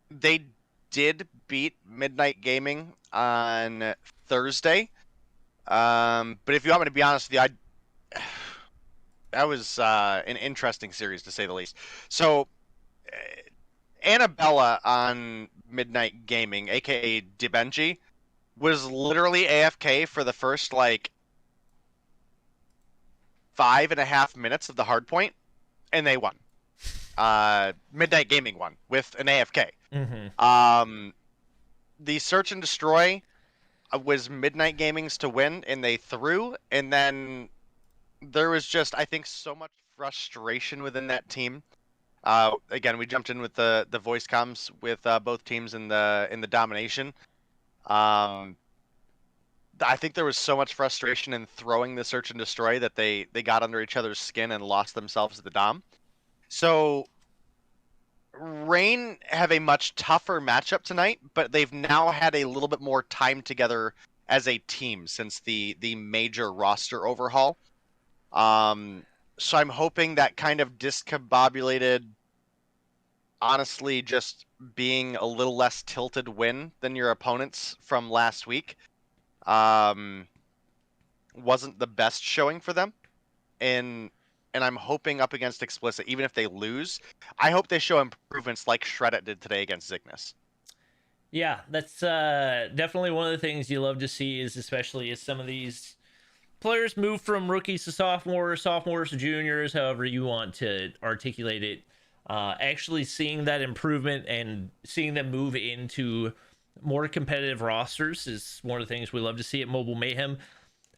They did beat Midnight Gaming on Thursday. But if you want me to be honest with you, that was an interesting series to say the least. So, Annabella on Midnight Gaming, aka Dibenji, was literally AFK for the first like 5.5 minutes of the hardpoint, and they won. Midnight Gaming won with an AFK. The search and destroy was Midnight Gaming's to win, and they threw, and then there was just, I think, so much frustration within that team. Again, we jumped in with the voice comms with both teams in the domination. I think there was so much frustration in throwing the search and destroy that they got under each other's skin and lost themselves at the dom. So Rain have a much tougher matchup tonight, but they've now had a little bit more time together as a team since the major roster overhaul. So I'm hoping that kind of discombobulated, honestly, just being a little less tilted win than your opponents from last week wasn't the best showing for them. And I'm hoping up against Explicit, even if they lose, I hope they show improvements like Shreddit did today against Cygnus. Yeah, that's definitely one of the things you love to see, is especially as some of these players move from rookies to sophomores to juniors, however you want to articulate it. Actually seeing that improvement and seeing them move into more competitive rosters is one of the things we love to see at Mobile Mayhem.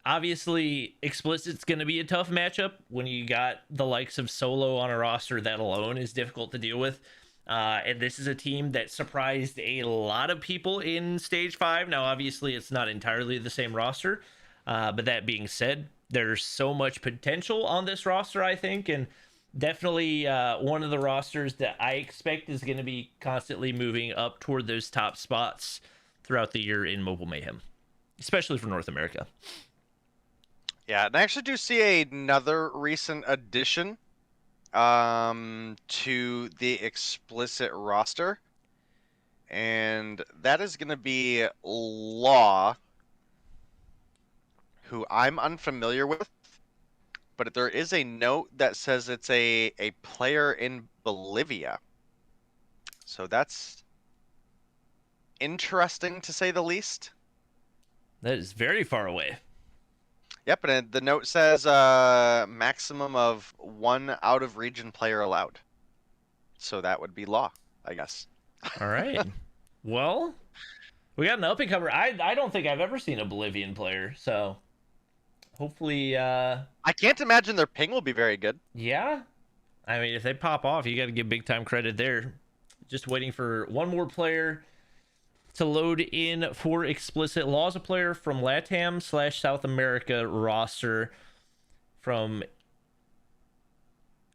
Obviously, Explicit's going to be a tough matchup when you got the likes of Solo on a roster. That alone is difficult to deal with. And this is a team that surprised a lot of people in Stage 5. Now, obviously, it's not entirely the same roster. But that being said, there's so much potential on this roster, I think. And definitely one of the rosters that I expect is going to be constantly moving up toward those top spots throughout the year in Mobile Mayhem, especially for North America. Yeah, and I actually do see another recent addition to the Explicit roster, and that is going to be Law, who I'm unfamiliar with, but there is a note that says it's a player in Bolivia. So that's interesting, to say the least. That is very far away. Yep, and the note says maximum of 1 out-of-region player allowed. So that would be Law, I guess. All right. Well, we got an up-and-comer. I don't think I've ever seen a Bolivian player, so hopefully... I can't imagine their ping will be very good. Yeah. I mean, if they pop off, you got to give big-time credit there. Just waiting for one more player to load in for Explicit. Law's a player from LATAM/South America roster from...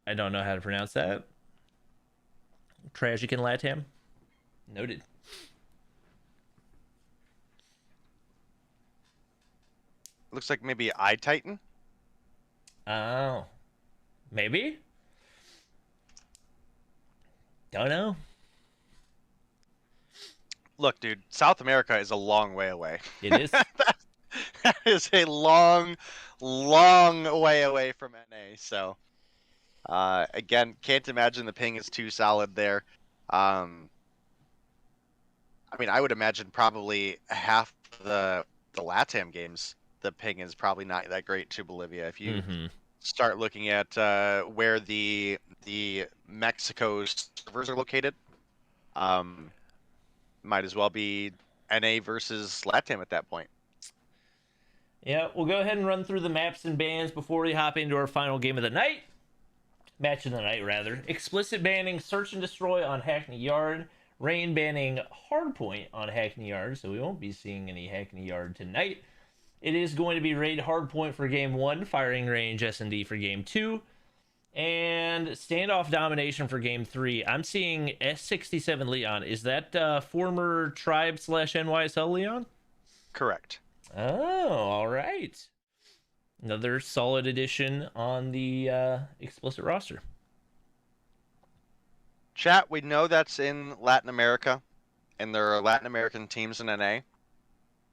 I don't know how to pronounce that. Tragic in LATAM. Noted. Looks like maybe iTitan. Oh. Maybe? Don't know. Look, dude, South America is a long way away. It is. that is a long, long way away from NA. So, again, can't imagine the ping is too solid there. I mean, I would imagine probably half the LATAM games, the ping is probably not that great to Bolivia. If you start looking at where the Mexico servers are located, might as well be NA versus LATAM at that point. Yeah, we'll go ahead and run through the maps and bans before we hop into our final game of the night. Match of the night, rather. Explicit banning Search and Destroy on Hackney Yard. Rain banning Hardpoint on Hackney Yard, so we won't be seeing any Hackney Yard tonight. It is going to be Raid Hardpoint for Game 1, Firing Range S&D for Game 2, and Standoff Domination for Game 3. I'm seeing S67 Leon. Is that former Tribe/NYSL Leon? Correct. Oh, all right. Another solid addition on the Explicit roster. Chat, we know that's in Latin America, and there are Latin American teams in NA,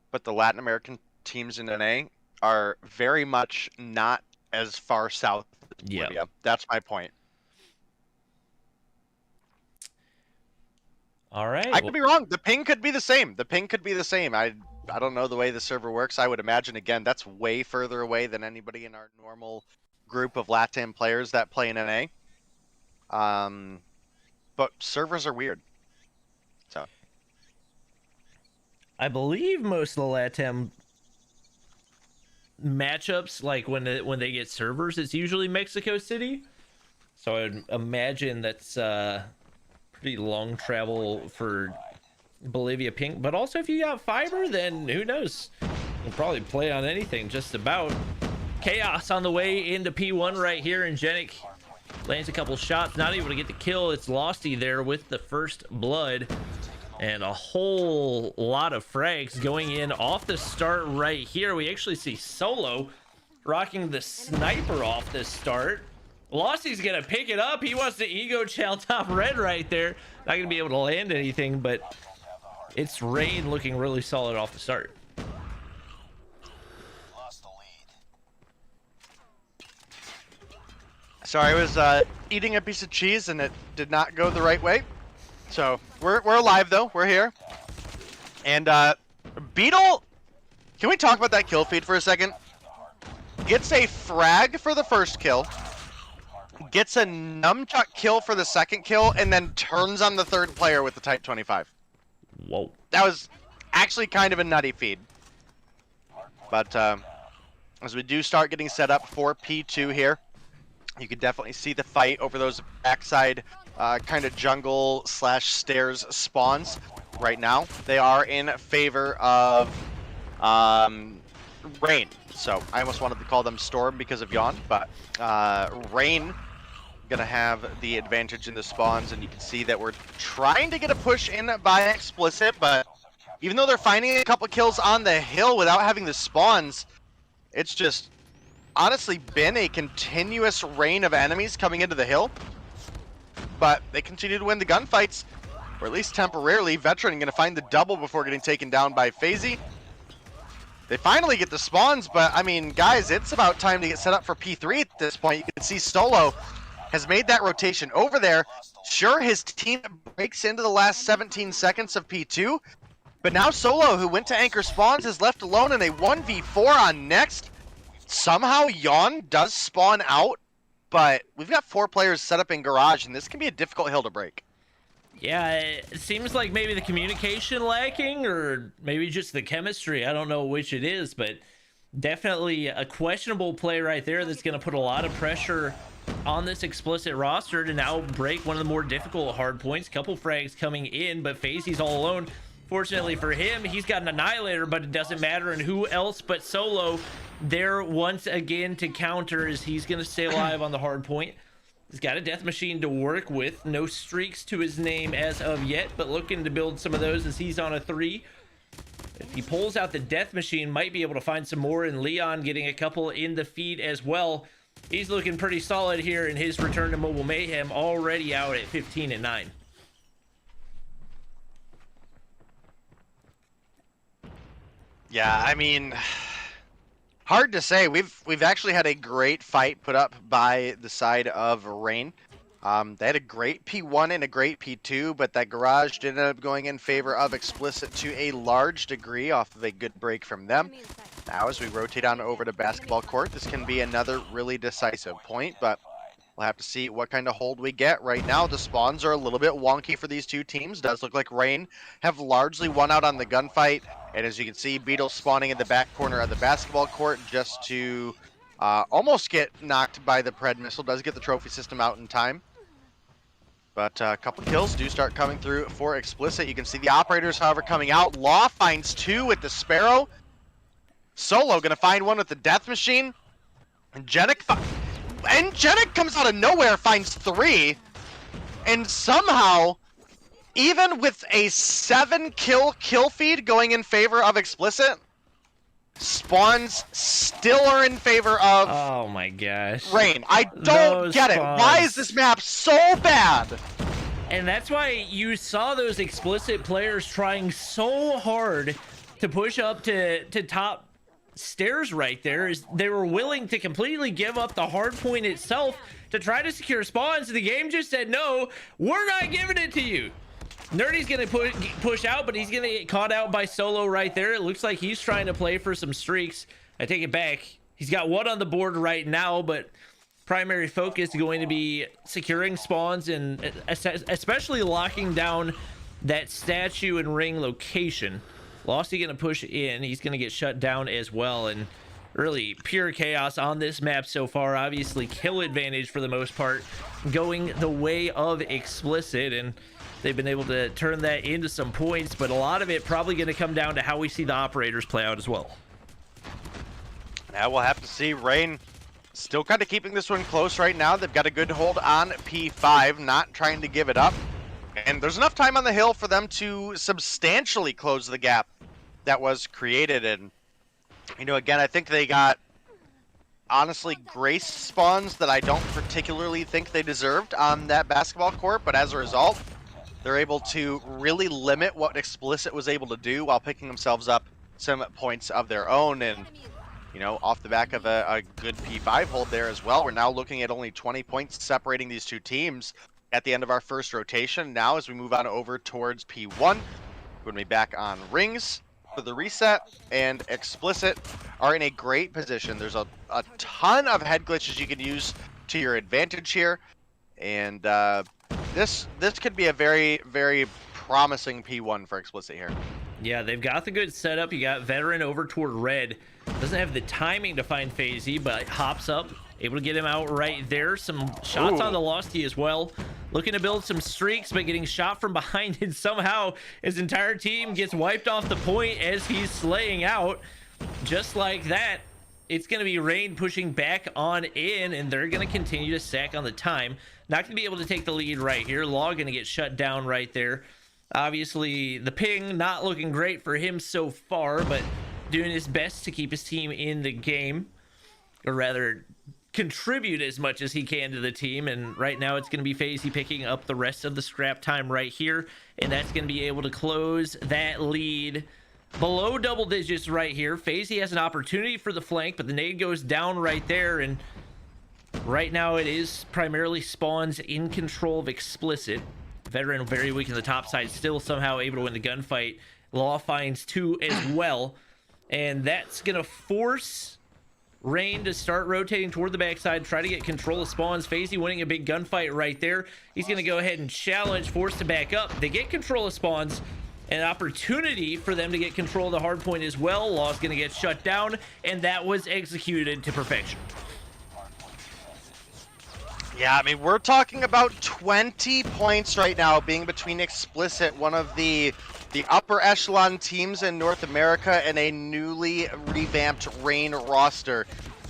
but the Latin American teams in NA are very much not as far south as Bolivia. That's my point. All right. I could be wrong. The ping could be the same. I don't know the way the server works. I would imagine, again, that's way further away than anybody in our normal group of LATAM players that play in NA. But servers are weird. So I believe most of the LATAM matchups, like when they get servers, it's usually Mexico City. So I'd imagine that's pretty long travel for Bolivia ping. But also, if you got fiber, then who knows? You'll probably play on anything, just about. Chaos on the way into P1 right here, and Genic lands a couple shots, not able to get the kill. It's Losty there with the first blood, and a whole lot of frags going in off the start right here. We actually see Solo rocking the sniper off the start. Losty's gonna pick it up. He wants to ego chow top red right there. Not gonna be able to land anything, but it's Rain looking really solid off the start. sorry, I was eating a piece of cheese and it did not go the right way. So we're alive though. We're here. And Beetle, can we talk about that kill feed for a second? Gets a frag for the first kill, gets a nunchuck kill for the second kill, and then turns on the third player with the Type 25. Whoa. That was actually kind of a nutty feed. But as we do start getting set up for P2 here, you can definitely see the fight over those backside kind of jungle / stairs spawns right now. They are in favor of Rain. So I almost wanted to call them Storm because of Yawn, but Rain gonna have the advantage in the spawns, and you can see that we're trying to get a push in by Explicit, but even though they're finding a couple kills on the hill without having the spawns, it's just honestly been a continuous rain of enemies coming into the hill. But they continue to win the gunfights, or at least temporarily. Veteran gonna find the double before getting taken down by FaZe. They finally get the spawns, but I mean, guys, it's about time to get set up for P3 at this point. You can see Solo has made that rotation over there. Sure, his team breaks into the last 17 seconds of P2, but now Solo, who went to anchor spawns, is left alone in a 1v4 on next. Somehow Yawn does spawn out, but we've got 4 players set up in garage, and this can be a difficult hill to break. Yeah, it seems like maybe the communication lacking, or maybe just the chemistry. I don't know which it is, but definitely a questionable play right there that's going to put a lot of pressure on this Explicit roster to now break one of the more difficult hard points. Couple frags coming in, but FaZe's all alone. Fortunately for him, he's got an Annihilator, but it doesn't matter. And who else but Solo there once again to counter, as he's going to stay alive on the hard point. He's got a death machine to work with. No streaks to his name as of yet, but looking to build some of those as he's on a 3. If he pulls out the death machine, might be able to find some more, and Leon getting a couple in the feed as well. He's looking pretty solid here in his return to Mobile Mayhem, already out at 15 and 9. Yeah, I mean, Hard to say. We've actually had a great fight put up by the side of Rain. They had a great P1 and a great P2, but that garage did end up going in favor of Explicit to a large degree off of a good break from them. Now as we rotate on over to basketball court, this can be another really decisive point, but we'll have to see what kind of hold we get. Right now, the spawns are a little bit wonky for these two teams. Does look like Rain have largely won out on the gunfight. And as you can see, Beetle spawning in the back corner of the basketball court just to almost get knocked by the Pred missile. Does get the trophy system out in time. But a couple kills do start coming through for Explicit. You can see the operators, however, coming out. Law finds 2 with the Sparrow. Solo gonna find 1 with the Death Machine. And Genic comes out of nowhere, finds 3. And somehow, even with a 7-kill feed going in favor of Explicit, spawns still are in favor of Oh my gosh. Rain. I don't get it. Why is this map so bad? And that's why you saw those Explicit players trying so hard to push up to top stairs right there. Is they were willing to completely give up the hard point itself to try to secure spawns. The game just said, no, we're not giving it to you. Nerdy's gonna push out, but he's gonna get caught out by Solo right there. It looks like he's trying to play for some streaks. I take it back. He's got 1 on the board right now, but primary focus is going to be securing spawns and especially locking down that statue and ring location. Losty gonna push in. He's gonna get shut down as well, and really pure chaos on this map so far. Obviously kill advantage for the most part going the way of Explicit, and they've been able to turn that into some points, but a lot of it probably going to come down to how we see the operators play out as well. Now we'll have to see. Rain still kind of keeping this one close right now. They've got a good hold on P5, not trying to give it up. And there's enough time on the hill for them to substantially close the gap that was created. And, you know, again, I think they got, honestly, grace spawns that I don't particularly think they deserved on that basketball court, but as a result, they're able to really limit what Explicit was able to do while picking themselves up some points of their own. And, you know, off the back of a good P5 hold there as well, we're now looking at only 20 points separating these two teams at the end of our first rotation. Now, as we move on over towards P1, we're going to be back on rings for the reset, and Explicit are in a great position. There's a ton of head glitches you can use to your advantage here, and this could be a very, very promising P1 for Explicit here. Yeah, they've got the good setup. You got Veteran over toward red. Doesn't have the timing to find FaZe, but hops up. Able to get him out right there. Some shots on the Losty as well. Looking to build some streaks, but getting shot from behind, and somehow his entire team gets wiped off the point as he's slaying out. Just like that, it's going to be Rain pushing back on in, and they're going to continue to sack on the time. Not going to be able to take the lead right here. Law going to get shut down right there. Obviously, the ping not looking great for him so far, but doing his best to keep his team in the game, or rather contribute as much as he can to the team. And right now it's going to be FaZe picking up the rest of the scrap time right here, and that's going to be able to close that lead below double digits right here. FaZe has an opportunity for the flank, but the nade goes down right there, and right now it is primarily spawns in control of Explicit. Veteran very weak in the top side, still somehow able to win the gunfight. Law finds 2 as well, and that's going to force Rain to start rotating toward the backside, try to get control of spawns. FaZe winning a big gunfight right there. He's going to go ahead and challenge, force to back up. They get control of spawns, an opportunity for them to get control of the hard point as well. Law's going to get shut down, and that was executed to perfection. Yeah, I mean, we're talking about 20 points right now being between Explicit, one of the upper echelon teams in North America, and a newly revamped Rain roster.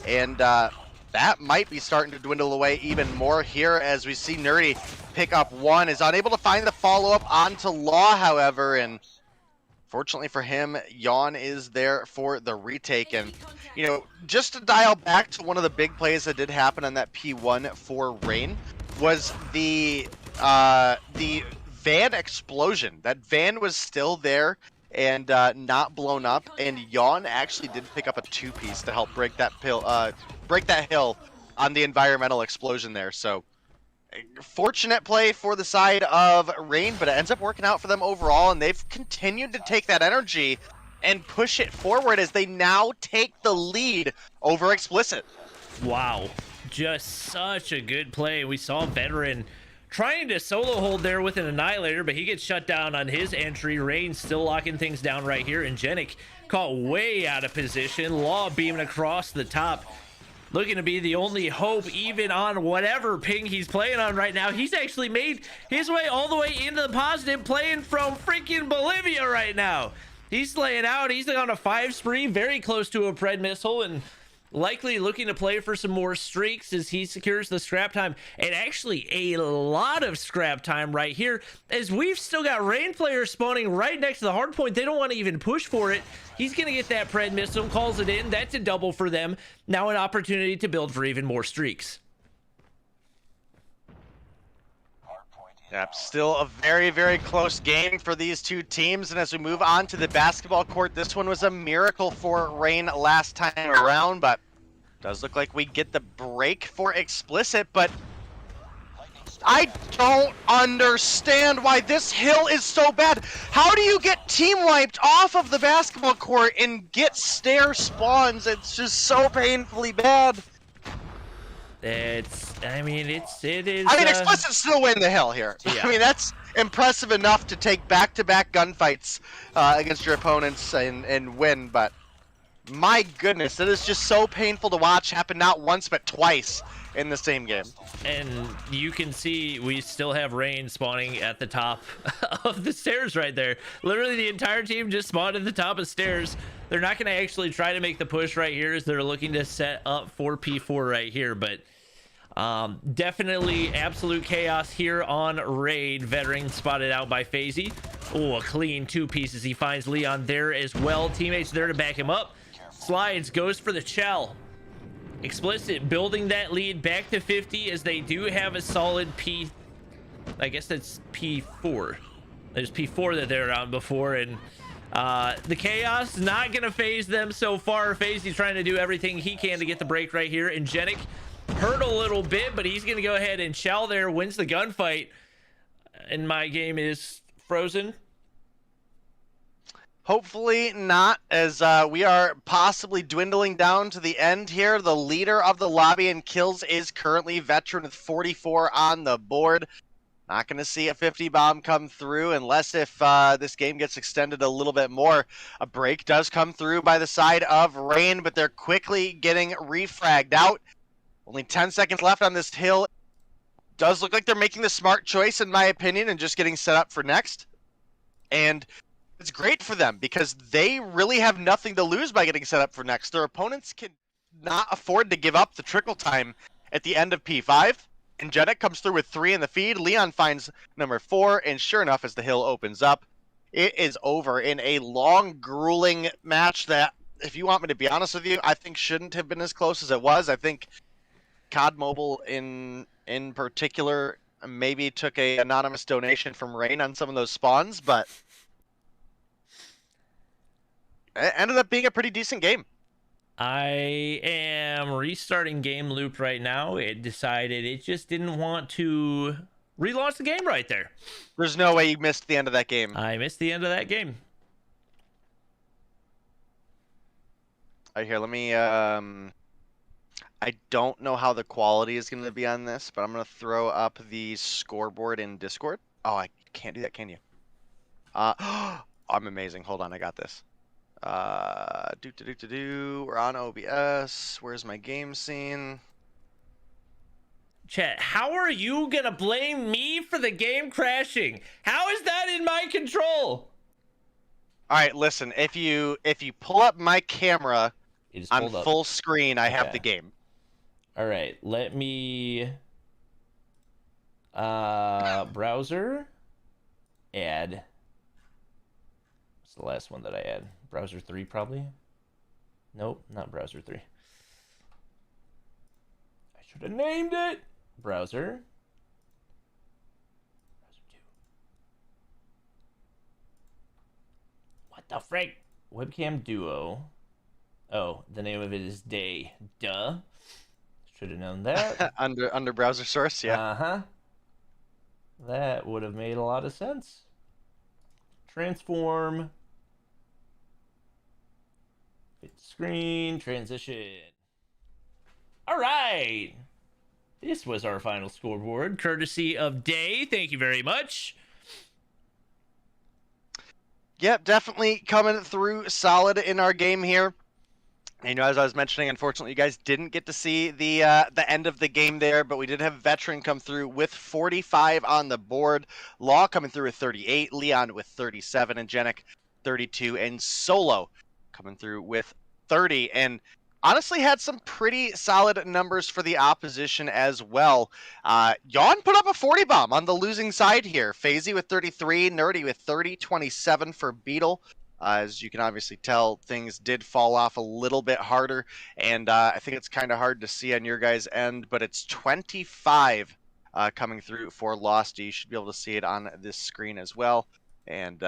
And that might be starting to dwindle away even more here as we see Nerdy pick up 1. Is unable to find the follow-up onto Law, however, and fortunately for him, Yawn is there for the retake. And, you know, just to dial back to one of the big plays that did happen on that P1 for Rain was the van explosion. That van was still there and not blown up. And Yawn actually did pick up a 2-piece to help break that hill on the environmental explosion there. So fortunate play for the side of Rain, but it ends up working out for them overall, and they've continued to take that energy and push it forward as they now take the lead over Explicit. Wow, just such a good play. We saw Veteran trying to solo hold there with an Annihilator, but he gets shut down on his entry. Rain still locking things down right here, and Genic caught way out of position. Law beaming across the top, looking to be the only hope even on whatever ping he's playing on right now. He's actually made his way all the way into the positive, playing from freaking Bolivia right now. He's laying out. He's on a 5 spree, very close to a Pred missile, and likely looking to play for some more streaks as he secures the scrap time. And actually a lot of scrap time right here, as we've still got Rain players spawning right next to the hardpoint. They don't want to even push for it. He's going to get that Pred missile, calls it in. That's a double for them. Now an opportunity to build for even more streaks. Yep, still a very, very close game for these two teams. And as we move on to the basketball court, this one was a miracle for Rain last time around, but does look like we get the break for Explicit. But I don't understand why this hill is so bad. How do you get team wiped off of the basketball court and get stair spawns? It's just so painfully bad. It is. Explicit still win the hill here. Yeah. I mean, that's impressive enough to take back-to-back gunfights against your opponents and win, but my goodness, it is just so painful to watch happen not once but twice in the same game. And you can see we still have Rain spawning at the top of the stairs right there. Literally the entire team just spawned at the top of stairs. They're not going to actually try to make the push right here as they're looking to set up for P4 right here, but definitely absolute chaos here on Raid. Veteran spotted out by FaZe. Oh, a clean 2 pieces. He finds Leon there as well. Teammates there to back him up. Slides, goes for the Chell. Explicit building that lead back to 50 as they do have a solid P. I guess that's P4. There's P4 that they're on before, and the chaos not gonna phase them so far. FaZe trying to do everything he can to get the break right here, and Genic hurt a little bit, but he's gonna go ahead and Chell there wins the gunfight, and my game is frozen. Hopefully not, as we are possibly dwindling down to the end here. The leader of the lobby in kills is currently Veteran with 44 on the board. Not going to see a 50 bomb come through unless if this game gets extended a little bit more. A break does come through by the side of Rain, but they're quickly getting refragged out. Only 10 seconds left on this hill. Does look like they're making the smart choice, in my opinion, and just getting set up for next. And it's great for them because they really have nothing to lose by getting set up for next. Their opponents can not afford to give up the trickle time at the end of P5. And Genic comes through with 3 in the feed. Leon finds number 4, and sure enough, as the hill opens up, it is over in a long, grueling match that, if you want me to be honest with you, I think shouldn't have been as close as it was. I think COD Mobile in particular maybe took a anonymous donation from Rain on some of those spawns, but it ended up being a pretty decent game. I am restarting game loop right now. It decided it just didn't want to relaunch the game right there. There's no way you missed the end of that game. I missed the end of that game. All right, here, let me I don't know how the quality is going to be on this, but I'm going to throw up the scoreboard in Discord. Oh, I can't do that, can you? I'm amazing. Hold on, I got this. We're on OBS. Where's my game scene? Chat, how are you gonna blame me for the game crashing? How is that in my control? All right, listen. If you pull up my camera on full screen, I have the game. All right, let me browser add. What's the last one that I add? Browser 3 probably? Nope, not browser 3. I should have named it browser 2. What the frick? Webcam duo. Oh, the name of it is Day. Duh. Should have known that. under browser source, yeah. Uh-huh. That would have made a lot of sense. Transform. Fit screen. Transition. All right. This was our final scoreboard, courtesy of Day. Thank you very much. Yep, definitely coming through solid in our game here. You know, as I was mentioning, unfortunately, you guys didn't get to see the end of the game there, but we did have Veteran come through with 45 on the board, Law coming through with 38, Leon with 37, and Genic 32, and Solo coming through with 30. And honestly had some pretty solid numbers for the opposition as well. Yawn put up a 40 bomb on the losing side here. FaZe with 33, Nerdy with 30, 27 for Beetle. As you can obviously tell, things did fall off a little bit harder, and I think it's kind of hard to see on your guys' end, but it's 25 coming through for Lost. You should be able to see it on this screen as well, and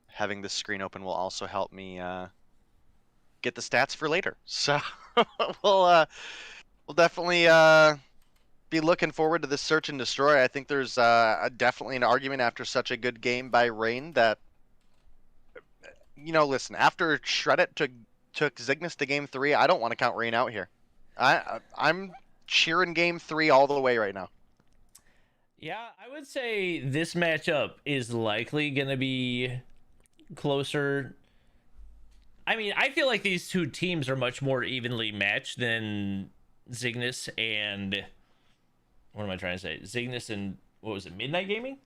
having this screen open will also help me get the stats for later. So we'll definitely be looking forward to this search and destroy. I think there's definitely an argument after such a good game by Rain that, you know, listen, after Shreddit took Zygnus to game 3, I don't want to count Rain out here. I'm cheering game 3 all the way right now. Yeah, I would say this matchup is likely going to be closer. I mean, I feel like these two teams are much more evenly matched than Zygnus and... What am I trying to say? Zygnus and... What was it? Midnight Gaming?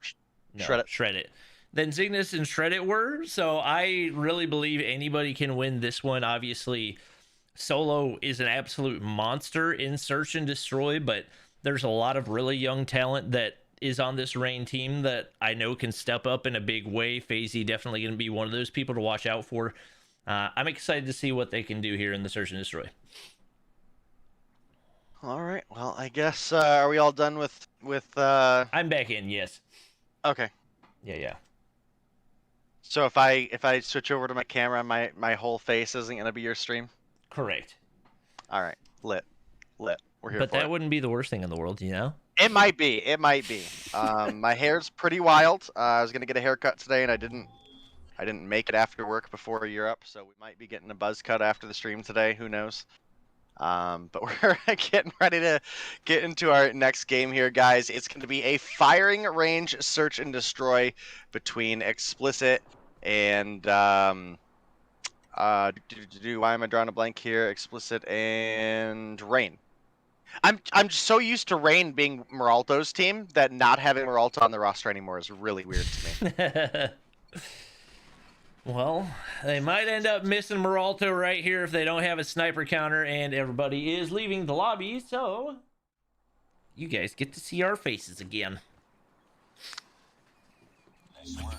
No, Shreddit. Than Zygnus and Shreddit were. So I really believe anybody can win this one. Obviously, Solo is an absolute monster in Search and Destroy, but there's a lot of really young talent that is on this Rain team that I know can step up in a big way. FaZe definitely going to be one of those people to watch out for. I'm excited to see what they can do here in the Search and Destroy. All right. Well, I guess are we all done with I'm back in. Yes. Okay. Yeah. So if I switch over to my camera, my whole face isn't gonna be your stream? Correct. All right. Lit. We're here But for that it. wouldn't be the worst thing in the world, you know? It might be. My hair's pretty wild. I was gonna get a haircut today, and I didn't make it after work before you're up, so we might be getting a buzz cut after the stream today. Who knows? But we're getting ready to get into our next game here, guys. It's going to be a firing range search and destroy between Explicit and why am I drawing a blank here? Explicit and Rain. I'm so used to Rain being Meralto's team that not having Meralto on the roster anymore is really weird to me. Well, they might end up missing Meralto right here if they don't have a sniper counter and everybody is leaving the lobby, so you guys get to see our faces again. Nice work. Get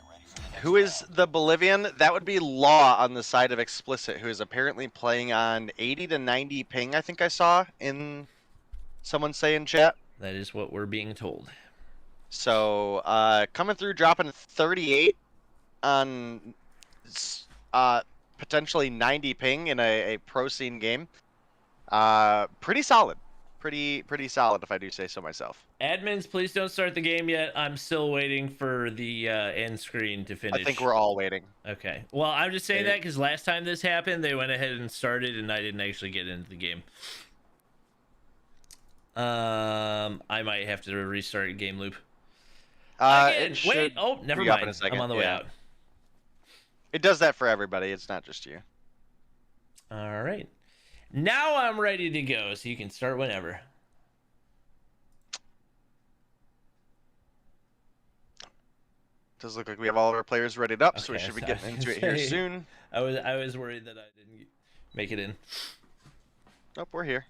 ready for the next Who is the Bolivian? That would be Law on the side of Explicit, who is apparently playing on 80 to 90 ping, I think I saw in someone say in chat. That is what we're being told. So, coming through, dropping 38 on potentially 90 ping in a pro scene game. Pretty solid. Pretty solid, if I do say so myself. Admins, please don't start the game yet. I'm still waiting for the end screen to finish. I think we're all waiting. Okay. Well, I'm just saying that because last time this happened, they went ahead and started, and I didn't actually get into the game. I might have to restart a game loop. Again, wait. Oh, never mind. I'm on the way out. It does that for everybody. It's not just you. All right. Now I'm ready to go, so you can start whenever. Does look like we have all of our players readied up, so we should be getting into it here soon. I was worried that I didn't make it in. Nope, we're here.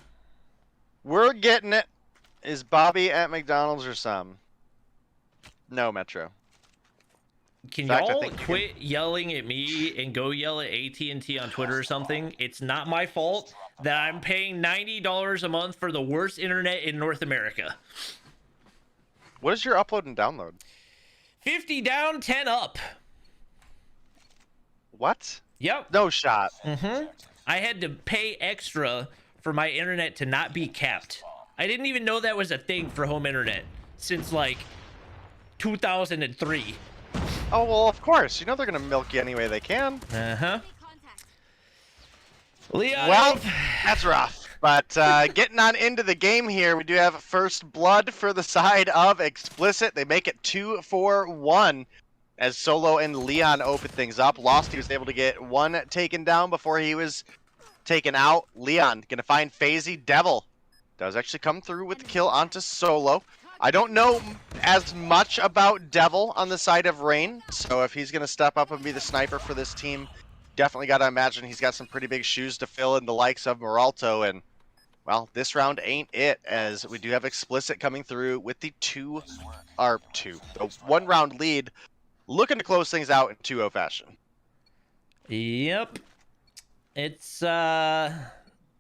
We're getting it. Is Bobby at McDonald's or some? No, Metro. Can y'all quit yelling at me and go yell at AT&T on Twitter or something? It's not my fault that I'm paying $90 a month for the worst internet in North America. What is your upload and download? 50 down, 10 up. What? Yep. No shot. I had to pay extra for my internet to not be capped. I didn't even know that was a thing for home internet since like 2003. Oh, well, of course. You know they're going to milk you any way they can. Uh-huh. Leon. Well, that's rough. But getting on into the game here, we do have first blood for the side of Explicit. They make it 2-4-1 as Solo and Leon open things up. Lost, he was able to get one taken down before he was taken out. Leon going to find FaZe. Devil does actually come through with the kill onto Solo. I don't know as much about Devil on the side of Rain, so if he's going to step up and be the sniper for this team, definitely got to imagine he's got some pretty big shoes to fill in the likes of Moralto. And, well, this round ain't it, as we do have Explicit coming through with the one round lead, looking to close things out in 2-0 fashion. Yep. It's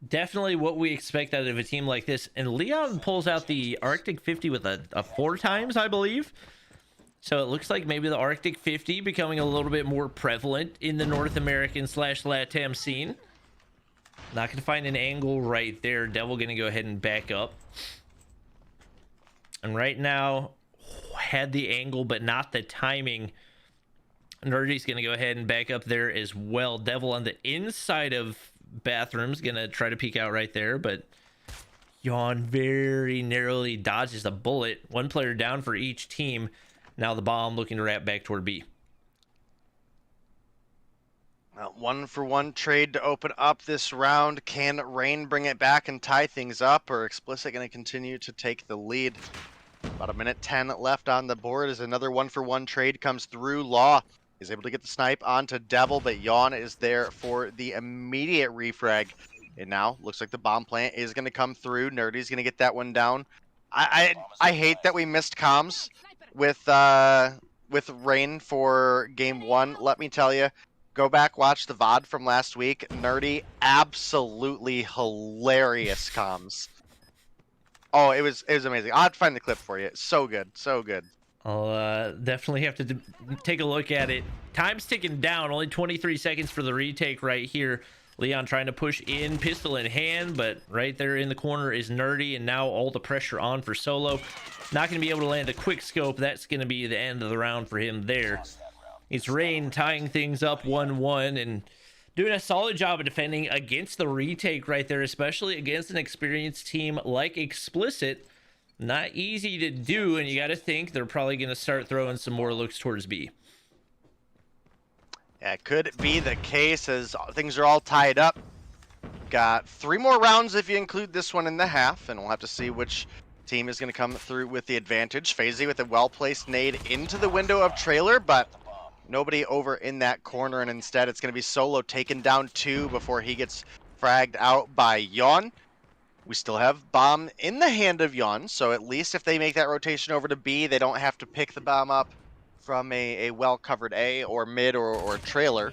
definitely what we expect out of a team like this. And Leon pulls out the Arctic 50 with a 4 times, I believe. So it looks like maybe the Arctic 50 becoming a little bit more prevalent in the North American / LATAM scene. Not going to find an angle right there. Devil going to go ahead and back up. And right now, had the angle, but not the timing. Nerdy's going to go ahead and back up there as well. Devil on the inside of bathrooms going to try to peek out right there, but Yawn very narrowly dodges a bullet. One player down for each team. Now the bomb looking to wrap back toward B. 1-for-1 trade to open up this round. Can Rain bring it back and tie things up, or Explicit going to continue to take the lead? About 1:10 left on the board as another 1-for-1 trade comes through. Law is able to get the snipe onto Devil, but Yawn is there for the immediate refrag. And now looks like the bomb plant is going to come through. Nerdy's going to get that one down. I hate that we missed comms with Rain for game 1. Let me tell you, go back, watch the VOD from last week. Nerdy, absolutely hilarious comms. Oh, it was amazing. I'll have to find the clip for you. It's so good, so good. I'll definitely have to take a look at it. Time's ticking down. Only 23 seconds for the retake right here. Leon trying to push in, pistol in hand, but right there in the corner is Nerdy, and now all the pressure on for Solo. Not going to be able to land a quick scope. That's going to be the end of the round for him there. It's Rain tying things up 1-1 and doing a solid job of defending against the retake right there, especially against an experienced team like Explicit. Not easy to do, and you got to think they're probably going to start throwing some more looks towards B. Yeah, could be the case as things are all tied up. Got 3 more rounds if you include this one in the half, and we'll have to see which team is going to come through with the advantage. FaZe with a well-placed nade into the window of trailer, but nobody over in that corner, and instead it's going to be Solo taken down 2 before he gets fragged out by Yawn. We still have bomb in the hand of Yawn, so at least if they make that rotation over to B, they don't have to pick the bomb up from a well-covered A or mid or trailer.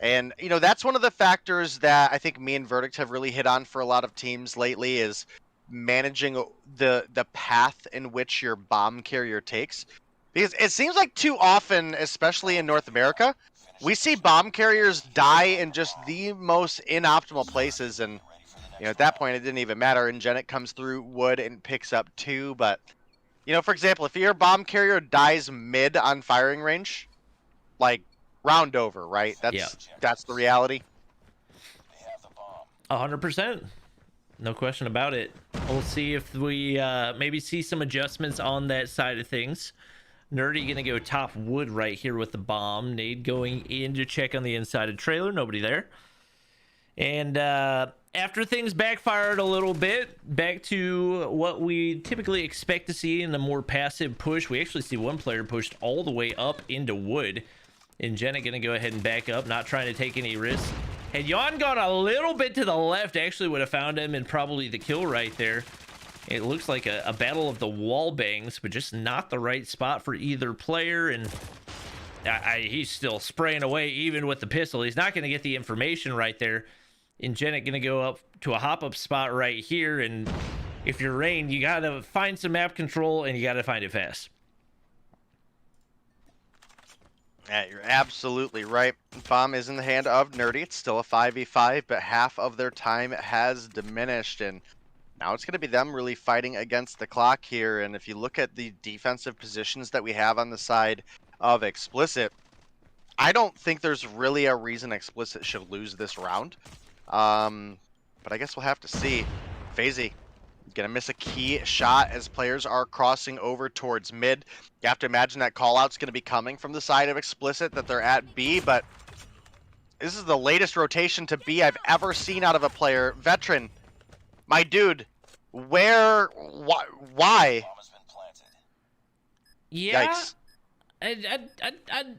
And, you know, that's one of the factors that I think me and Verdict have really hit on for a lot of teams lately is managing the path in which your bomb carrier takes. Because it seems like too often, especially in North America, we see bomb carriers die in just the most inoptimal places. And, you know, at that point, it didn't even matter. Ingenic comes through wood and picks up 2. But, you know, for example, if your bomb carrier dies mid on firing range, like, round over, right? That's the reality. 100%. No question about it. We'll see if we maybe see some adjustments on that side of things. Nerdy gonna go top wood right here with the bomb. Nade going in to check on the inside of trailer. Nobody there. And after things backfired a little bit, back to what we typically expect to see in a more passive push. We actually see one player pushed all the way up into wood. And Jenna gonna go ahead and back up, not trying to take any risks. Had Yawn gone a little bit to the left, actually would have found him and probably the kill right there. It looks like a battle of the wall bangs, but just not the right spot for either player. And he's still spraying away even with the pistol. He's not going to get the information right there. Ingenic going to go up to a hop-up spot right here. And if you're Rain, you got to find some map control and you got to find it fast. Yeah, you're absolutely right. Bomb is in the hand of Nerdy. It's still a 5v5, but half of their time has diminished, and now it's going to be them really fighting against the clock here. And if you look at the defensive positions that we have on the side of Explicit, I don't think there's really a reason Explicit should lose this round. But I guess we'll have to see. FaZe gonna miss a key shot as players are crossing over towards mid. You have to imagine that call out's gonna be coming from the side of Explicit, that they're at B, but this is the latest rotation to B I've ever seen out of a player. Veteran, my dude, why? Bomb has been planted. Yeah. Yikes.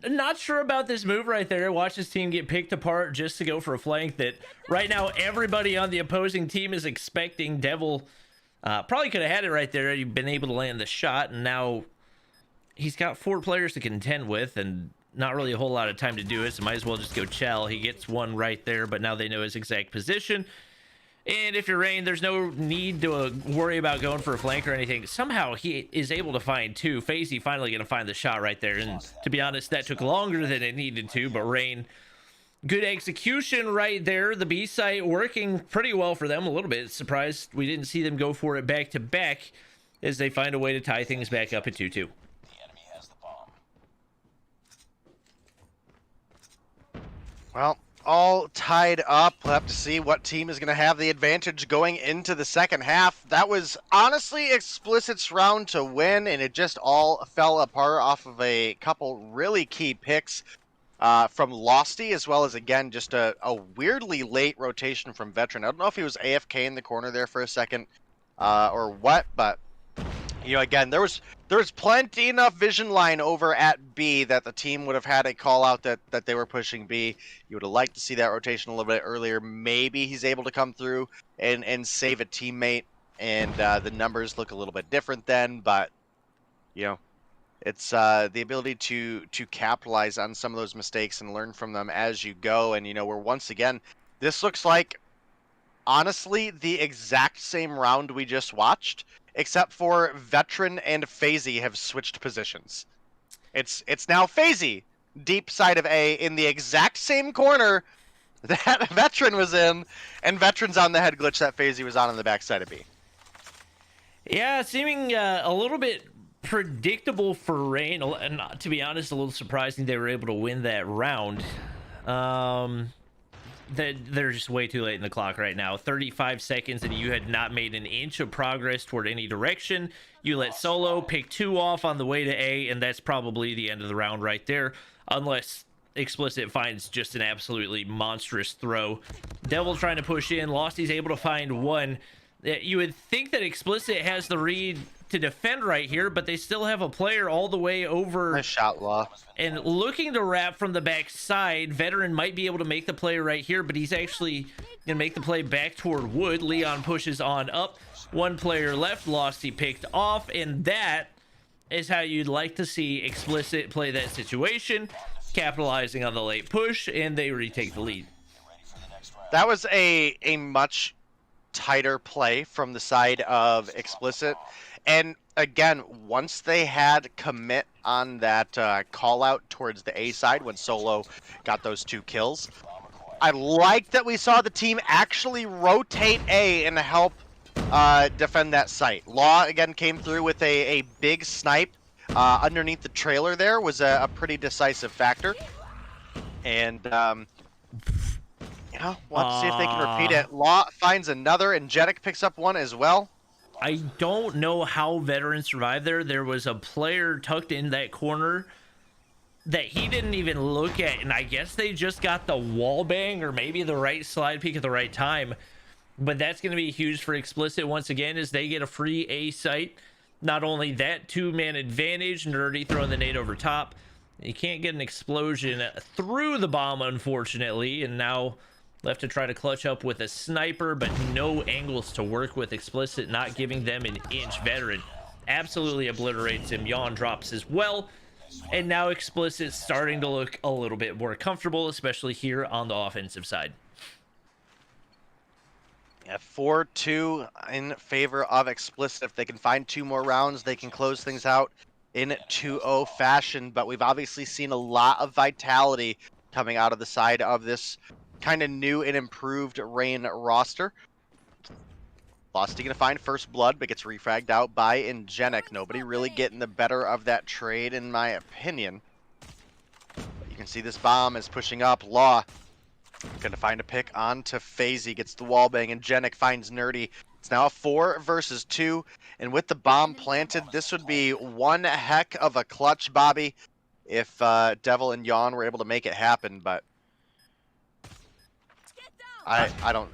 I'm not sure about this move right there. Watch this team get picked apart just to go for a flank that right now everybody on the opposing team is expecting. Devil probably could have had it right there. You've been able to land the shot, and now he's got 4 players to contend with and not really a whole lot of time to do it, so might as well just go Chell. He gets one right there, but now they know his exact position. And if you're Rain, there's no need to worry about going for a flank or anything. Somehow he is able to find 2. FaZe finally going to find the shot right there. And to be honest, that took longer than it needed to. But Rain, good execution right there. The B site working pretty well for them. A little bit surprised we didn't see them go for it back to back as they find a way to tie things back up at 2-2. The enemy has the bomb. Well, all tied up. We'll have to see what team is going to have the advantage going into the second half. That was honestly Explicit's round to win, and it just all fell apart off of a couple really key picks from Losty, as well as, again, just a weirdly late rotation from Veteran. I don't know if he was AFK in the corner there for a second or what, but you know, again, there was plenty enough vision line over at B that the team would have had a call out that they were pushing B. You would have liked to see that rotation a little bit earlier. Maybe he's able to come through and save a teammate, and the numbers look a little bit different then. But you know, it's the ability to capitalize on some of those mistakes and learn from them as you go. And you know, we're once again, this looks like honestly the exact same round we just watched, except for Veteran and FaZe have switched positions. It's now FaZe deep side of A in the exact same corner that Veteran was in, and Veteran's on the head glitch that FaZe was on the back side of B. Yeah, seeming a little bit predictable for Rain, and to be honest, a little surprising they were able to win that round. They're just way too late in the clock right now. 35 seconds and you had not made an inch of progress toward any direction. You let Solo pick 2 off on the way to A, and that's probably the end of the round right there, unless Explicit finds just an absolutely monstrous throw. Devil trying to push in. Losty's able to find 1. You would think that Explicit has the read to defend right here, but they still have a player all the way over. Nice shot, Law. And looking to wrap from the back side. Veteran might be able to make the play right here, but he's actually gonna make the play back toward Wood. Leon pushes on up. 1 player left. Losty picked off, and that is how you'd like to see Explicit play that situation, capitalizing on the late push, and they retake the lead. That was a much tighter play from the side of Explicit. And again, once they had commit on that call out towards the A side when Solo got those 2 kills, I like that we saw the team actually rotate A and help defend that site. Law again came through with a big snipe underneath the trailer. There was a pretty decisive factor, and you know, we'll have to see if they can repeat it. Law finds another, and Jeddick picks up 1 as well. I don't know how Veteran survived there. There was a player tucked in that corner that he didn't even look at, and I guess they just got the wall bang or maybe the right slide peek at the right time. But that's going to be huge for Explicit once again as they get a free A site. Not only that, 2-man advantage, Nerdy throwing the nade over top. You can't get an explosion through the bomb, unfortunately, and now left to try to clutch up with a sniper, but no angles to work with. Explicit not giving them an inch. Veteran absolutely obliterates him. Yawn drops as well, and now Explicit starting to look a little bit more comfortable, especially here on the offensive side. Yeah, 4-2 in favor of Explicit. If they can find 2 more rounds, they can close things out in 2-0 fashion, but we've obviously seen a lot of vitality coming out of the side of this kind of new and improved Reign roster. Losty gonna find first blood, but gets refragged out by Ingenic. Nobody really getting the better of that trade, in my opinion. But you can see this bomb is pushing up. Law gonna find a pick onto FaZe, gets the wall bang. Ingenic finds Nerdy. It's now a 4 versus 2, and with the bomb planted, this would be one heck of a clutch, Bobby, if Devil and Yawn were able to make it happen. But I don't.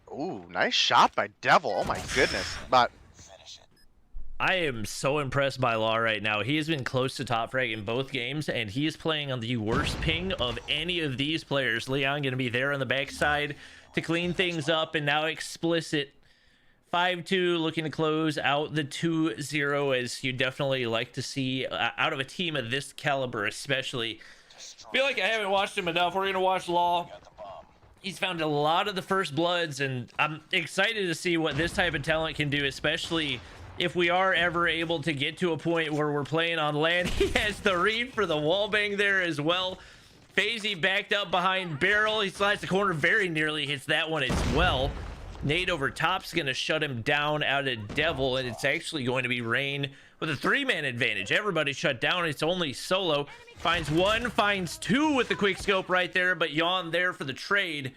Ooh, nice shot by Devil. Oh my goodness. But I am so impressed by Law right now. He has been close to top frag in both games, and he is playing on the worst ping of any of these players. Leon going to be there on the backside to clean things up, and now Explicit 5-2 looking to close out the 2-0, as you definitely like to see out of a team of this caliber, especially. I feel like I haven't watched him enough. We're going to watch Law. He's found a lot of the first bloods, and I'm excited to see what this type of talent can do, especially if we are ever able to get to a point where we're playing on land. He has the read for the wallbang there as well. FaZe backed up behind Barrel. He slides the corner, very nearly hits that one as well. Nade over top's going to shut him down out of Devil, and it's actually going to be Reign with a 3-man advantage. Everybody shut down. It's only Solo. Finds one, finds two with the quick scope right there, but Yawn there for the trade.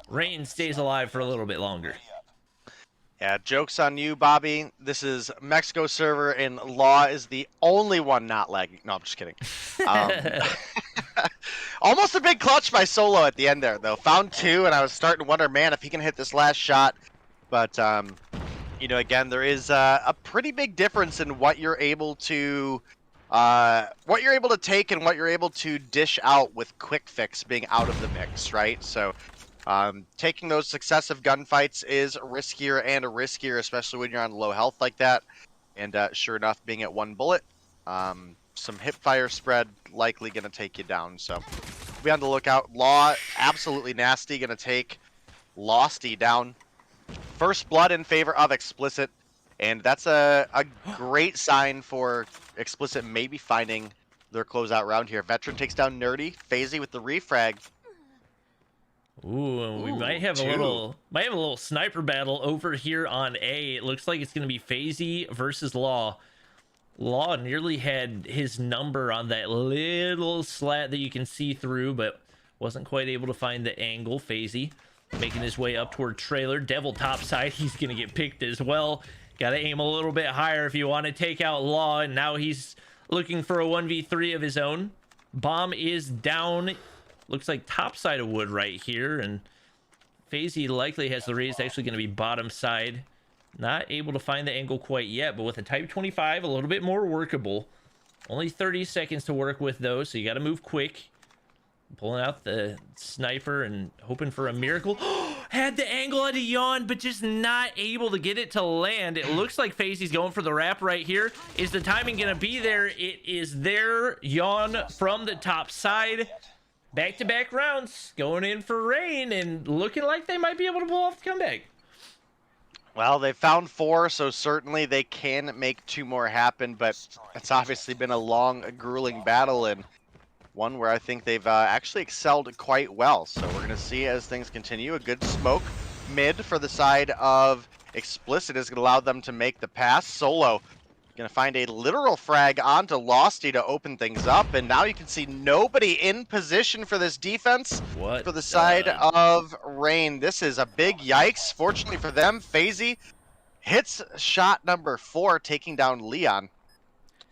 Reign stays alive for a little bit longer. yeah, joke's on you, Bobby. This is Mexico server, and Law is the only one not lagging. No, I'm just kidding. Almost a big clutch by Solo at the end there, though. Found two, and I was starting to wonder, man, if he can hit this last shot. But, you know, again, there is a pretty big difference in what you're able to take and what you're able to dish out with Quick Fix being out of the mix, right? So taking those successive gunfights is riskier, especially when you're on low health like that. And sure enough, being at one bullet, some hip fire spread likely going to take you down. So be on the lookout. Law, absolutely nasty, going to take Losty down. First blood in favor of Explicit. And that's a great sign for Explicit maybe finding their closeout round here. Veteran takes down Nerdy. FaZe with the refrag. Ooh, and we might have a little sniper battle over here on A. It looks like it's going to be FaZe versus Law. Law nearly had his number on that little slat that you can see through, but wasn't quite able to find the angle. FaZe making his way up toward trailer. Devil topside. He's going to get picked as well. Got to aim a little bit higher if you want to take out Law, and now he's looking for a 1v3 of his own. Bomb is down. Looks like top side of wood right here, and FaZe likely has the raise. Actually going to be bottom side. Not able to find the angle quite yet, but with a Type 25, a little bit more workable. Only 30 seconds to work with, though, so you got to move quick. Pulling out the sniper and hoping for a miracle. Had the angle at a Yawn, but just not able to get it to land. It looks like FaZe's going for the wrap right here. Is the timing going to be there? It is there. Yawn from the top side. Back-to-back rounds going in for Reign, and looking like they might be able to pull off the comeback. Well, they found 4, so certainly they can make 2 more happen, but it's obviously been a long, grueling battle, and one where I think they've actually excelled quite well. So we're going to see as things continue. A good smoke mid for the side of Explicit is going to allow them to make the pass. Solo going to find a literal frag onto Losty to open things up, and now you can see nobody in position for this defense for the side of Reign. This is a big yikes. Fortunately for them, FaZe hits shot number 4, taking down Leon.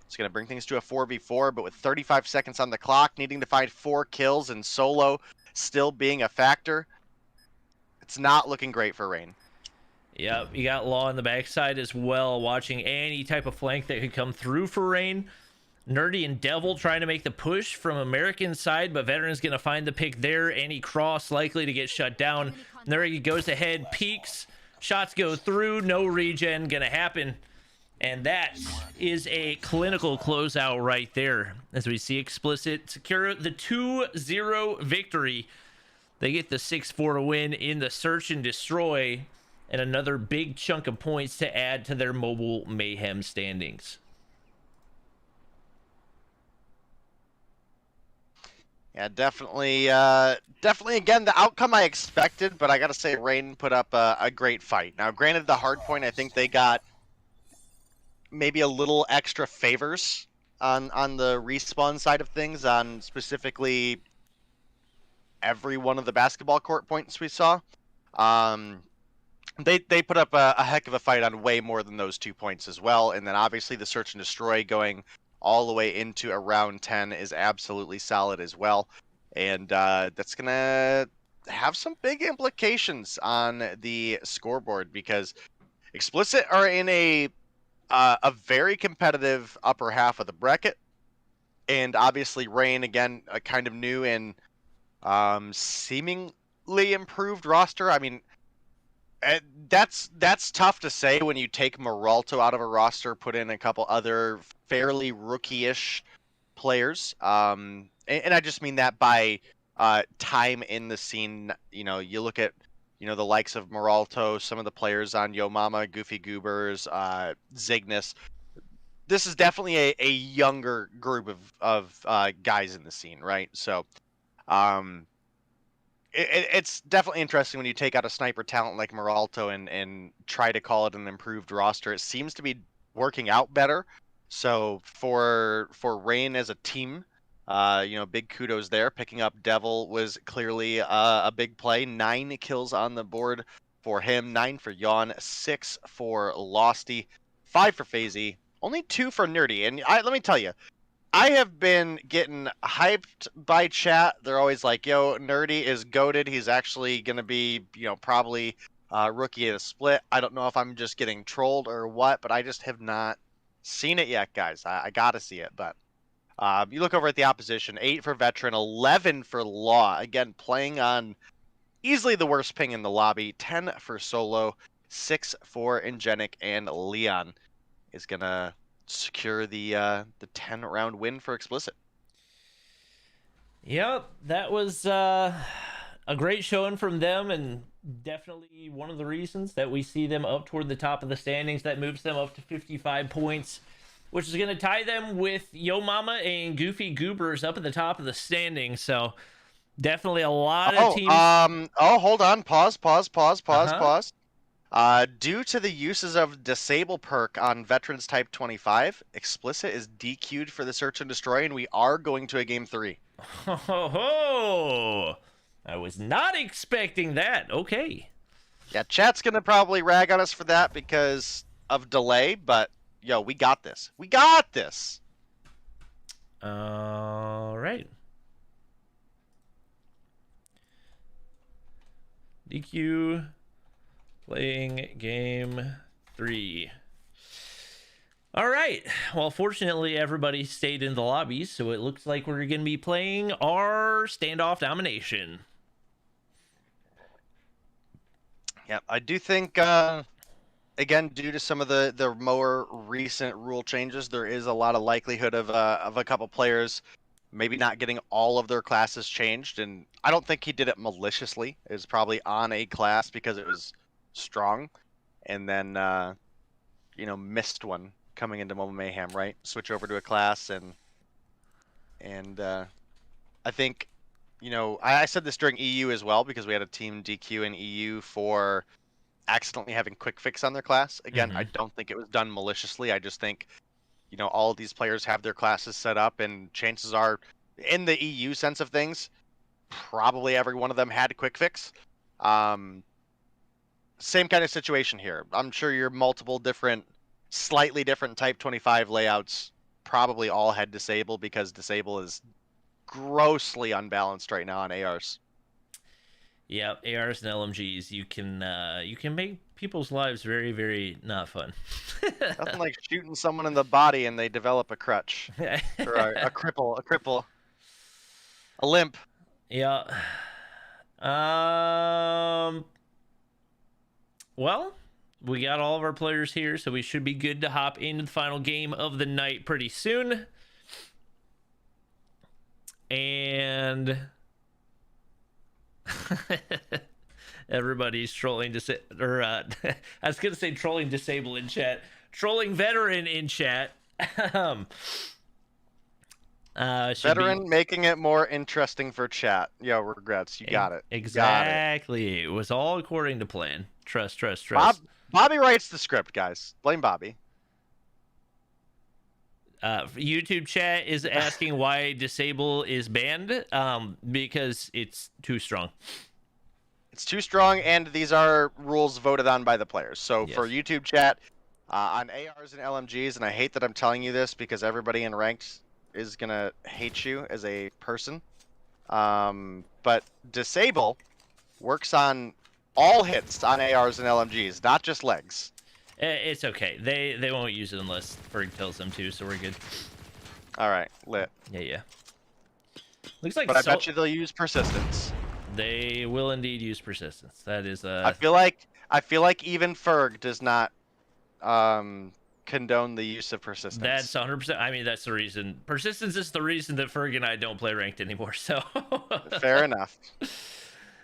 It's going to bring things to a 4v4, but with 35 seconds on the clock, needing to find 4 kills and Solo still being a factor, it's not looking great for Reign. Yep, you got Law on the backside as well, watching any type of flank that could come through for Reign. Nerdy and Devil trying to make the push from American side, but Veteran's going to find the pick there. Any cross likely to get shut down. Nerdy goes ahead, peeks, shots go through, no regen going to happen. And that is a clinical closeout right there, as we see Explicit secure the 2-0 victory. They get the 6-4 to win in the search and destroy, and another big chunk of points to add to their Mobile Mayhem standings. Yeah, definitely. Definitely, again, the outcome I expected, but I got to say, Rain put up a great fight. Now, granted, the Hardpoint, I think they got maybe a little extra favors on the respawn side of things, on specifically every one of the basketball court points we saw. Um, they put up a heck of a fight on way more than those 2 points as well, and then obviously the search and destroy going all the way into around 10 is absolutely solid as well, and that's gonna have some big implications on the scoreboard because Explicit are in a very competitive upper half of the bracket, and obviously Rain again kind of new and seemingly improved roster. I mean, that's tough to say when you take Moralto out of a roster, put in a couple other fairly rookie-ish players. And I just mean that by time in the scene. You know, you look at the likes of Moralto, some of the players on Yo Mama, Goofy Goobers, Cygnus. This is definitely a younger group of guys in the scene, right? So, it's definitely interesting when you take out a sniper talent like Moralto and try to call it an improved roster. It seems to be working out better. So for Rain as a team, big kudos there. Picking up Devil was clearly a big play. 9 kills on the board for him, 9 for Yawn, 6 for Losty, 5 for FaZe, only 2 for Nerdy. And let me tell you, I have been getting hyped by chat. They're always like, yo, Nerdy is goated. He's actually going to be, probably rookie of the split. I don't know if I'm just getting trolled or what, but I just have not seen it yet, guys. I got to see it. But you look over at the opposition, 8 for Veteran, 11 for Law. Again, playing on easily the worst ping in the lobby. 10 for Solo, 6 for Ingenic, and Leon is going to secure the 10-round win for Explicit. Yep, that was a great showing from them, and definitely one of the reasons that we see them up toward the top of the standings. That moves them up to 55 points, which is going to tie them with Yo Mama and Goofy Goobers up at the top of the standings. So definitely a lot of teams. Hold on, pause. Due to the uses of Disable perk on Veterans Type 25, Explicit is DQ'd for the Search and Destroy, and we are going to a Game 3. Oh, I was not expecting that. Okay. Yeah, chat's going to probably rag on us for that because of delay, but, yo, we got this. We got this! All right. DQ... playing game 3. All right. Well, fortunately, everybody stayed in the lobbies, so it looks like we're going to be playing our standoff domination. Yeah, I do think, again, due to some of the more recent rule changes, there is a lot of likelihood of a couple players maybe not getting all of their classes changed. And I don't think he did it maliciously. It was probably on a class because it was strong, and then missed one coming into Mobile Mayhem, right? Switch over to a class, and I think I said this during EU as well, because we had a team DQ in EU for accidentally having quick fix on their class. Again, I don't think it was done maliciously. I just think all of these players have their classes set up, and chances are, in the EU sense of things, probably every one of them had a quick fix. Same kind of situation here. I'm sure your multiple different, slightly different Type 25 layouts probably all had Disable, because Disable is grossly unbalanced right now on ARs. Yeah, ARs and LMGs. You can make people's lives very, very not fun. Nothing like shooting someone in the body and they develop a crutch. Or a cripple. A limp. Yeah. Well, we got all of our players here, so we should be good to hop into the final game of the night pretty soon. And everybody's trolling I was gonna say trolling Disable in chat, trolling Veteran in chat. Should Veteran making it more interesting for chat. Yo, regrets. You got it. Exactly. It was all according to plan. Trust. Bobby writes the script, guys. Blame Bobby. YouTube chat is asking why disable is banned. Because it's too strong. It's too strong, and these are rules voted on by the players. So Yes. for YouTube chat, on ARs and LMGs, and I hate that I'm telling you this because everybody in ranked is gonna hate you as a person. But disable works on all hits on ARs and LMGs, not just legs. It's okay. They won't use it unless Ferg tells them to, so we're good. All right, lit. Yeah. Looks like But I bet you they'll use persistence. they will indeed use persistence. That is I feel like even Ferg does not condone the use of persistence. That's 100%. I mean, that's the reason. Persistence is the reason that Ferg and I don't play ranked anymore. So fair enough.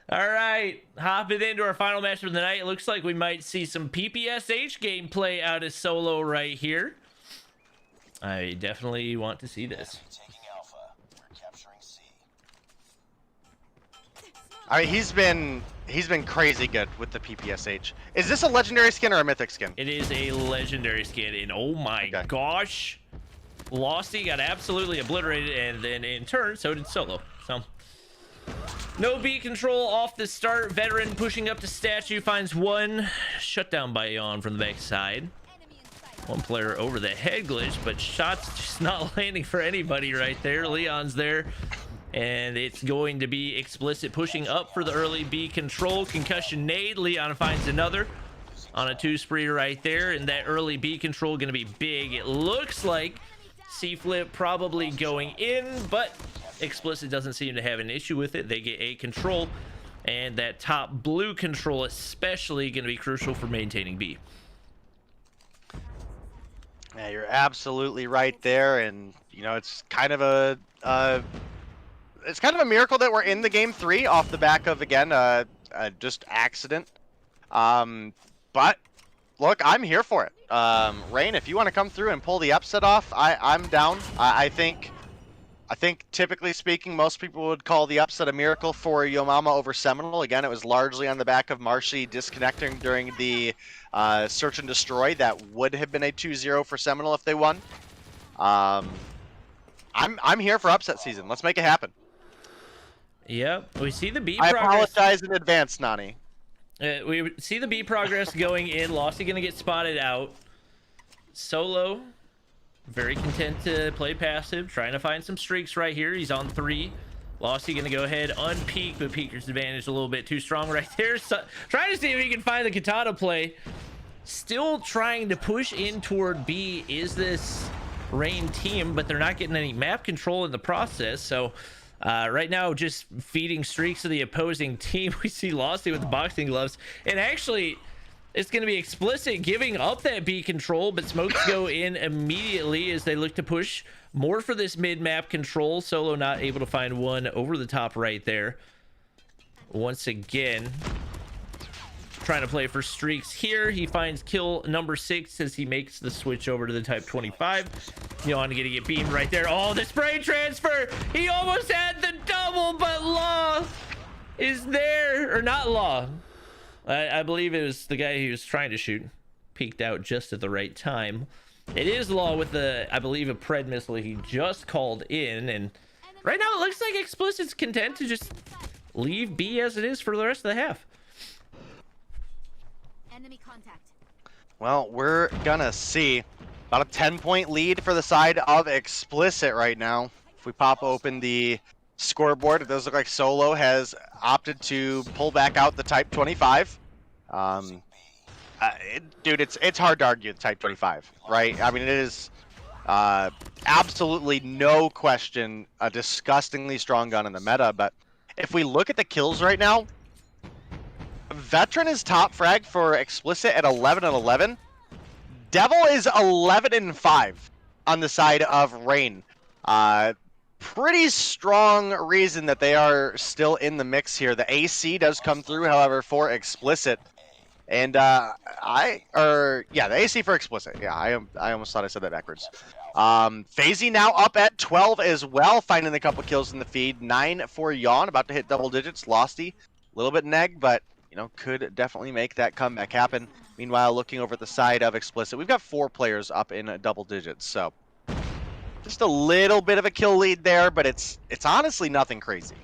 All right, hopping into our final match of the night. It looks like we might see some PPSH gameplay out of Solo right here. I definitely want to see this. Taking Alpha. We're capturing C. I mean, he's been crazy good with the PPSH. Is this a legendary skin or a mythic skin? It is a legendary skin, and oh my gosh, Losty got absolutely obliterated, and then in turn, so did Solo. So no B control off the start. Veteran pushing up to statue, finds one. Shut down by Yawn from the backside. One player over the head glitch, but shots just not landing for anybody right there. Leon's there, and it's going to be Explicit pushing up for the early B control. Concussion nade. Leon finds another on a 2 spree right there, and that early B control going to be big. It looks like C-flip probably going in, but Explicit doesn't seem to have an issue with it. They get A control, and that top blue control especially going to be crucial for maintaining B. Yeah, you're absolutely right there, and you know it's kind of a miracle that we're in the game 3 off the back of again just accident. But look, I'm here for it. Rain, if you want to come through and pull the upset off, I'm down. I think typically speaking, most people would call the upset a miracle for Yo Mama over Seminole. Again, it was largely on the back of Marshy disconnecting during the search and destroy. That would have been a 2-0 for Seminole if they won. I'm here for upset season. Let's make it happen. Yep, we see the B I progress. apologize in advance, Nani. We see the B progress going in. Losty gonna get spotted out. Solo, very content to play passive, trying to find some streaks right here. He's on 3. Losty gonna go ahead unpeak, but Peeker's advantage a little bit too strong right there. So, trying to see if he can find the Katana play. Still trying to push in toward B is this Rain team, but they're not getting any map control in the process. So right now, just feeding streaks to the opposing team. We see Losty with the boxing gloves, and actually it's going to be Explicit giving up that B control, but smokes go in immediately as they look to push more for this mid-map control. Solo not able to find one over the top right there. Once again, trying to play for streaks here. He finds kill number 6 as he makes the switch over to the Type 25. Yawn gonna get beamed right there. Oh, the spray transfer! He almost had the double, but Law is there. Or not Law. I believe it was the guy he was trying to shoot. Peeked out just at the right time. It is Law with the, I believe, a Pred missile he just called in. And right now it looks like Explicit's content to just leave B as it is for the rest of the half. Enemy contact. Well, we're gonna see about a 10-point lead for the side of Explicit right now. If we pop open the scoreboard, it does look like Solo has opted to pull back out the Type 25. Dude, it's hard to argue the Type 25, right? I mean, it is absolutely no question a disgustingly strong gun in the meta, but if we look at the kills right now, Veteran is top frag for Explicit at 11-11. Devil is 11-5 on the side of Rain. Pretty strong reason that they are still in the mix here. The AC does come through, however, for Explicit. And the AC for Explicit. Yeah, I almost thought I said that backwards. FaZe now up at 12 as well, finding a couple kills in the feed. 9 for Yawn, about to hit double digits. Losty, a little bit neg, but could definitely make that comeback happen. Meanwhile, looking over at the side of Explicit, we've got 4 players up in double digits, so just a little bit of a kill lead there, but it's honestly nothing crazy.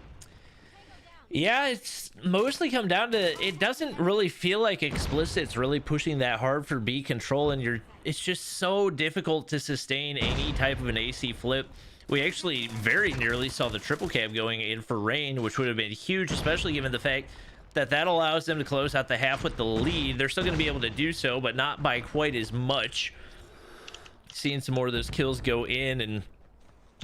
Yeah, it's mostly come down to it doesn't really feel like Explicit's really pushing that hard for B control, and it's just so difficult to sustain any type of an AC flip. We actually very nearly saw the triple cab going in for Rain, which would have been huge, especially given the fact that allows them to close out the half with the lead. They're still going to be able to do so, but not by quite as much. Seeing some more of those kills go in, and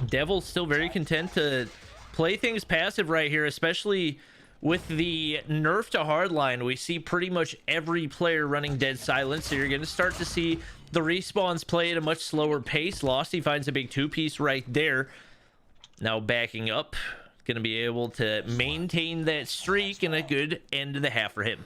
Devil's still very content to play things passive right here, especially with the nerf to hardline. We see pretty much every player running dead silent, so you're going to start to see the respawns play at a much slower pace. Losty finds a big 2-piece right there. Now backing up, going to be able to maintain that streak, and a good end to the half for him.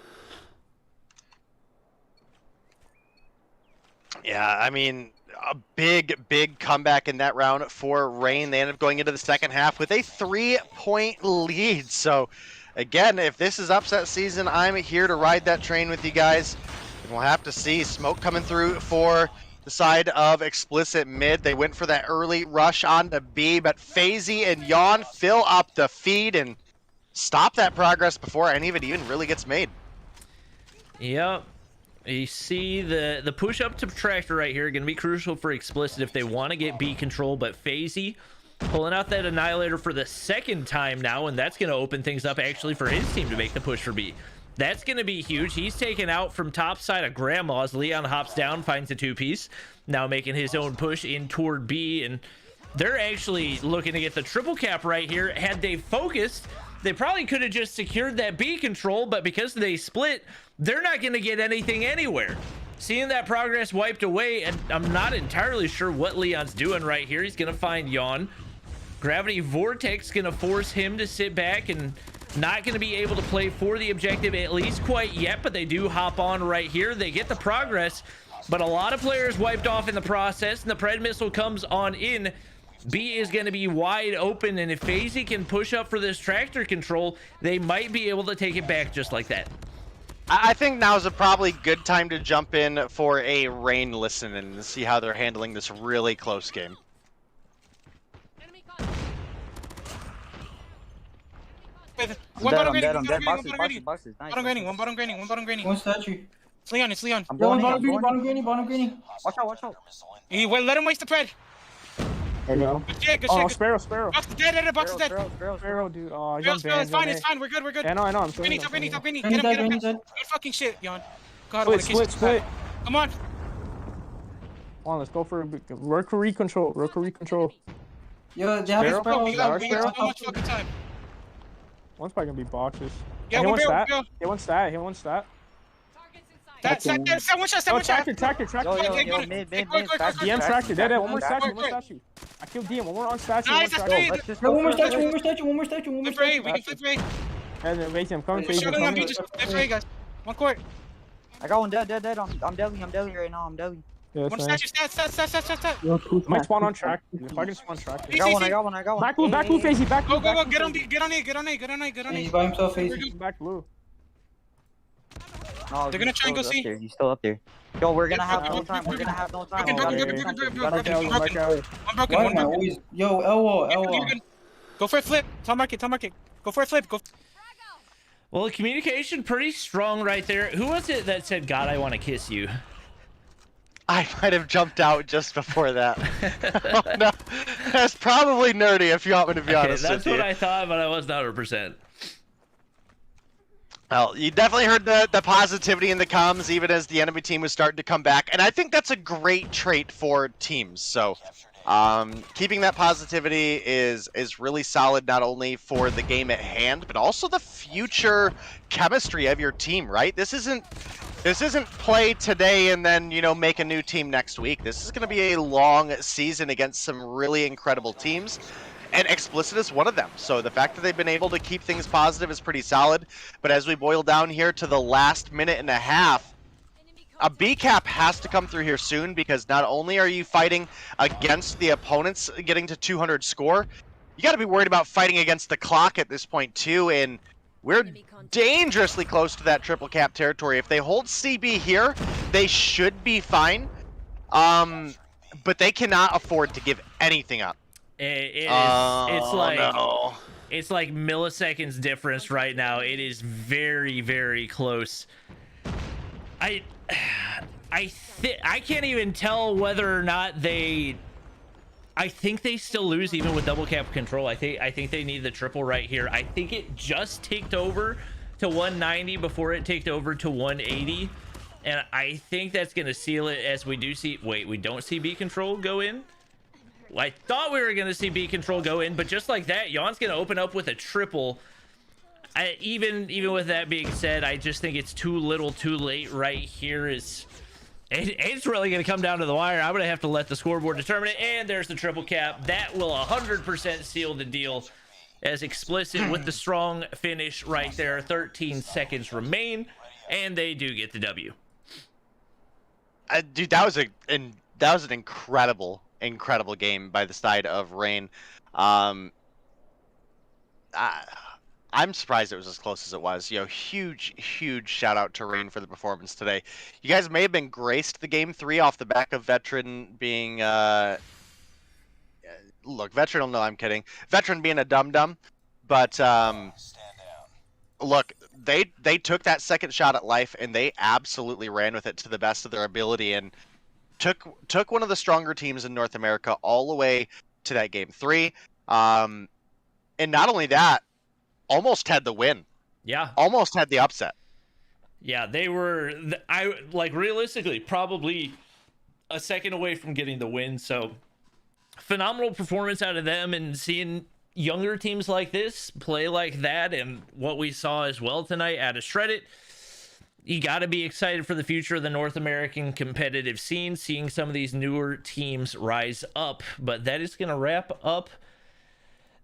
Yeah, I mean, a big comeback in that round for Rain. They end up going into the second half with a 3-point lead. So, again, if this is upset season, I'm here to ride that train with you guys. And we'll have to see. Smoke coming through for the side of Explicit mid. They went for that early rush onto B, but FaZe and Yawn fill up the feed and stop that progress before any of it even really gets made. Yep. You see the push up to Tractor right here going to be crucial for Explicit if they want to get B control, but FaZe pulling out that Annihilator for the second time now, and that's going to open things up actually for his team to make the push for B. That's going to be huge. He's taken out from top side of Grandma's. Leon hops down, finds a 2-piece, now making his own push in toward B, and they're actually looking to get the triple cap right here. Had they focused, they probably could have just secured that B control, but because they split, they're not going to get anything anywhere. Seeing that progress wiped away, and I'm not entirely sure what Leon's doing right here. He's going to find Yawn. Gravity Vortex going to force him to sit back and not going to be able to play for the objective, at least quite yet, but they do hop on right here. They get the progress, but a lot of players wiped off in the process, and the Pred Missile comes on in. B is going to be wide open, and if FaZe can push up for this Tractor control, they might be able to take it back just like that. I think now is a probably good time to jump in for a Rain listen and see how they're handling this really close game. One bottom granny. One bottom granny. One statue. It's Leon. Bottom granny. Watch out. Let him waste the Pred. Hello. Good shit. Sparrow. Box is dead. Box is dead. Sparrow, dude. Oh, Sparrow, it's fine. We're good. Yeah, I know. I'm Granny, top granny. Granny Get him. dead. Good fucking shit, Yon. God, I wanna kiss you. Split. Come on. Come on, let's go for Rookery control. Yo, they have a Sparrow. We got so much fucking time. One's probably gonna be boxes. Yeah, he one barrel. He wants that. Targets inside. That's one shot. Tractor. Yo, mid. DM Tractor. Dead. One more statue. I killed DM. One more on statue. Nice, that's three. Let's just No, go one more for it. statue. Flip for A. We can flip for A. And then wait, I'm coming. Shotgun on B. Just flip for A, guys. One court. I got one dead. I'm deli right now. I'm deli. Yeah, One statue. Stat. Might spawn on track. If I can spawn track. I got one. Back blue, FaZe. Back blue. Go. Get on A. He's by himself, FaZe. Back blue. No, They're gonna try and go C. He's still up there. Yo, we're gonna have no time. Broken. Why am I always... Yo, L1. Go for a flip. Top market. Go for a flip. Go. Well, the communication pretty strong right there. Who was it that said, "God, I want to kiss you"? I might have jumped out just before that. Oh, no. That's probably nerdy if you want me to be honest That's with you. what I thought, but I wasn't 100%. Well, you definitely heard the positivity in the comms, even as the enemy team was starting to come back, and I think that's a great trait for teams. So, keeping that positivity is really solid, not only for the game at hand, but also the future chemistry of your team. Right? This isn't play today and then make a new team next week. This is going to be a long season against some really incredible teams. And Explicit is one of them. So the fact that they've been able to keep things positive is pretty solid. But as we boil down here to the last minute and a half, a B cap has to come through here soon, because not only are you fighting against the opponents getting to 200 score, you got to be worried about fighting against the clock at this point too, and we're dangerously close to that triple cap territory. If they hold CB here, they should be fine, but they cannot afford to give anything up. It's like milliseconds difference right now. It is very, very close. I can't even tell whether or not they. I think they still lose even with double cap control. I think they need the triple right here. I think it just ticked over to 190 before it ticked over to 180, and I think that's gonna seal it. As we do see, wait, we don't see B control go in. Well, I thought we were gonna see B control go in, but just like that, Jan's gonna open up with a triple. Even with that being said, I just think it's too little too late right here. It's really going to come down to the wire. I'm going to have to let the scoreboard determine it. And there's the triple cap. That will 100% seal the deal, as Explicit with the strong finish right there. 13 seconds remain, and they do get the W. Dude, that was an incredible game by the side of Rain. I'm surprised it was as close as it was. You know, huge shout out to Rain for the performance today. You guys may have been graced the game 3 off the back of Veteran being look, Veteran will know I'm kidding. Veteran being a dum-dum, but look, they took that second shot at life and they absolutely ran with it to the best of their ability and took one of the stronger teams in North America all the way to that game 3. And not only that, almost had the win. Yeah. Almost had the upset. Yeah, they were, realistically, probably a second away from getting the win. So, phenomenal performance out of them, and seeing younger teams like this play like that, and what we saw as well tonight out of Shreddit. You got to be excited for the future of the North American competitive scene, seeing some of these newer teams rise up. But that is going to wrap up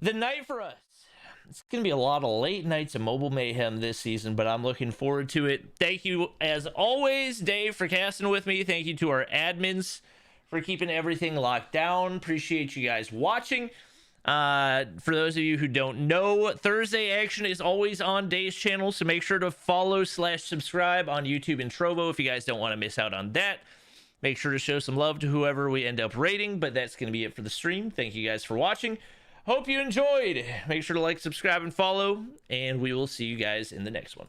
the night for us. It's going to be a lot of late nights of Mobile Mayhem this season, but I'm looking forward to it. Thank you, as always, Dave, for casting with me. Thank you to our admins for keeping everything locked down. Appreciate you guys watching. For those of you who don't know, Thursday action is always on Dave's channel, so make sure to follow/subscribe on YouTube and Trovo if you guys don't want to miss out on that. Make sure to show some love to whoever we end up rating, but that's going to be it for the stream. Thank you guys for watching. Hope you enjoyed. Make sure to like, subscribe, and follow, and we will see you guys in the next one.